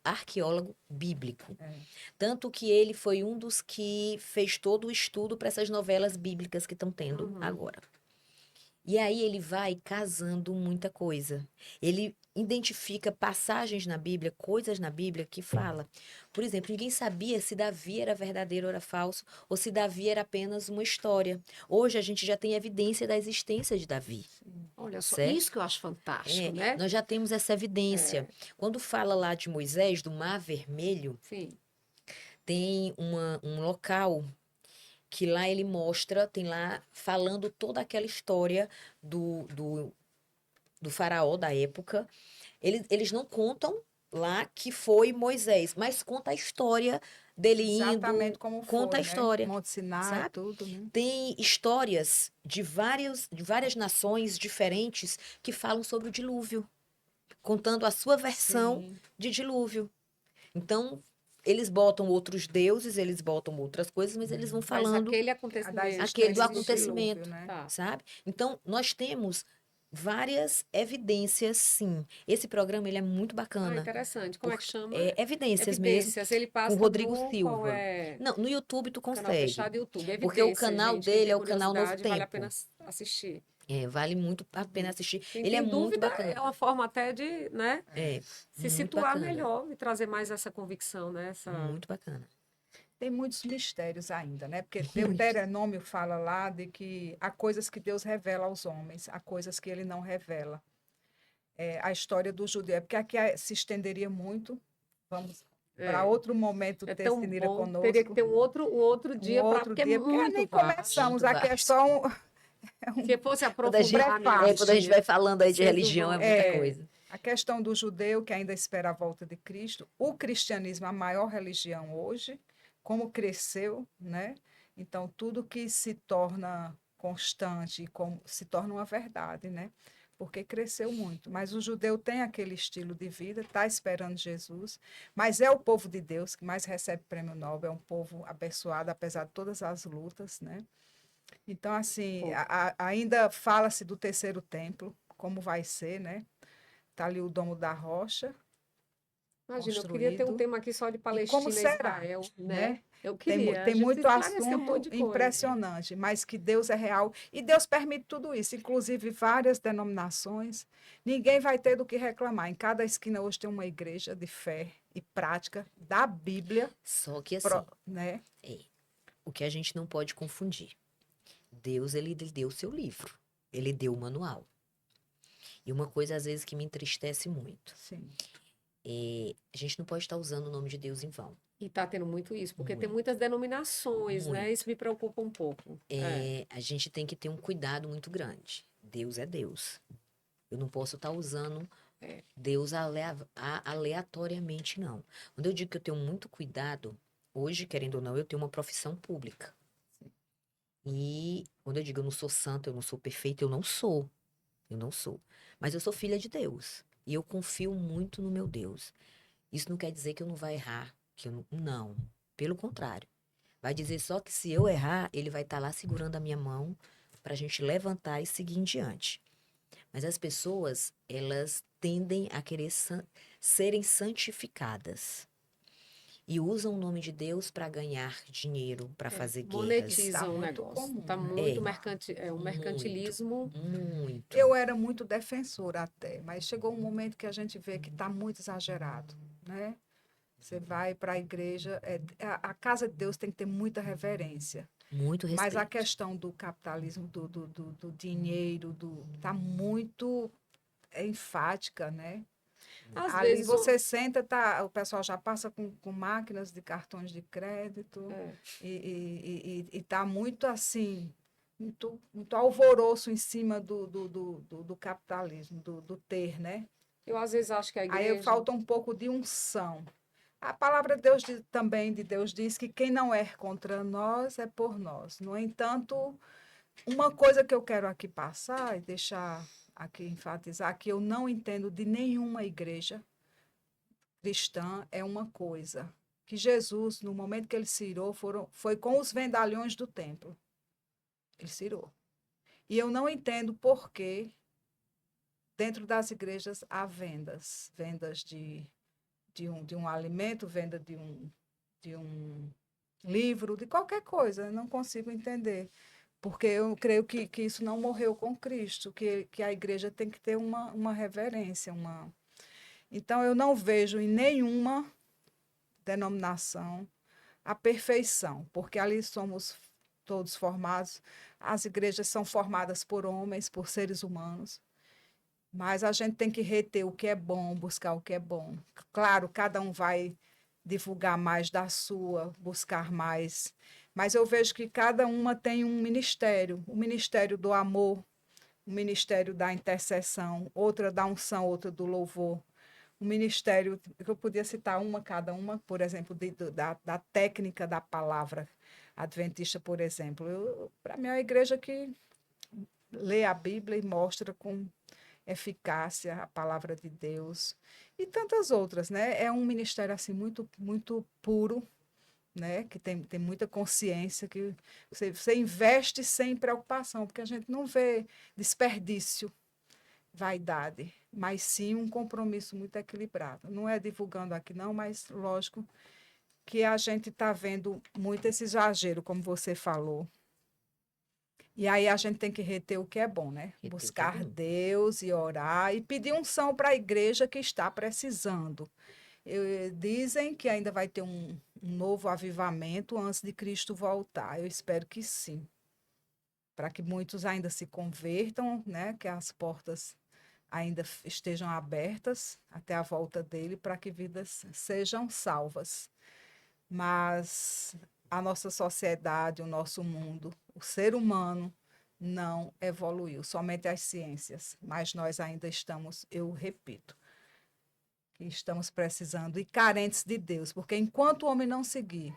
C: arqueólogo bíblico.
B: É.
C: Tanto que ele foi um dos que fez todo o estudo para essas novelas bíblicas que estão tendo
A: Uhum.
C: agora. E aí ele vai casando muita coisa. Ele identifica passagens na Bíblia, coisas na Bíblia que fala. Por exemplo, ninguém sabia se Davi era verdadeiro ou era falso, ou se Davi era apenas uma história. Hoje a gente já tem evidência da existência de Davi.
A: Olha só,
C: Certo?
A: isso que eu acho fantástico, né?
C: Nós já temos essa evidência. Quando fala lá de Moisés, do Mar Vermelho,
A: Sim.
C: tem um local que lá ele mostra, tem lá falando toda aquela história do faraó da época. Eles não contam lá que foi Moisés, mas conta a história dele
B: Exatamente
C: indo,
B: como
C: conta a
B: foi, né?
C: história,
B: Monte Sinai,
C: sabe?
B: tudo, né?
C: Tem histórias de várias nações diferentes que falam sobre o dilúvio, contando a sua versão
B: Sim.
C: de dilúvio. Então, eles botam outros deuses, eles botam outras coisas, mas eles vão
A: Mas
C: falando
A: aquele
B: Da
A: acontecimento
C: aquele do
B: existência do
A: existiu.
B: dilúvio,
C: acontecimento,
B: né?
A: Tá.
C: sabe? Então, nós temos várias evidências, sim. Esse programa, ele é muito
A: Ah,
C: bacana.
A: interessante. Como é que chama?
C: É evidências mesmo,
A: Evidências. Ele
C: com
A: passa
C: Rodrigo
A: no qual
C: Silva.
A: é
C: Não, no YouTube tu
A: canal
C: consegue,
A: fechado YouTube.
C: porque o
A: Evidências,
C: canal
A: gente. Quem
C: dele
A: tem
C: é o canal Novo
A: curiosidade, vale a
C: Tempo.
A: pena assistir.
C: É, vale muito a pena
A: Uhum.
C: assistir.
A: Quem
C: Ele é
A: tem
C: muito
A: dúvida
C: bacana.
A: é uma forma até de, né,
C: É,
A: se
C: muito
A: situar
C: bacana.
A: melhor e trazer mais essa convicção, né? Essa...
C: Muito bacana.
B: Tem muitos mistérios ainda, né? Porque
C: Muito.
B: Deuteronômio fala lá de que há coisas que Deus revela aos homens, há coisas que ele não revela. A história do judeu, porque aqui se estenderia muito. Vamos para
A: É,
B: outro momento
A: é
B: ter
A: tão
B: Sinira
A: bom. Teria que
B: conosco,
A: ter um outro
B: um
A: dia para
B: outro
A: porque é
B: dia, porque
A: muito
B: nem
A: vasto.
B: começamos.
C: Muito
B: A
C: vasto.
B: questão é
A: Se fosse
B: um
A: aprofundar
C: Quando a gente
B: prefácio.
C: vai falando aí de
A: vocês não
C: religião, é
A: vão.
C: muita
B: É,
C: coisa.
B: a questão do judeu que ainda espera a volta de Cristo, o cristianismo, a maior religião hoje, como cresceu, né? Então, tudo que se torna constante, como se torna uma verdade, né? Porque cresceu muito. Mas o judeu tem aquele estilo de vida, está esperando Jesus, mas é o povo de Deus que mais recebe prêmio Nobel, é um povo abençoado, apesar de todas as lutas, né? Então, assim,
A: Pô,
B: ainda fala-se do terceiro templo, como vai ser, né? Está ali o Domo da Rocha,
A: imagina, eu queria ter um
B: construído.
A: tema aqui só de
B: E como
A: Palestina e
B: será,
A: Israel, né?
B: né?
A: Eu
B: Tem,
A: queria. A
B: tem
A: gente
B: muito
A: esclareceu um monte
B: assunto
A: de coisa.
B: impressionante, mas que Deus é real e Deus permite tudo isso, inclusive várias denominações. Ninguém vai ter do que reclamar. Em cada esquina hoje tem uma igreja de fé e prática da Bíblia,
C: Só que assim,
B: né?
C: é, o que a gente não pode confundir. Deus, ele deu o seu livro. Ele deu o manual. E uma coisa, às vezes, que me entristece muito.
B: Sim.
C: A gente não pode estar usando o nome de Deus em vão.
A: E está tendo muito isso, porque tem
C: Muito,
A: muitas denominações, né? Isso
C: muito.
A: me preocupa um pouco. É.
C: A gente tem que ter um cuidado muito grande. Deus é Deus. Eu não posso estar usando
A: É.
C: Deus aleatoriamente, não. Quando eu digo que eu tenho muito cuidado, hoje, querendo ou não, eu tenho uma profissão pública. E quando eu digo eu não sou santa, eu não sou perfeita, eu não sou. Eu não sou. Mas eu sou filha de Deus. E eu confio muito no meu Deus. Isso não quer dizer que eu não vai errar, que eu não, não. Pelo contrário. Vai dizer só que se eu errar, ele vai estar lá segurando a minha mão para a gente levantar e seguir em diante. Mas as pessoas, elas tendem a querer serem santificadas. E usam o nome de Deus para ganhar dinheiro, para fazer guerras.
B: Está
A: Monetizam o
B: muito
A: negócio.
B: comum,
A: Está
B: né?
A: muito
C: É,
A: um
C: muito,
A: mercantilismo.
C: muito.
B: Eu era muito defensora até, mas chegou um momento que a gente vê que está muito exagerado, né? Você vai para a igreja, a casa de Deus tem que ter muita reverência.
C: Muito
B: Mas a
C: respeito.
B: questão do capitalismo, do dinheiro, está muito enfática, né?
A: Às
B: Ali
A: vezes,
B: você senta, o pessoal já passa com máquinas de cartões de crédito
A: é,
B: e está muito assim, muito alvoroço em cima do capitalismo, do ter, né?
A: eu às vezes acho que a
B: Aí
A: igreja.
B: falta um pouco de unção. A palavra de Deus também de Deus diz que quem não é contra nós é por nós. No entanto, uma coisa que eu quero aqui passar e deixar aqui enfatizar que eu não entendo de nenhuma igreja cristã é uma coisa que Jesus, no momento que ele se irou, foi com os vendalhões do templo. Ele se irou. E eu não entendo por que dentro das igrejas há vendas de um alimento, venda de um livro, de qualquer coisa. Eu não consigo entender. Porque eu creio que isso não morreu com Cristo, que a igreja tem que ter uma reverência. Então, eu não vejo em nenhuma denominação a perfeição, porque ali somos todos formados, as igrejas são formadas por homens, por seres humanos, mas a gente tem que reter o que é bom, buscar o que é bom. Claro, cada um vai divulgar mais da sua, buscar mais, mas eu vejo que cada uma tem um ministério, o ministério do amor, o ministério da intercessão, outra da unção, outra do louvor, um ministério, que eu podia citar cada uma, por exemplo, da técnica da palavra adventista, por exemplo. Para mim, é uma igreja que lê a Bíblia e mostra com eficácia a palavra de Deus e tantas outras, né? É um ministério assim muito puro, né? Que tem muita consciência, que você investe sem preocupação, porque a gente não vê desperdício, vaidade, mas sim um compromisso muito equilibrado. Não é divulgando aqui não, mas lógico que a gente está vendo muito esse exagero, como você falou. E aí a gente tem que reter o que é bom, né?
C: Reter o que é
B: Buscar
C: bom.
B: Deus e orar e pedir unção para a igreja que está precisando. Dizem que ainda vai ter um novo avivamento antes de Cristo voltar. Eu espero que sim, para que muitos ainda se convertam, né? Que as portas ainda estejam abertas até a volta dele, para que vidas sejam salvas. Mas a nossa sociedade, o nosso mundo, o ser humano não evoluiu, somente as ciências. Mas nós ainda estamos, eu repito, que estamos precisando e carentes de Deus, porque enquanto o homem não seguir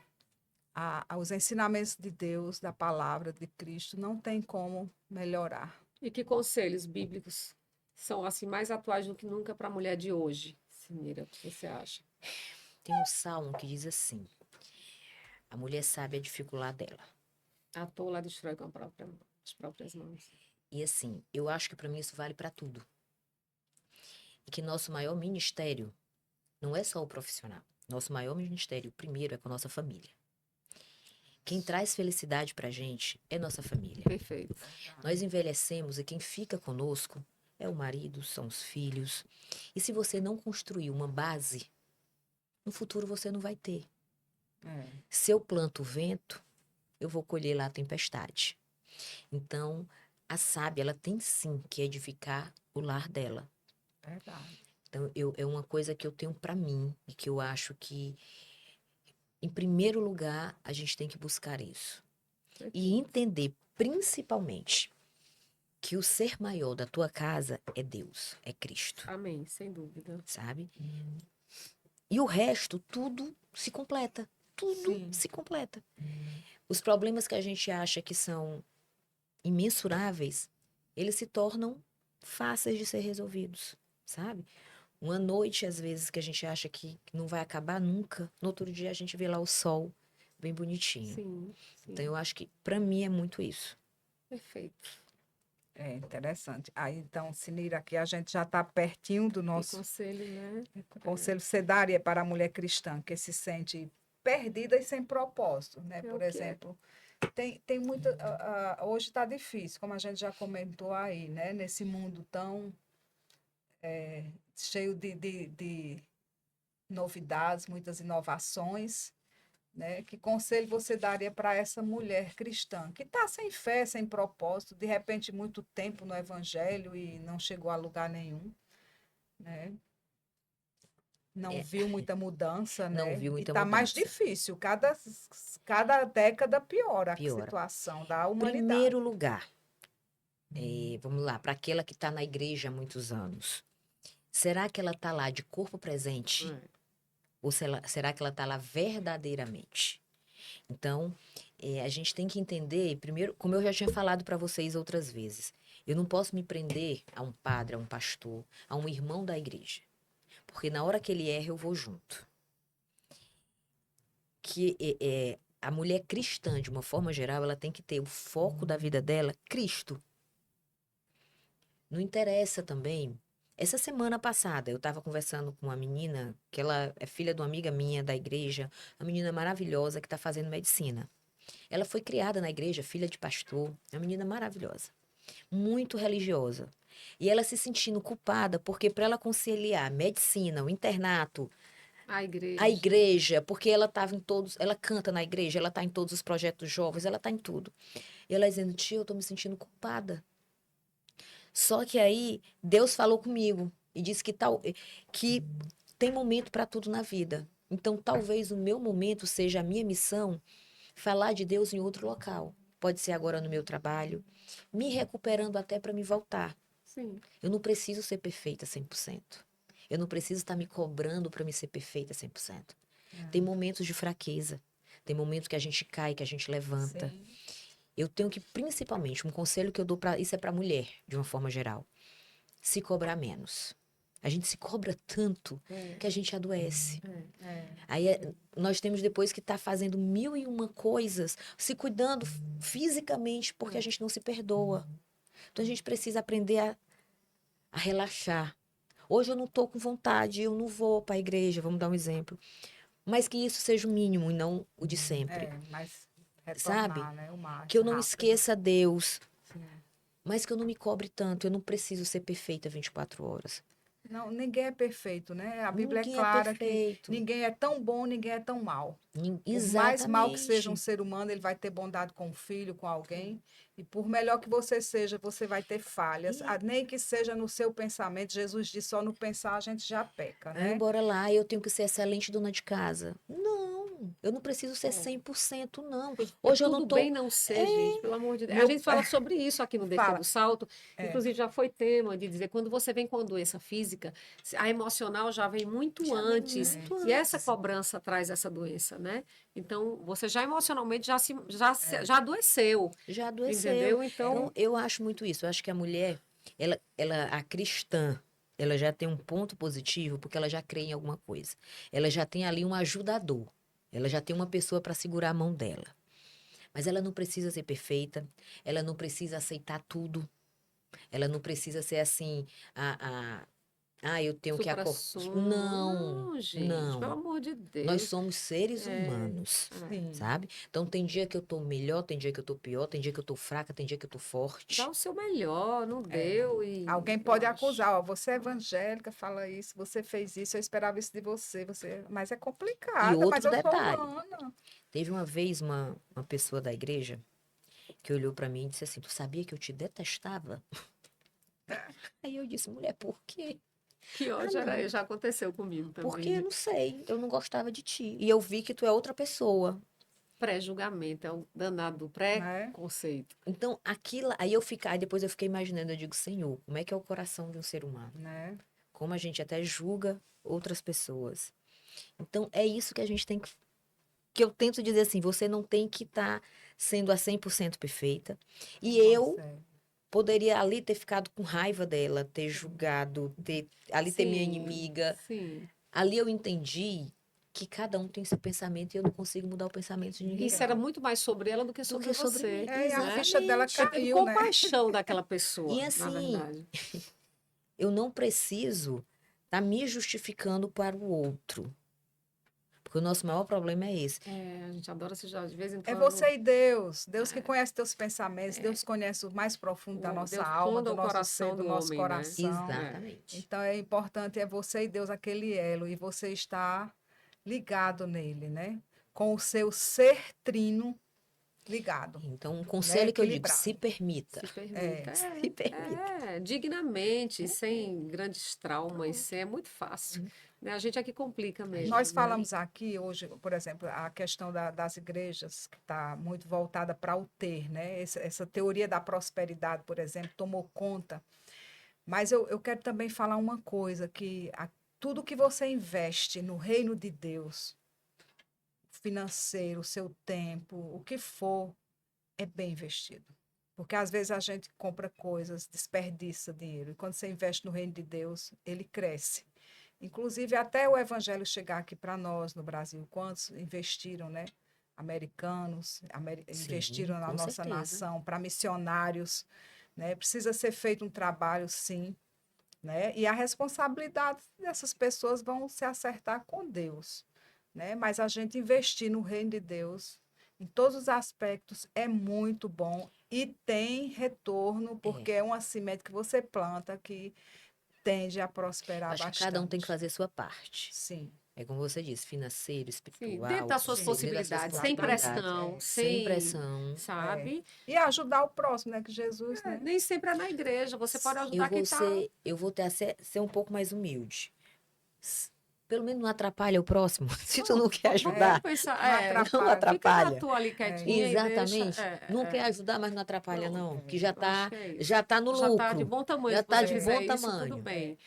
B: os ensinamentos de Deus, da palavra de Cristo, não tem como melhorar.
A: E que conselhos bíblicos são assim mais atuais do que nunca para a mulher de hoje, Sinira? O que você acha?
C: Tem um salmo que diz assim: a mulher sabe a dificuldade dela.
A: A tola destrói com as próprias mãos.
C: E assim, eu acho que para mim isso vale para tudo. E que nosso maior ministério não é só o profissional. Nosso maior ministério, primeiro, é com a nossa família. Quem traz felicidade pra gente é nossa família.
A: Perfeito.
C: Nós envelhecemos e quem fica conosco é o marido, são os filhos. E se você não construir uma base, no futuro você não vai ter. Se eu planto o vento, eu vou colher lá a tempestade. Então, a sábia, ela tem sim que edificar o lar dela.
B: Verdade.
C: Então, é uma coisa que eu tenho pra mim e que eu acho que, em primeiro lugar, a gente tem que buscar isso. E entender, principalmente, que o ser maior da tua casa é Deus, é Cristo.
A: Amém, sem dúvida.
C: Sabe? E o resto, tudo se completa. Tudo
B: Sim.
C: se completa. Os problemas que a gente acha que são imensuráveis, eles se tornam fáceis de ser resolvidos, sabe? Uma noite, às vezes, que a gente acha que não vai acabar nunca, no outro dia a gente vê lá o sol bem bonitinho.
A: Sim.
C: Então, eu acho que, para mim, é muito isso.
A: Perfeito.
B: É interessante. Aí, então, Sinira, aqui a gente já está pertinho do
A: Que
B: nosso
A: conselho, né?
B: conselho sedário para a mulher cristã, que se sente perdida e sem propósito, né?
A: É
B: Por
A: o que é.
B: exemplo, tem muita. Hoje está difícil, como a gente já comentou aí, né? Nesse mundo tão cheio de novidades, muitas inovações. Né? Que conselho você daria para essa mulher cristã que está sem fé, sem propósito, de repente muito tempo no Evangelho e não chegou a lugar nenhum, né? Não
C: É,
B: viu muita mudança,
C: não
B: né?
C: viu
B: E
C: muita
B: está mais
C: mudança.
B: difícil, cada década piora a
C: Piora.
B: situação da humanidade.
C: Primeiro lugar, vamos lá, para aquela que está na igreja há muitos anos. Será que ela está lá de corpo presente? Ou será que ela está lá verdadeiramente? Então, a gente tem que entender, primeiro, como eu já tinha falado para vocês outras vezes, eu não posso me prender a um padre, a um pastor, a um irmão da igreja. Porque na hora que ele erra, eu vou junto. Que a mulher cristã, de uma forma geral, ela tem que ter o foco da vida dela, Cristo. Não interessa também. Essa semana passada, eu estava conversando com uma menina, que ela é filha de uma amiga minha da igreja, uma menina maravilhosa que está fazendo medicina. Ela foi criada na igreja, filha de pastor, é uma menina maravilhosa, muito religiosa. E ela se sentindo culpada, porque para ela conciliar medicina, o internato, a igreja, porque ela estava em todos, ela canta na igreja, ela está em todos os projetos jovens, ela está em tudo. E ela dizendo, tia, eu estou me sentindo culpada. Só que aí Deus falou comigo e disse que tem momento para tudo na vida. Então talvez o meu momento seja a minha missão falar de Deus em outro local. Pode ser agora no meu trabalho, me recuperando até para me voltar.
A: Sim.
C: Eu não preciso ser perfeita 100%. Eu não preciso estar me cobrando para me ser perfeita 100%. Tem momentos de fraqueza. Tem momentos que a gente cai, que a gente levanta.
B: Sim.
C: Eu tenho que, principalmente, um conselho que eu dou para isso é para mulher, de uma forma geral. Se cobrar menos. A gente se cobra tanto que a gente adoece. Aí nós temos depois que estar fazendo 1001 coisas, se cuidando fisicamente, porque a gente não se perdoa. Então a gente precisa aprender a relaxar. Hoje eu não estou com vontade, eu não vou para a igreja, vamos dar um exemplo. Mas que isso seja o mínimo e não o de sempre.
B: Mas
C: Sabe?
B: retornar, né, o mais
C: Que eu não
B: rápido.
C: esqueça Deus,
B: Sim.
C: mas que eu não me cobre tanto. Eu não preciso ser perfeita 24 horas.
B: Não, ninguém é perfeito, né? A Bíblia
C: Ninguém
B: é clara que
C: perfeito.
B: ninguém é tão bom, ninguém é tão mal. Por mais mal que seja um
C: Exatamente.
B: ser humano, ele vai ter bondade com um filho, com alguém. E por melhor que você seja, você vai ter falhas. Nem que seja no seu pensamento. Jesus disse, só no pensar a gente já peca,
C: Aí,
B: né?
C: bora lá, eu tenho que ser excelente dona de casa. Não, eu não preciso ser 100%, não. Hoje eu não
A: Tudo
C: tô...
A: bem não ser, gente, pelo amor de Deus. A
B: Meu-
A: gente fala sobre isso aqui no
B: Fala.
A: Descendo o Salto.
B: É.
A: Inclusive, já foi tema de dizer, quando você vem com a doença física, a emocional já vem muito
C: Já vem
A: antes.
C: muito
A: E essa
C: antes.
A: cobrança traz essa doença, né? Então, você já emocionalmente já adoeceu.
C: Já adoeceu.
A: Entendeu? Então,
C: Então, eu acho muito isso. Eu acho que a mulher, a cristã, ela já tem um ponto positivo porque ela já crê em alguma coisa. Ela já tem ali um ajudador. Ela já tem uma pessoa para segurar a mão dela. Mas ela não precisa ser perfeita. Ela não precisa aceitar tudo. Ela não precisa ser assim, eu tenho que acordar.
A: supra-sumo.
C: Não,
A: gente, pelo
C: não.
A: amor de Deus.
C: Nós somos seres
A: É,
C: humanos,
B: Sim.
C: sabe? Então tem dia que eu tô melhor, tem dia que eu tô pior, tem dia que eu tô fraca, tem dia que eu tô forte.
A: Dá o seu melhor, não deu e
B: Alguém pode
A: relaxa.
B: acusar, ó, você é evangélica, fala isso, você fez isso, eu esperava isso de você, mas é complicado,
C: E outro
B: mas eu sou
C: detalhe.
B: humana.
C: Teve uma vez uma pessoa da igreja que olhou pra mim e disse assim: Tu sabia que eu te detestava? Aí eu disse: Mulher, por quê?
A: Que ódio era, já aconteceu comigo também.
C: Porque eu não sei, eu não gostava de ti. E eu vi que tu é outra pessoa.
A: Pré-julgamento, é o danado do
B: Né?
A: preconceito.
C: Então, aquilo. Aí depois eu fiquei imaginando, eu digo: Senhor, como é que é o coração de um ser humano?
B: Né?
C: Como a gente até julga outras pessoas. Então, é isso que a gente tem que eu tento dizer assim: você não tem que estar sendo a 100% perfeita. E eu
B: Consegue.
C: poderia ali ter ficado com raiva dela, ter julgado, ter minha
A: Sim,
C: inimiga.
A: sim.
C: Ali eu entendi que cada um tem seu pensamento e eu não consigo mudar o pensamento de ninguém.
A: Isso era muito mais sobre ela do que sobre
C: que sobre
A: você.
C: mim.
B: É, e a
A: né?
B: ficha dela
A: Você teve
B: caiu, né?
A: compaixão daquela pessoa,
C: E
A: na
C: assim,
A: verdade.
C: eu não preciso estar me justificando para o outro. Porque o nosso maior problema é esse.
A: É, a gente adora se já de vez em
B: É
A: quando.
B: você e Deus. Deus que conhece teus pensamentos, Deus conhece o mais profundo da nossa
A: Deus
B: alma,
A: sonda
B: do
A: o
B: nosso
A: coração
B: ser, do
A: do
B: nosso
A: homem, né?
B: coração.
C: Exatamente.
B: Então é importante, é você e Deus aquele elo, e você está ligado nele, né? Com o seu ser trino ligado,
C: Então, um conselho que eu digo:
B: equilibrado.
C: se permita.
A: Se permita.
C: Se permita.
A: Dignamente, sem grandes traumas, é muito fácil. Né? A gente é que complica mesmo.
B: Nós
A: né?
B: falamos aqui hoje, por exemplo, a questão das igrejas, que está muito voltada para o ter, né? Essa teoria da prosperidade, por exemplo, tomou conta. Mas eu quero também falar uma coisa, que tudo que você investe no reino de Deus, financeiro, o seu tempo, o que for, é bem investido. Porque às vezes a gente compra coisas, desperdiça dinheiro. E quando você investe no reino de Deus, ele cresce. Inclusive, até o evangelho chegar aqui para nós no Brasil, quantos investiram, né? Americanos, investiram na
C: com
B: nossa
C: certeza.
B: nação, para missionários, né? Precisa ser feito um trabalho, sim, né? E a responsabilidade dessas pessoas vão se acertar com Deus, né? Mas a gente investir no reino de Deus, em todos os aspectos, é muito bom e tem retorno, porque é uma semente que você planta que tende a prosperar
C: Acho
B: bastante.
C: que cada um tem que fazer a sua parte.
B: Sim.
C: É como você disse, financeiro,
A: Sim,
C: espiritual,
A: dentro das suas
B: Sim.
A: possibilidades, sem
C: possibilidades,
A: pressão,
C: sem pressão.
A: sabe?
B: E ajudar o próximo, né? Que Jesus, né?
A: Nem sempre é na igreja, você pode ajudar quem está...
C: Eu vou ter a ser um pouco mais humilde. Pelo menos não atrapalha o próximo. Se tu não quer ajudar, não
B: Não
C: atrapalha.
A: Fica na tua ali quietinha e
C: Exatamente.
A: deixa...
C: Não quer ajudar, mas não atrapalha, não. Que
A: eu acho que é isso.
C: já tá no
A: Já está de
C: lucro.
A: bom tamanho.
C: Já
A: Se
C: tá
A: você
C: de
A: fizer
C: bom
A: isso,
C: tamanho.
A: tudo bem.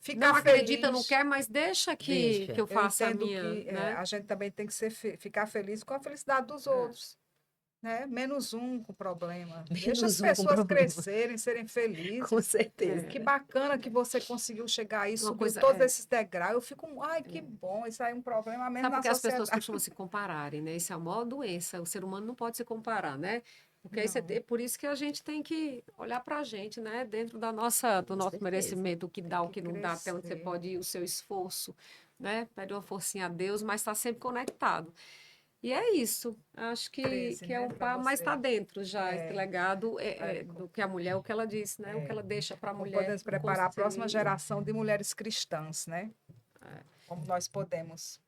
B: ficar
A: Não acredita,
B: feliz.
A: não quer, mas deixa
C: Deixa.
A: que eu faça a
B: entendo
A: minha,
B: que
A: né?
B: a gente também tem que ficar feliz com a felicidade dos outros. Né? Menos um com problema. Deixa as
C: Menos um com
B: pessoas
C: problema.
B: crescerem, serem felizes.
C: Com certeza.
B: Que bacana que você conseguiu chegar aí,
A: Uma
B: subiu
A: coisa
B: todos
A: é.
B: esses degraus. Eu fico, ai, que bom, isso aí é um problema mesmo
A: Sabe
B: na
A: porque as pessoas
B: sociedade.
A: costumam se compararem, né? Isso é a maior doença. O ser humano não pode se comparar, né? Porque aí
B: Não.
A: por isso que a gente tem que olhar para a gente, né? Dentro do
C: Com
A: nosso
C: certeza.
A: merecimento, o que dá, o
B: que
A: que não dá, até onde você
B: crescer.
A: pode ir, o seu esforço, né? Pede uma forcinha a Deus, mas está sempre conectado. E é isso. Acho que,
B: 13,
A: que é
B: né,
A: um
B: para
A: par, mas está
B: você.
A: dentro já esse
B: É,
A: legado
B: é,
A: do que a mulher, o que ela disse, né? O que ela deixa para a
B: como
A: mulher
B: podemos preparar a próxima
A: construir.
B: geração de mulheres cristãs, né? Como nós podemos.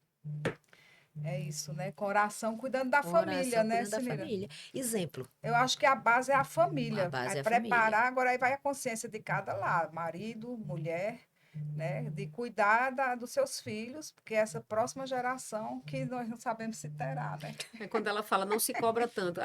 B: É isso, né? Com oração, cuidando da família,
C: Oração
B: né,
C: cuidando da
B: Sinira?
C: família. Exemplo,
B: Eu acho que a base é a
C: a
B: família.
C: base
B: Aí
C: é a família.
B: preparar, agora aí vai a consciência de cada lado, marido, mulher, né? De cuidar dos seus filhos, porque essa próxima geração que nós não sabemos se terá, né?
A: É quando ela fala, não se cobra tanto.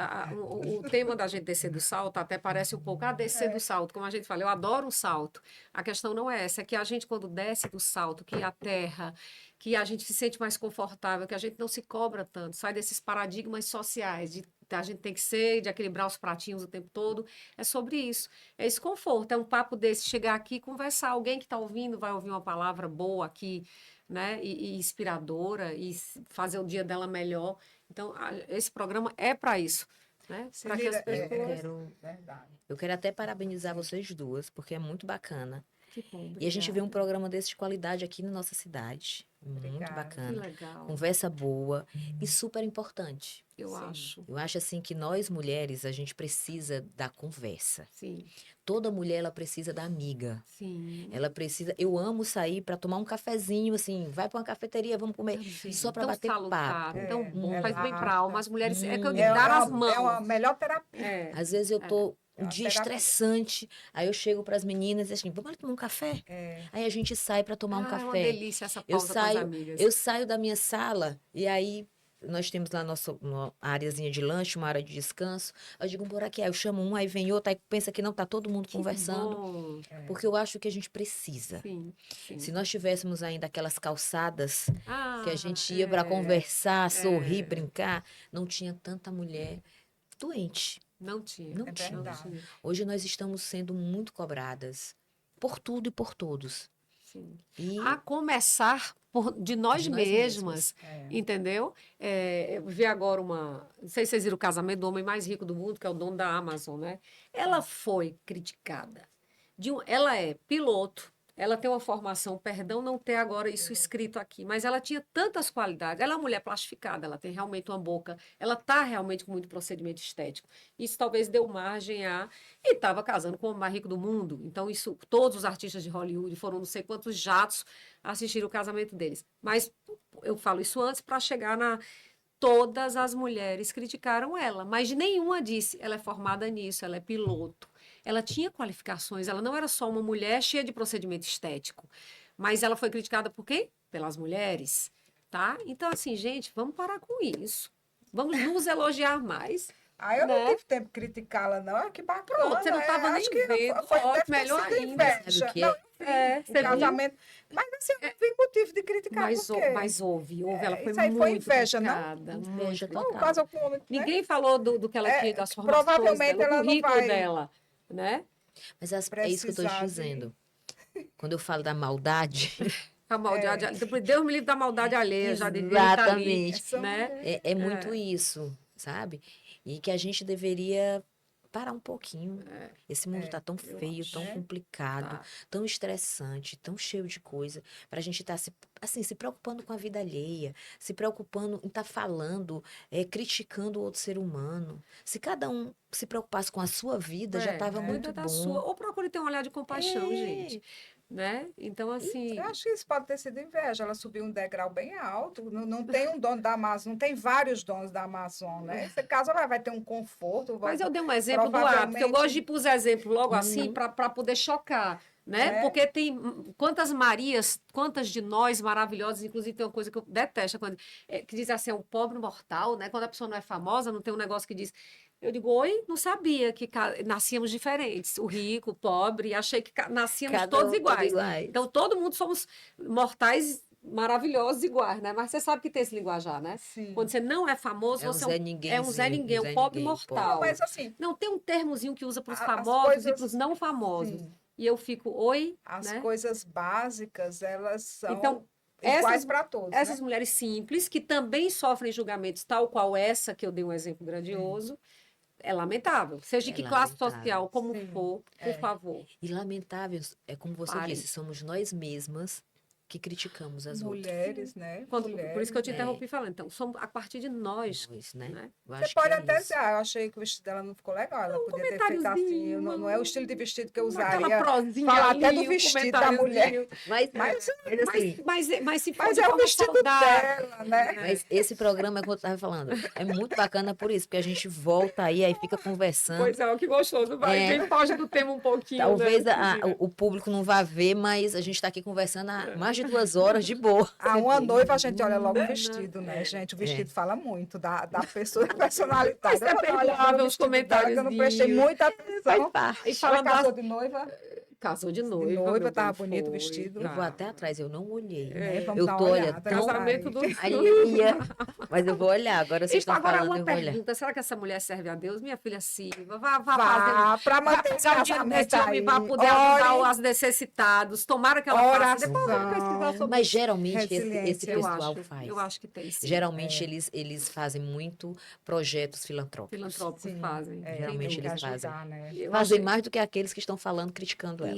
A: O tema da gente descer do salto até parece um pouco, descer do salto, como a gente fala, eu adoro o salto. A questão não é essa, é que a gente, quando desce do salto, que a terra, que a gente se sente mais confortável, que a gente não se cobra tanto, sai desses paradigmas sociais, de a gente tem que ser, de equilibrar os pratinhos o tempo todo. É sobre isso. É esse conforto, é um papo desse, chegar aqui e conversar. Alguém que está ouvindo vai ouvir uma palavra boa aqui, né? E inspiradora, e fazer o dia dela melhor. Então, esse programa é para isso, né? Para que as
B: Sinira,
C: Eu
A: pessoas.
C: quero,
B: verdade.
C: eu quero até parabenizar vocês duas, porque é muito bacana.
A: Que bom,
C: E a gente vê um
A: obrigada.
C: programa desse de qualidade aqui na nossa cidade. Muito
B: Obrigada.
A: Que
C: bacana.
A: legal,
C: Conversa boa e super importante.
A: eu
B: Sim.
A: acho.
C: Eu acho assim que nós mulheres, a gente precisa da conversa.
A: Sim,
C: Toda mulher, ela precisa da amiga.
A: sim.
C: Ela precisa. Eu amo sair para tomar um cafezinho, assim, vai para uma cafeteria, vamos comer,
A: Também.
C: só para
A: Tão
C: bater
A: salutar,
C: papo.
A: tão bom, faz bem para a
B: Relaxa.
A: alma. As mulheres, é que eu
B: É,
A: digo, dar as
B: é uma
A: mãos.
B: melhor terapia.
A: É,
C: Às vezes eu tô
B: É
C: um
B: uma
C: dia
B: terapia.
C: estressante, aí eu chego para as meninas e assim, vamos ali tomar um café?
B: É,
C: Aí a gente sai para tomar um
A: é uma
C: café.
A: delícia essa
C: Eu
A: pausa com as
C: saio,
A: amigas.
C: eu saio da minha sala e aí nós temos lá nossa uma areazinha de lanche, uma área de descanso. Eu digo, bora aqui. Aí eu chamo um, aí vem outro, aí pensa que não, tá todo mundo
A: Que
C: conversando.
A: bom.
C: Porque eu acho que a gente precisa.
A: Sim, sim.
C: Se nós tivéssemos ainda aquelas calçadas que a gente ia
A: é,
C: para conversar, sorrir, brincar, não tinha tanta mulher doente.
A: Não tinha,
C: Não
B: é
C: tinha.
A: não
B: verdade.
A: tinha.
C: Hoje nós estamos sendo muito cobradas por tudo e por todos.
A: Sim.
C: E
A: A começar de nós
C: De nós
A: mesmas,
B: É.
A: entendeu? Eu vi agora não sei se vocês viram o casamento do homem mais rico do mundo, que é o dono da Amazon, né? Ela foi criticada. Ela é piloto, ela tem uma formação, perdão não ter agora isso escrito aqui, mas ela tinha tantas qualidades. Ela é uma mulher plastificada, ela tem realmente uma boca, ela está realmente com muito procedimento estético. Isso talvez deu margem a. E estava casando com o homem mais rico do mundo. Então, isso, todos os artistas de Hollywood foram não sei quantos jatos assistir o casamento deles. Mas eu falo isso antes para chegar na. Todas as mulheres criticaram ela, mas nenhuma disse, ela é formada nisso, ela é piloto. Ela tinha qualificações, ela não era só uma mulher cheia de procedimento estético. Mas ela foi criticada por quem? Pelas mulheres, tá? Então, assim, gente, vamos parar com isso. Vamos nos elogiar mais.
B: Aí eu não
A: Né?
B: tive tempo de criticá-la, não. É que bacana.
A: Pronto, você não estava nem
B: acho que
A: vendo.
B: foi,
A: Ótimo,
B: deve ter
A: melhor
B: sido
A: ainda.
B: inveja.
C: Sabe o que
B: Não,
C: é?
B: eu vi
A: Você
B: o
A: viu?
B: casamento. Mas assim, eu não vi motivo de criticar,
A: Mas,
B: por quê?
A: mas houve, ela foi
B: isso aí
A: muito
B: foi inveja, não?
A: criticada,
C: Inveja
A: muito
C: total.
B: Não,
A: criticada.
B: casou com um homem, né?
A: Ninguém falou do que ela tinha, das formações
B: provavelmente
A: dela, do
B: ela não
A: currículo
B: vai
A: dela, né?
C: Mas é isso que eu estou te
B: precisar de-
C: dizendo. Quando eu falo da maldade,
A: A maldade, Deus me livre da maldade alheia, já devia estar ali,
C: exatamente.
B: Essa
A: né?
B: mulher.
C: É muito isso, sabe? E que a gente deveria parar um pouquinho. Esse mundo tá tão
A: eu
C: feio,
A: acho,
C: tão
B: né?
C: complicado,
A: Tá.
C: tão estressante, tão cheio de coisa, para a gente estar se preocupando com a vida alheia, se preocupando em estar falando, criticando o outro ser humano. Se cada um se preocupasse com a sua vida, já estava
A: Cuida
C: muito
A: da
C: bom.
A: sua, ou procure ter um olhar de compaixão,
C: É.
A: gente, né? Então, assim,
B: Eu acho que isso pode ter sido inveja. Ela subiu um degrau bem alto. Não, não tem um dono da Amazon, não tem vários donos da Amazon, né? Nesse caso, ela vai ter um conforto.
A: mas eu dei um exemplo do ato, porque eu gosto de pôr os exemplos logo assim para poder chocar, né?
B: É.
A: Porque tem quantas Marias, quantas de nós maravilhosas, inclusive tem uma coisa que eu detesto, que diz assim, é um pobre mortal, né? Quando a pessoa não é famosa, não tem um negócio que diz Eu digo, oi, não sabia que nascíamos diferentes. O rico, o pobre, achei que nascíamos
C: Cada
A: todos
C: um
A: iguais.
C: iguais.
A: Então, todo mundo somos mortais maravilhosos iguais, né? Mas você sabe que tem esse linguajar, né?
B: Sim.
A: Quando você não é famoso,
C: É um
A: você
C: Zé
A: é um Zé
C: Ninguémzinho,
A: Ninguém,
C: um
A: um
C: Zé
A: pobre
C: Ninguém,
A: mortal.
B: Não, mas assim,
A: Não, tem um termozinho que usa para os
B: as
A: famosos e para os
B: coisas,
A: não famosos.
B: sim,
A: E eu fico, oi,
B: as
A: né?
B: coisas básicas, elas são
A: Então,
B: iguais para todos,
A: essas
B: né?
A: mulheres simples, que também sofrem julgamentos, tal qual essa, que eu dei um exemplo grandioso, é lamentável. Seja de
C: É
A: que classe
C: lamentável.
A: social, como
B: Sim,
A: for, por favor,
C: E lamentáveis, é como você
A: parem.
C: disse, somos nós mesmas que criticamos as outras.
B: Mulheres, né?
A: Por isso que eu te
B: Mulheres, né?
A: interrompi falando. Então, somos a partir de nós,
C: Nós, né?
A: né?
C: Eu
B: Você
C: acho que
B: pode
C: é
B: até
C: isso.
B: dizer, eu achei que o vestido dela não ficou legal, ela
A: Um
B: podia ter feito assim,
A: comentáriozinho,
B: não é o estilo de vestido que eu
A: aquela
B: usaria.
A: prosinha
B: Falar
A: ali,
B: até do
A: um
B: vestido da mulher.
A: comentáriozinho.
C: Mas,
B: Mas,
C: assim,
A: Mas se for
B: mas
A: de
B: é o
A: forma
B: vestido
A: saudável,
B: dela, né?
C: mas esse programa, como eu estava falando, é muito bacana por isso, porque a gente volta aí fica conversando.
A: pois é, que gostoso. Vai,
C: É.
A: bem foge do tema um pouquinho,
C: Talvez
A: né?
C: o público não vá ver, mas a gente está aqui conversando há mais de 2 horas de boa.
B: A uma noiva a gente olha logo o
A: Menina,
B: vestido, né, gente? O
C: É.
B: vestido fala muito da pessoa, da personalidade.
A: Mas é
B: Eu vou olhar
A: perdoável
B: no
A: os
B: vestido dela, que eu não prestei
A: comentáriozinhos.
B: muita
C: Faz
B: atenção.
C: parte.
A: E
B: Ela
A: falando
B: casou
A: das...
B: de noiva,
A: Casou de
B: de
A: noiva,
B: noiva,
A: meu
B: tava
A: bem,
B: bonito o
A: foi,
B: vestido.
C: Eu vou
A: tá.
C: até atrás, eu não olhei.
B: Né? Vamos
C: Eu
B: dar
C: tô
B: uma
C: olhando
B: olhada.
C: tão
A: Casamento do...
C: alheia, mas eu vou olhar. Agora vocês
A: E
C: estão
A: agora
C: falando,
A: uma
C: eu vou olhar.
A: pergunta, será que essa mulher serve a Deus? Minha filha, sirva, vá fazendo...
B: Vá, para
A: Vai
B: manter esse
A: pegar o dinheiro
B: casamento
A: desse homem
B: aí.
A: para poder ajudar
B: Ore,
A: os necessitados. Tomara que ela faça. Depois eu vou pesquisar
B: oração,
A: sobre
C: Mas
A: isso.
C: geralmente esse
B: resiliência.
C: pessoal faz.
A: Eu acho que tem sim.
C: Geralmente eles fazem muito projetos filantrópicos.
A: Filantrópicos
B: Sim,
A: fazem.
C: Geralmente
B: tem que
C: eles fazem.
B: ajudar, né?
A: Eu
C: Fazem
A: achei-
C: mais do que aqueles que estão falando, criticando ela.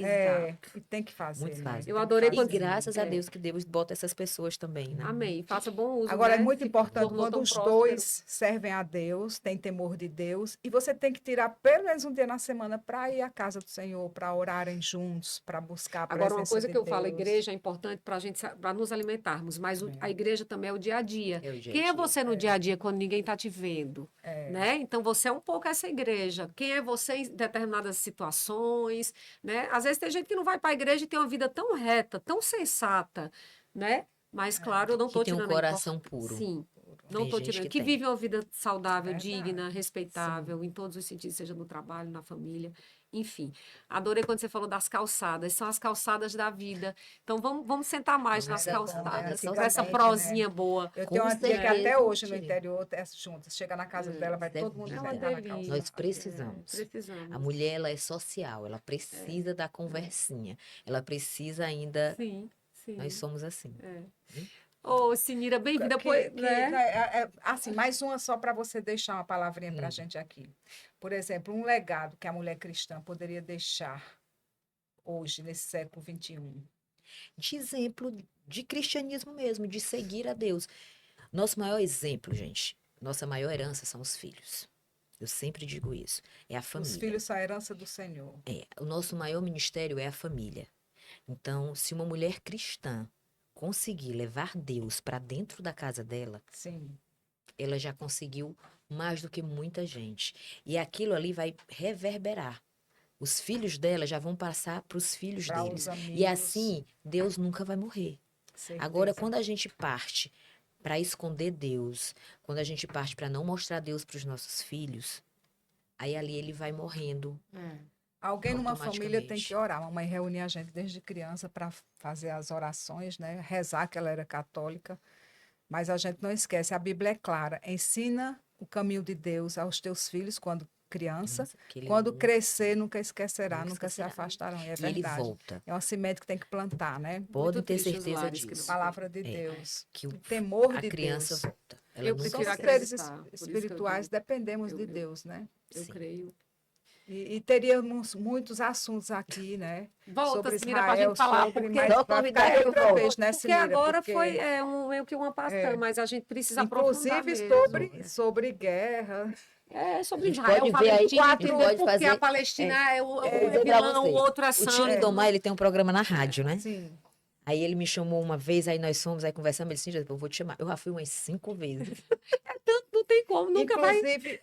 B: E tem que fazer,
C: Muitos
B: né?
C: fazem.
A: Eu
B: Tem que
A: adorei
C: E
A: quando-
B: fazer.
C: graças a
A: É.
C: Deus que Deus bota essas pessoas também, né?
A: Amém. Faça bom uso,
B: Agora,
A: né?
B: é muito
A: Se
B: importante
A: tornou
B: quando
A: tão
B: os
A: próspero.
B: dois servem a Deus, têm temor de Deus, e você tem que tirar pelo menos um dia na semana para ir à casa do Senhor, para orarem juntos, para buscar a presença
A: Agora, uma coisa
B: de
A: que eu falo, a
B: Deus.
A: igreja é importante para a gente, para nos alimentarmos, mas a igreja também é o dia a dia.
C: É o dia a
A: Quem é
C: dia.
A: você no dia a dia quando ninguém está te vendo? Né? Então, você é um pouco essa igreja. Quem é você em determinadas situações? Né? Às vezes tem gente que não vai para a igreja e tem uma vida tão reta, tão sensata, né? Mas, claro, eu não
C: Que
A: estou
C: tem um
A: tirando a
C: coração puro.
A: Sim. Não
C: Tem
A: estou
C: gente
A: tirando.
C: que
A: Que
C: tem.
A: vive uma vida saudável,
B: Verdade.
A: digna, respeitável, em todos os sentidos, seja no trabalho, na família, enfim. Adorei quando você falou das calçadas, são as calçadas da vida. Então vamos sentar mais
C: Vamos
A: nas
C: sentar,
A: calçadas,
C: né?
A: com essa
B: Antigamente,
A: prosinha boa.
B: Eu
C: Com
B: tenho uma tia que
C: certeza,
B: até hoje no
C: tia.
B: interior, juntas, chega na casa dela, vai
C: Isso é
B: todo mundo
C: vida.
A: É uma
B: sentar na
A: delícia.
B: calça.
C: Nós precisamos.
A: Precisamos.
C: A mulher, ela é social, ela precisa da conversinha. Ela precisa ainda...
A: Sim, sim.
C: Nós somos assim.
A: Ô, Sinira, bem-vinda.
B: Assim, mais uma só para você deixar uma palavrinha para a gente aqui. Por exemplo, um legado que a mulher cristã poderia deixar hoje, nesse século XXI.
C: De exemplo de cristianismo mesmo, de seguir a Deus. Nosso maior exemplo, gente, nossa maior herança são os filhos. Eu sempre digo isso. É a família.
B: Os filhos são a herança do Senhor.
C: O nosso maior ministério é a família. Então, se uma mulher cristã conseguir levar Deus para dentro da casa dela,
B: Sim.
C: ela já conseguiu mais do que muita gente. E aquilo ali vai reverberar. Os filhos dela já vão passar para os filhos
B: Pra
C: deles.
B: os amigos.
C: E assim, Deus nunca vai morrer.
B: Certeza.
C: Agora, quando a gente parte para esconder Deus, quando a gente parte para não mostrar Deus para os nossos filhos, aí ali ele vai morrendo.
B: Alguém numa família tem
C: automaticamente.
B: que orar. A mamãe reunia a gente desde criança para fazer as orações, né? Rezar, que ela era católica. Mas a gente não esquece, a Bíblia é clara. Ensina o caminho de Deus aos teus filhos quando criança.
C: Que ele
B: Quando
C: nunca-
B: crescer, nunca esquecerá,
C: nunca
B: nunca se
C: esquecerá.
B: afastarão. E é
C: E ele
B: verdade.
C: volta.
B: É uma semente que tem que plantar, né?
C: Pode ter
A: triste os
C: certeza
A: lares que
C: disso.
A: não-
B: Palavra de Deus.
C: Que
B: O temor
C: a
B: de
C: criança
B: Deus.
C: volta. Ela
A: Eu
C: nunca
A: prefiro
B: Somos
C: esquece.
B: seres
A: acreditar, por isso que eu
B: espirituais,
A: digo.
B: dependemos de
A: Eu-
B: Deus, né?
A: Eu
C: Sim.
A: creio.
B: E teríamos muitos assuntos aqui, né?
A: Volta,
B: sobre
A: Sinira, para a
B: Israel,
A: gente falar,
B: sobre,
A: porque,
B: mas
C: Só
B: vai
C: convidar
B: ficar
C: eu
B: outra
C: volto.
B: vez, né,
A: porque
B: Sinira?
A: agora
B: Porque,
A: foi meio que uma pastã, mas a gente precisa aprofundar
B: inclusive
A: mesmo.
B: sobre guerra.
A: Sobre
C: A gente
A: Israel,
C: pode ver aí,
A: Palestina,
C: a gente
A: entendeu?
C: pode
A: Porque
C: fazer-
A: a Palestina é
C: Vou dizer pra
A: vilão, o
C: você,
A: outro é
C: O Tio
A: santo.
C: Lindomar, ele tem um programa na rádio, né?
B: Sim.
C: Aí ele me chamou uma vez, aí nós fomos, aí conversamos, ele disse, eu vou te chamar. Eu já fui umas 5 vezes.
A: Não tem como, nunca vai.
B: Inclusive,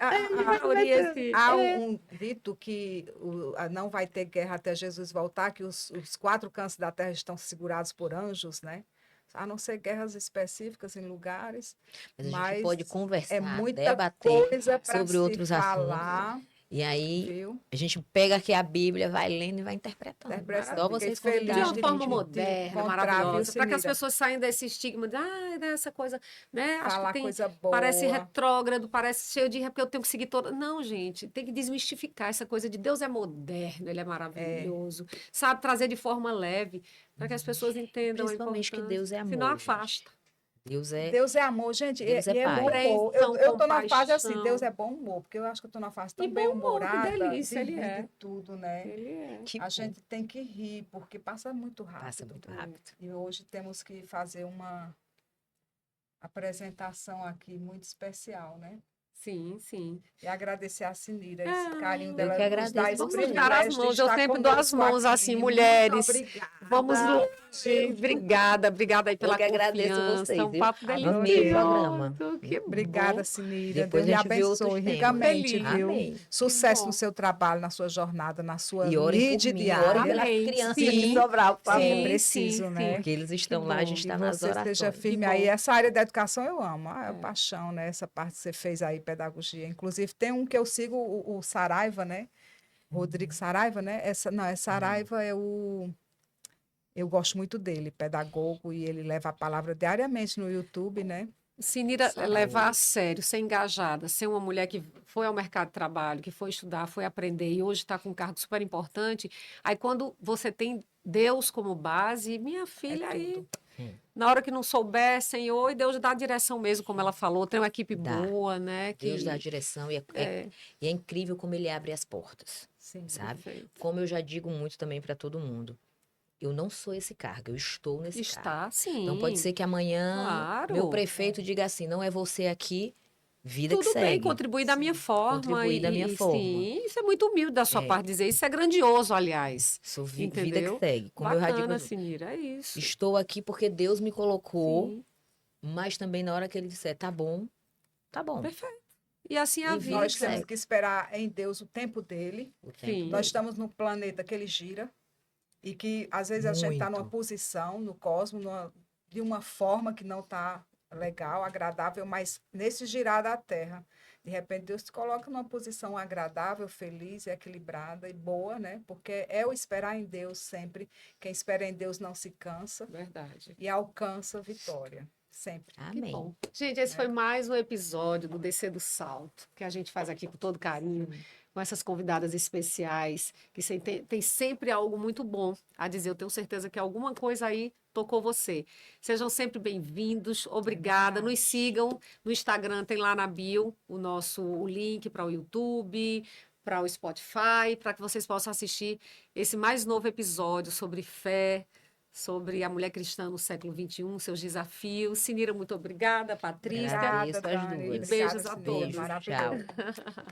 B: há um dito que não vai ter guerra até Jesus voltar, que os 4 cantos da terra estão segurados por anjos, né? a não ser guerras específicas em lugares.
C: Mas a gente
B: Mas
C: pode conversar,
B: é muita
C: debater
B: coisa para
C: sobre
B: se
C: outros
B: falar,
C: assuntos. E aí,
B: viu?
C: a gente pega aqui a Bíblia, vai lendo e vai interpretando.
B: Interpretando.
C: Só
B: Fiquei
C: vocês
B: feliz
A: De
C: convidarem
A: uma
B: de
C: a
A: forma
C: gente.
A: moderna,
B: encontrar, viu,
A: maravilhosa, para que as
B: Sinira?
A: pessoas saiam desse estigma de, dessa coisa, né? Acho que
B: Falar
A: tem,
B: coisa
A: parece
B: boa.
A: retrógrado, parece cheio de, porque eu tenho que seguir toda. Não, gente, tem que desmistificar essa coisa de Deus é moderno, ele é maravilhoso, sabe? Trazer de forma leve, para que as pessoas entendam a
C: Principalmente que
A: importância.
C: Deus é
A: Senão
C: amor, gente.
A: afasta.
C: Deus é
B: Amor, gente,
C: Deus é
B: e é bom
C: pai.
B: humor.
A: Compreensão,
B: Eu tô numa fase assim,
A: compaixão.
B: Deus é bom humor, porque eu acho que eu tô numa fase
A: E
B: tão
A: bom humor, que
B: bem-humorada,
A: delícia,
B: de
A: ele
B: rir
A: é.
B: de tudo, né?
A: Ele é.
C: Que
B: A
C: bom.
B: gente tem que rir, porque passa muito rápido.
C: Passa muito rápido.
B: E hoje temos que fazer uma apresentação aqui muito especial, né?
A: Sim, sim.
B: E agradecer a Sinira, esse carinho
C: Eu
B: dela
C: que
B: nos dar
C: agradeço
B: esse
C: vocês.
A: Vamos dar as
B: privilégio de
A: mãos, eu
B: estar
A: sempre dou as
B: conosco
A: mãos
B: aqui.
A: assim,
B: Muito
A: mulheres.
B: obrigada.
A: Vamos longe. Obrigada, obrigada aí pela
C: Eu que agradeço
A: confiança.
C: vocês,
A: Um
C: viu?
A: papo
C: Amei o programa.
A: delicioso. Que
B: Obrigada,
A: bom.
B: Sinira.
C: Depois
B: Deus
C: a
B: lhe
C: gente vê outros
B: abençoe
C: temas.
B: ricamente,
A: Feliz.
B: viu?
C: Amém.
B: Sucesso
A: bom.
B: no seu trabalho, na sua jornada, na sua
C: E orem por
B: lide
C: mim, orem
B: diária.
C: pelas
A: Amém.
C: crianças
A: Sim.
C: de Sobral, por favor.
B: É preciso, né?
C: Porque eles estão
A: Que
C: lá, a
A: bom.
C: gente
B: Que
C: está nas
B: você esteja
C: orações.
B: firme
A: Que
B: aí.
A: bom.
B: Essa área da educação eu amo. É
A: É.
B: paixão, né? Essa parte que você fez aí, pedagogia. Inclusive, tem um que eu sigo, o Saraiva, né? Rodrigo Saraiva, né? Não, é Saraiva, eu gosto muito dele, pedagogo, e ele leva a palavra diariamente no YouTube, né?
A: Sinira,
C: Saraiva.
A: levar a sério, ser engajada, ser uma mulher que foi ao mercado de trabalho, que foi estudar, foi aprender e hoje está com um cargo super importante. Aí, quando você tem Deus como base, minha filha, aí, na hora que não souber, Senhor, e Deus dá a direção mesmo, como ela falou, tem uma equipe
C: Dá.
A: boa, né?
C: Deus dá a direção e é incrível como ele abre as portas,
B: Sim.
C: sabe?
A: Perfeito.
C: Como eu já digo muito também para todo mundo. Eu não sou esse cargo, eu estou nesse cargo.
A: Está, sim.
C: Então pode ser que amanhã
A: Claro.
C: meu prefeito diga assim, não é você aqui, vida que
A: Tudo bem,
C: segue.
A: contribuir da minha forma.
C: Contribuir da minha forma.
A: Sim, isso é muito humilde da sua parte dizer. Isso é grandioso, aliás.
C: Sou vida que
A: Entendeu?
C: segue. Como eu já
A: Bacana,
C: digo,
A: Sinira, é isso.
C: estou aqui porque Deus me colocou,
A: Sim,
C: mas também na hora que ele disser, tá bom, tá bom.
A: perfeito. E assim a
C: E
A: vida.
B: Nós
C: segue.
B: temos que esperar em Deus o tempo dele.
C: O
A: Sim.
C: tempo.
B: Nós estamos num planeta que ele gira e que às vezes a gente está numa
C: Muito.
B: posição no cosmos, de uma forma que não está legal, agradável, mas nesse girar da Terra, de repente Deus te coloca numa posição agradável, feliz, equilibrada e boa, né? Porque é o esperar em Deus sempre. Quem espera em Deus não se cansa
A: Verdade.
B: e alcança vitória, sempre.
A: Que
C: Amém.
A: bom. Gente, esse foi mais um episódio do Descer do Salto, que a gente faz aqui com todo carinho, com essas convidadas especiais, que tem sempre algo muito bom a dizer. Eu tenho certeza que alguma coisa aí tocou você. Sejam sempre bem-vindos. Obrigada. Nos sigam no Instagram, tem lá na bio o link para o YouTube, para o Spotify, para que vocês possam assistir esse mais novo episódio sobre fé, sobre a mulher cristã no século XXI, seus desafios. Sinira, muito obrigada. Patrícia.
C: Agradeço as
B: Dani.
C: duas.
A: Beijos a
B: Sinira.
A: todos.
B: Maravilhoso.
C: Tchau.